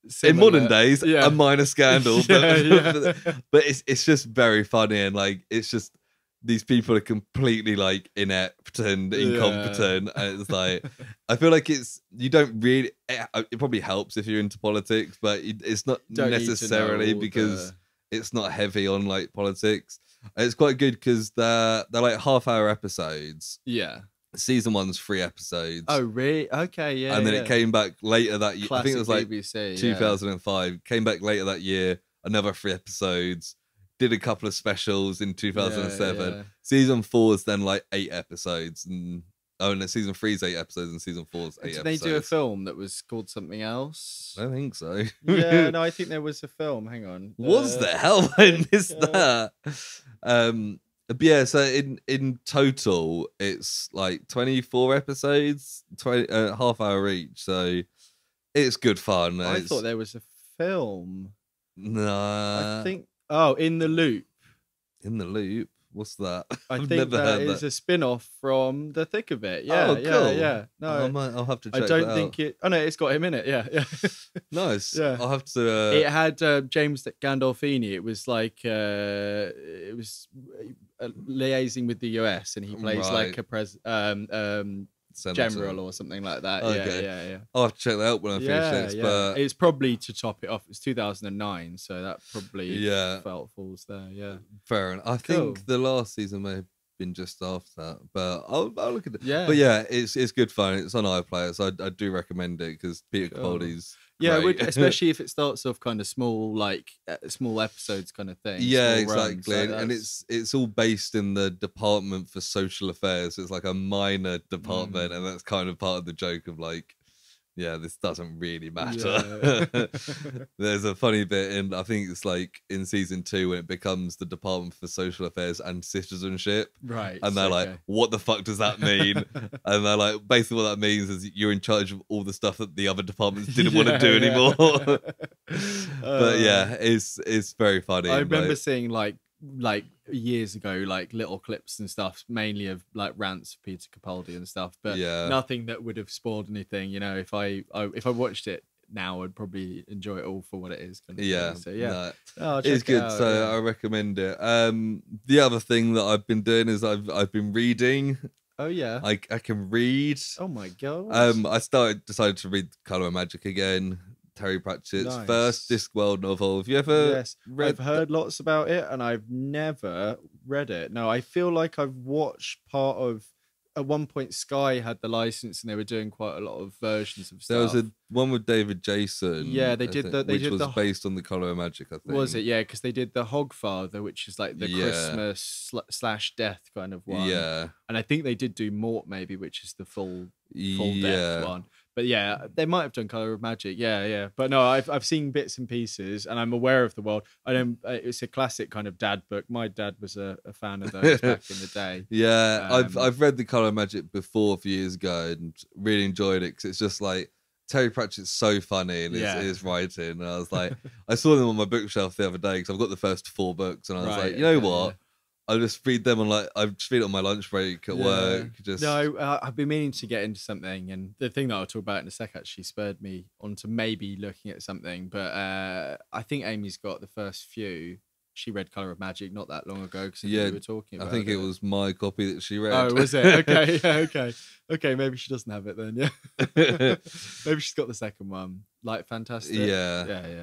similar. In modern days, a minor scandal, but it's just very funny, and like it's just these people are completely like inept and incompetent, and it's like I feel like you don't really. It probably helps if you're into politics, but it's not necessarily because it's not heavy on like politics. It's quite good because they're like half-hour episodes. Yeah. Season 1's 3 episodes. Oh, really? Okay, yeah. And then it came back later that year. I think it was like BBC, 2005. Came back later that year, another 3 episodes. Did a couple of specials in 2007. Yeah. Season 4 is then like 8 episodes. And season 3 is 8 episodes and season 4 is 8 episodes. Did they do a film that was called something else? I think so. Yeah, no, I think there was a film. Hang on. Was there? How I missed that? But yeah, so in total, it's like 24 episodes, half-hour each. So it's good fun. I thought there was a film. Nah. I think. In the Loop. In the Loop. What's that? I think that is a spin-off from The Thick of It. Yeah, cool. Yeah. No, I'll have to check I don't think it. Oh no, it's got him in it. Yeah. Nice. Yeah. I'll have to. It had James Gandolfini. It was like it was liaising with the US, and he plays like a general or something like that. Okay. Yeah. I'll have to check that out when I finish this. But it's probably to top it off. It's 2009, so that probably falls there. Yeah, fair enough. I think the last season may have been just after that, but I'll look at it. Yeah, but yeah, it's good fun. It's on iPlayer, so I do recommend it because Peter Capaldi's. Yeah, especially if it starts off kind of small, like small episodes kind of thing. Yeah, exactly. And it's all based in the Department for Social Affairs. So it's like a minor department, and that's kind of part of the joke of like, yeah, this doesn't really matter. Yeah. There's a funny bit in, I think it's like in season 2 when it becomes the Department for Social Affairs and Citizenship. Right. And they're like, what the fuck does that mean? And they're like, basically what that means is you're in charge of all the stuff that the other departments didn't want to do anymore. But yeah, it's very funny. I remember seeing like like years ago, like little clips and stuff, mainly of like rants of Peter Capaldi and stuff, but nothing that would have spoiled anything. You know, if I watched it now, I'd probably enjoy it all for what it is. Kind of thing. So it's good. So I recommend it. The other thing that I've been doing is I've been reading. Oh yeah, I can read. Oh my god. I decided to read Colour and Magic again. Terry Pratchett's first Discworld novel. Have you ever read? I've heard lots about it, and I've never read it. No, I feel like I've watched part of. At one point, Sky had the license, and they were doing quite a lot of versions of stuff. There was one with David Jason. Yeah, they did which was based on the Colour and Magic, I think. Was it? Yeah, because they did the Hogfather, which is like the Christmas / death kind of one. Yeah, and I think they did do Mort maybe, which is the full death one. But yeah, they might have done Colour of Magic. Yeah. But no, I've seen bits and pieces, and I'm aware of the world. I don't. It's a classic kind of dad book. My dad was a fan of those back in the day. Yeah, I've read the Colour of Magic before a few years ago and really enjoyed it because it's just like Terry Pratchett's so funny and his writing. And I was like, I saw them on my bookshelf the other day because I've got the first 4 books, and I was like, you know what? Yeah. I'll just read them on I just read it on my lunch break at work. No, I've been meaning to get into something, and the thing that I'll talk about in a sec actually spurred me onto maybe looking at something. But I think Amy's got the first few. She read Colour of Magic not that long ago because we were talking about it. I think it was my copy that she read. Oh, was it? Okay, okay. Maybe she doesn't have it then. Yeah, maybe she's got the second one. Like fantastic. Yeah.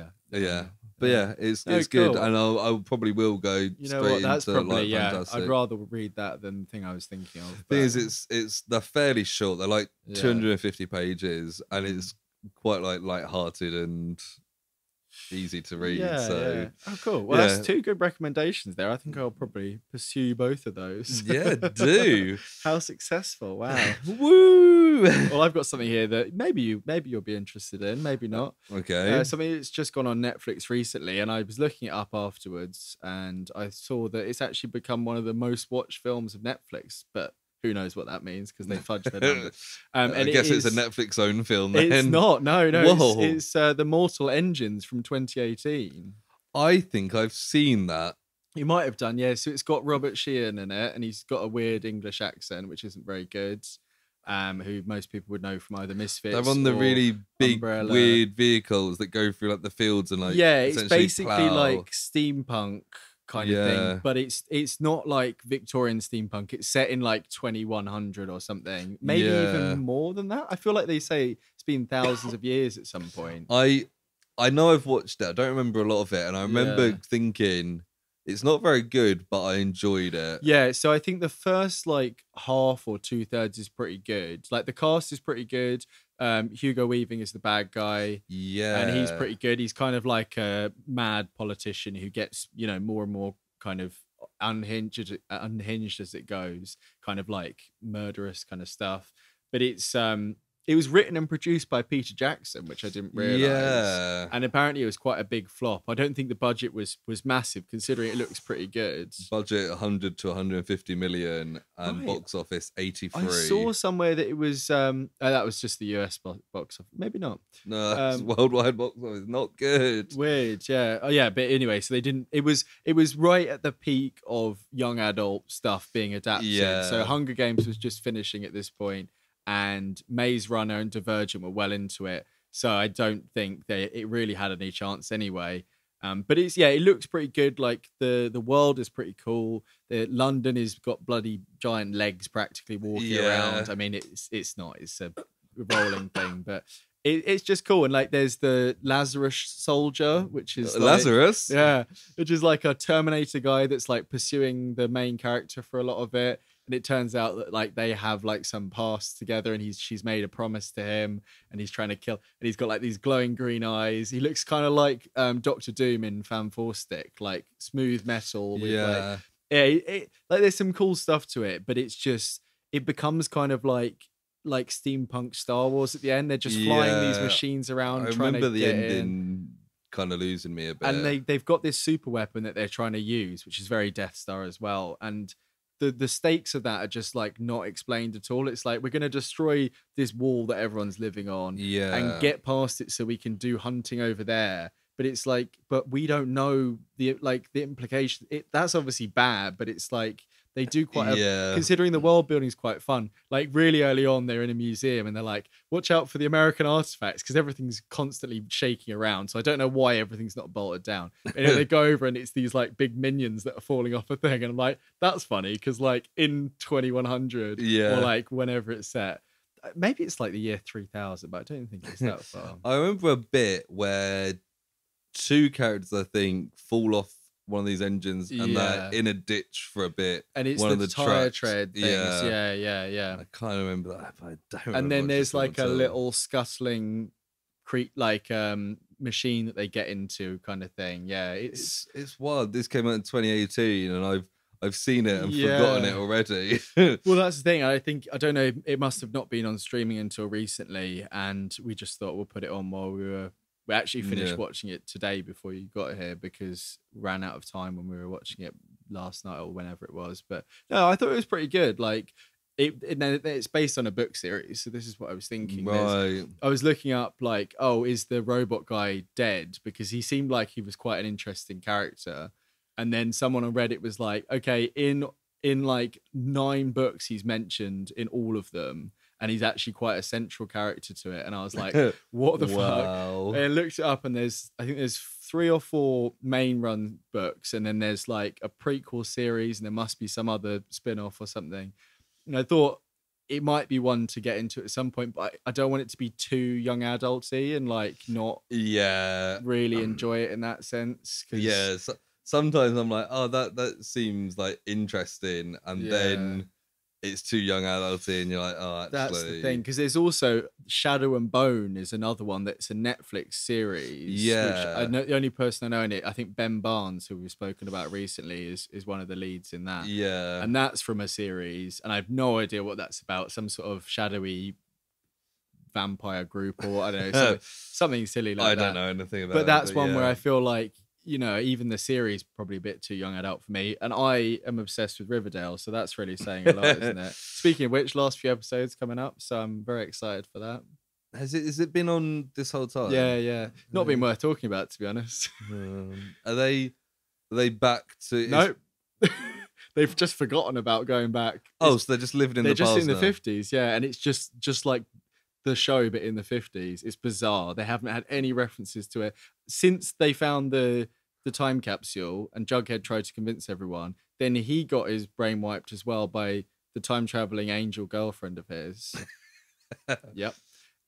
But yeah, it's good, and I probably will go straight that's into probably, fantastic. I'd rather read that than the thing I was thinking of. The thing is, they're fairly short. They're like 250 pages, and it's quite like light-hearted and easy to read. Oh, cool. Well, that's 2 good recommendations there. I think I'll probably pursue both of those. Yeah, do. How successful! Wow. Woo! Well, I've got something here that maybe you'll be interested in, maybe not. Okay. Something that's just gone on Netflix recently, and I was looking it up afterwards, and I saw that it's actually become one of the most watched films of Netflix, but who knows what that means because they fudge their numbers. I guess it's a Netflix own film then. It's not. No. Whoa. It's The Mortal Engines from 2018. I think I've seen that. You might have done, yeah. So it's got Robert Sheehan in it, and he's got a weird English accent, which isn't very good. Who most people would know from either Misfits. They're on the really big, Umbrella. weird vehicles that go through like the fields and like it's basically plow. like steampunk kind of thing, but it's not like Victorian steampunk. It's set in like 2100 or something, maybe even more than that. I feel like they say it's been thousands of years at some point. I know I've watched it. I don't remember a lot of it, and I remember thinking it's not very good, but I enjoyed it. Yeah, so I think the first like half or 2/3 is pretty good. Like the cast is pretty good. Hugo Weaving is the bad guy. Yeah. And he's pretty good. He's kind of like a mad politician who gets, more and more kind of unhinged as it goes, kind of like murderous kind of stuff. But it was written and produced by Peter Jackson, which I didn't realize. Yeah. And apparently it was quite a big flop. I don't think the budget was massive, considering it looks pretty good. Budget 100 to 150 million and box office 83. I saw somewhere that it was that was just the US box office. Maybe not. No, that's worldwide box office. Not good. Weird, yeah. Oh yeah, but anyway, so they didn't it was right at the peak of young adult stuff being adapted. Yeah. So Hunger Games was just finishing at this point. And Maze Runner and Divergent were well into it, so I don't think it really had any chance anyway. But it looks pretty good. Like the world is pretty cool. London has got bloody giant legs practically walking around. I mean, it's a rolling thing, but it's just cool. And like there's the Lazarus soldier, which is Lazarus, which is like a Terminator guy that's like pursuing the main character for a lot of it. And it turns out that like they have like some past together, and she's made a promise to him, and he's trying to kill. And he's got like these glowing green eyes. He looks kind of like Doctor Doom in Fan Four Stick, like smooth metal. With like there's some cool stuff to it, but it becomes kind of like steampunk Star Wars at the end. They're just flying these machines around. I remember the ending kind of losing me a bit. And they've got this super weapon that they're trying to use, which is very Death Star as well, and the stakes of that are just like not explained at all. It's like we're going to destroy this wall that everyone's living on and get past it so we can do hunting over there. but it's like, but we don't know the implication. That's obviously bad, but it's like they do quite considering the world building is quite fun. Like really early on, they're in a museum and they're like, watch out for the American artifacts because everything's constantly shaking around. So I don't know why everything's not bolted down. And they go over and it's these like big minions that are falling off a thing. And I'm like, that's funny because like in 2100 or like whenever it's set, maybe it's like the year 3000, but I don't think it's that far. I remember a bit where two characters, I think, fall off one of these engines and they're in a ditch for a bit. And it's one the of the tire tracks. tread things. Yeah. I kind of remember that, but I don't remember. And then there's like a little little scuttling machine that they get into kind of thing. Yeah, it's wild. This came out in 2018 and I've seen it and forgotten it already. Well, that's the thing. I don't know. It must have not been on streaming until recently, and we just thought we'll put it on while we actually finished watching it today before you got here because we ran out of time when we were watching it last night or whenever it was. But no, I thought it was pretty good. Like it's based on a book series, so this is what I was thinking. Right. I was looking up like, oh, is the robot guy dead? Because he seemed like he was quite an interesting character. And then someone on Reddit was like, okay, in like 9 books he's mentioned in all of them, and he's actually quite a central character to it. And I was like, what the fuck? And I looked it up, and I think there's 3 or 4 main run books, and then there's like a prequel series, and there must be some other spin-off or something. And I thought it might be one to get into at some point, but I don't want it to be too young adulty and like not really enjoy it in that sense. Sometimes I'm like, oh, that seems like interesting, and then it's too young adulty, and you're like, oh, actually. That's the thing, because there's also Shadow and Bone is another one that's a Netflix series. Yeah, which I know the only person I know in it, I think Ben Barnes, who we've spoken about recently, is one of the leads in that. Yeah, and that's from a series, and I have no idea what that's about. Some sort of shadowy vampire group, or I don't know, something silly like that. I don't know anything about it. But that's one where I feel like, you know, even the series probably a bit too young adult for me, and I am obsessed with Riverdale, so that's really saying a lot, isn't it? Speaking of which, last few episodes coming up, so I'm very excited for that. Has it been on this whole time? Yeah. Not been worth talking about, to be honest. Are they back to? No, they've just forgotten about going back. So they're just living in the past. They're just in the 50s, yeah, and it's just like the show, but in the 50s. It's bizarre. They haven't had any references to it since they found the time capsule, and Jughead tried to convince everyone. Then he got his brain wiped as well by the time traveling angel girlfriend of his. Yep.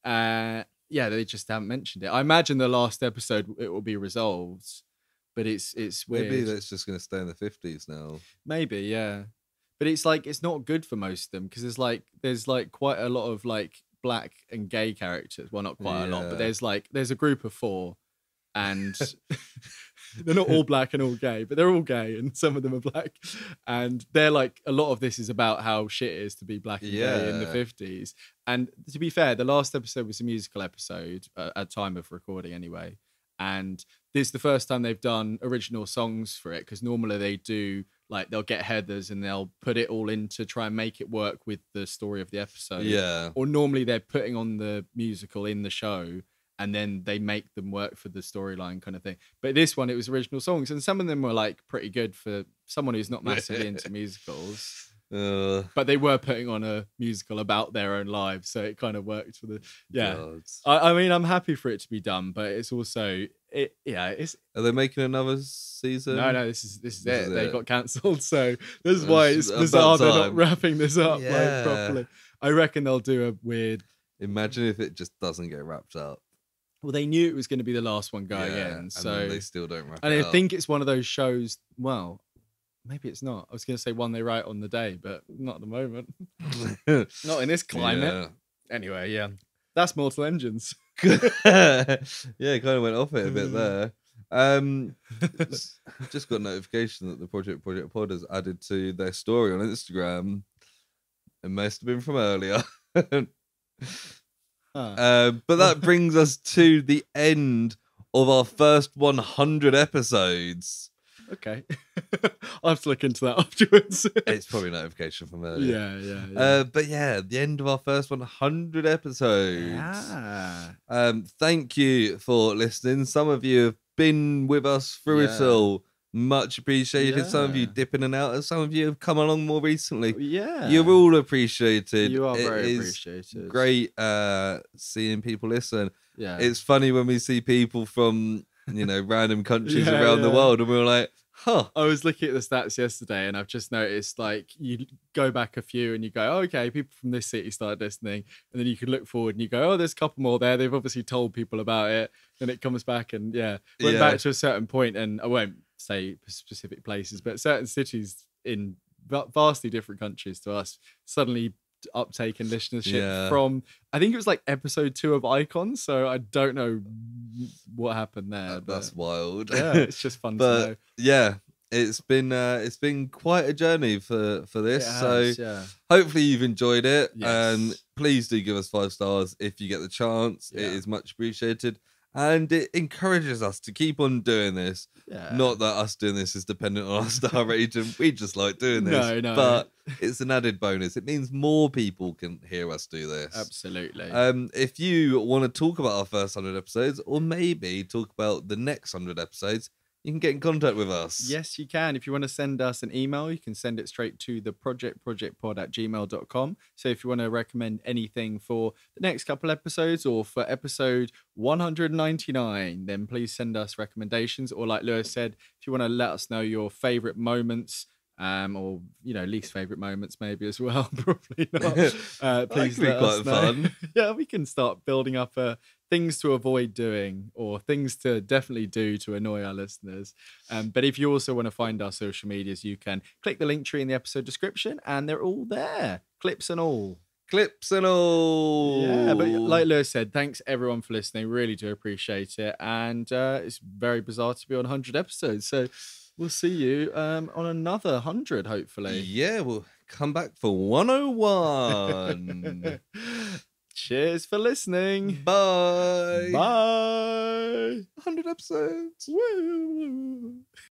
They just haven't mentioned it. I imagine the last episode it will be resolved, but it's weird. Maybe that's just going to stay in the 50s now. Maybe, yeah. But it's like it's not good for most of them because there's quite a lot of like black and gay characters. Well, not quite a lot, but there's a group of 4, and they're not all black and all gay, but they're all gay, and some of them are black. And they're like, a lot of this is about how shit it is to be black and gay in the 50s. And to be fair, the last episode was a musical episode at time of recording anyway. And this is the first time they've done original songs for it, because normally they do like they'll get heathers and they'll put it all in to try and make it work with the story of the episode. Yeah. Or normally they're putting on the musical in the show and then they make them work for the storyline kind of thing. But this one, it was original songs, and some of them were like pretty good for someone who's not massively into musicals. But they were putting on a musical about their own lives, so it kind of worked for the I mean, I'm happy for it to be done, but it's also it's. Are they making another season? No, this is it. They got cancelled, so this is why it's bizarre they're not wrapping this up like properly. I reckon they'll do a weird. Imagine if it just doesn't get wrapped up. Well, they knew it was going to be the last one going in, so and they still don't wrap it up. And I think it's one of those shows. Well, maybe it's not. I was going to say one they write on the day, but not at the moment. Not in this climate. Yeah. Anyway, that's Mortal Engines. It kind of went off it a bit there. Just got a notification that the Project Pod has added to their story on Instagram. It must have been from earlier. But that brings us to the end of our first 100 episodes. Okay. I'll have to look into that afterwards. It's probably a notification from earlier. Yeah. But the end of our first 100 episodes. Yeah. Thank you for listening. Some of you have been with us through it all. Much appreciated. Some of you Yeah. dip in and out, and some of you have come along more recently. Yeah. You're all appreciated. You are It very is appreciated. Great seeing people listen. Yeah. It's funny when we see people from, random countries Yeah, around the yeah. world, and we're like, huh. I was looking at the stats yesterday, and I've just noticed, like, you go back a few and you go, oh, okay, people from this city started listening. And then you can look forward and you go, oh, there's a couple more there. They've obviously told people about it. Then it comes back and, went back to a certain point, and I won't say specific places, but certain cities in vastly different countries to us suddenly uptake in listenership from, I think it was like episode 2 of Icons. So I don't know what happened there. That's wild. Yeah, it's just fun to know. Yeah, it's been quite a journey for this. So hopefully you've enjoyed it. Yes. Please do give us 5 stars if you get the chance. Yeah. It is much appreciated. And it encourages us to keep on doing this. Yeah. Not that us doing this is dependent on our star rating. We just like doing this. No. But it's an added bonus. It means more people can hear us do this. Absolutely. If you want to talk about our first 100 episodes, or maybe talk about the next 100 episodes, you can get in contact with us. Yes, you can. If you want to send us an email, you can send it straight to theprojectpod@gmail.com. So if you want to recommend anything for the next couple episodes or for episode 199, then please send us recommendations. Or like Lewis said, if you want to let us know your favorite moments, or least favorite moments maybe as well. Probably not. Please let us know. Fun. Yeah, we can start building up things to avoid doing or things to definitely do to annoy our listeners. But if you also want to find our social medias, you can click the link tree in the episode description, and they're all there, clips and all. Yeah, but like Lewis said, thanks everyone for listening. Really do appreciate it, and it's very bizarre to be on 100 episodes. So we'll see you on another 100, hopefully. Yeah, we'll come back for 101. Cheers for listening. Bye. Bye. 100 episodes. Woo.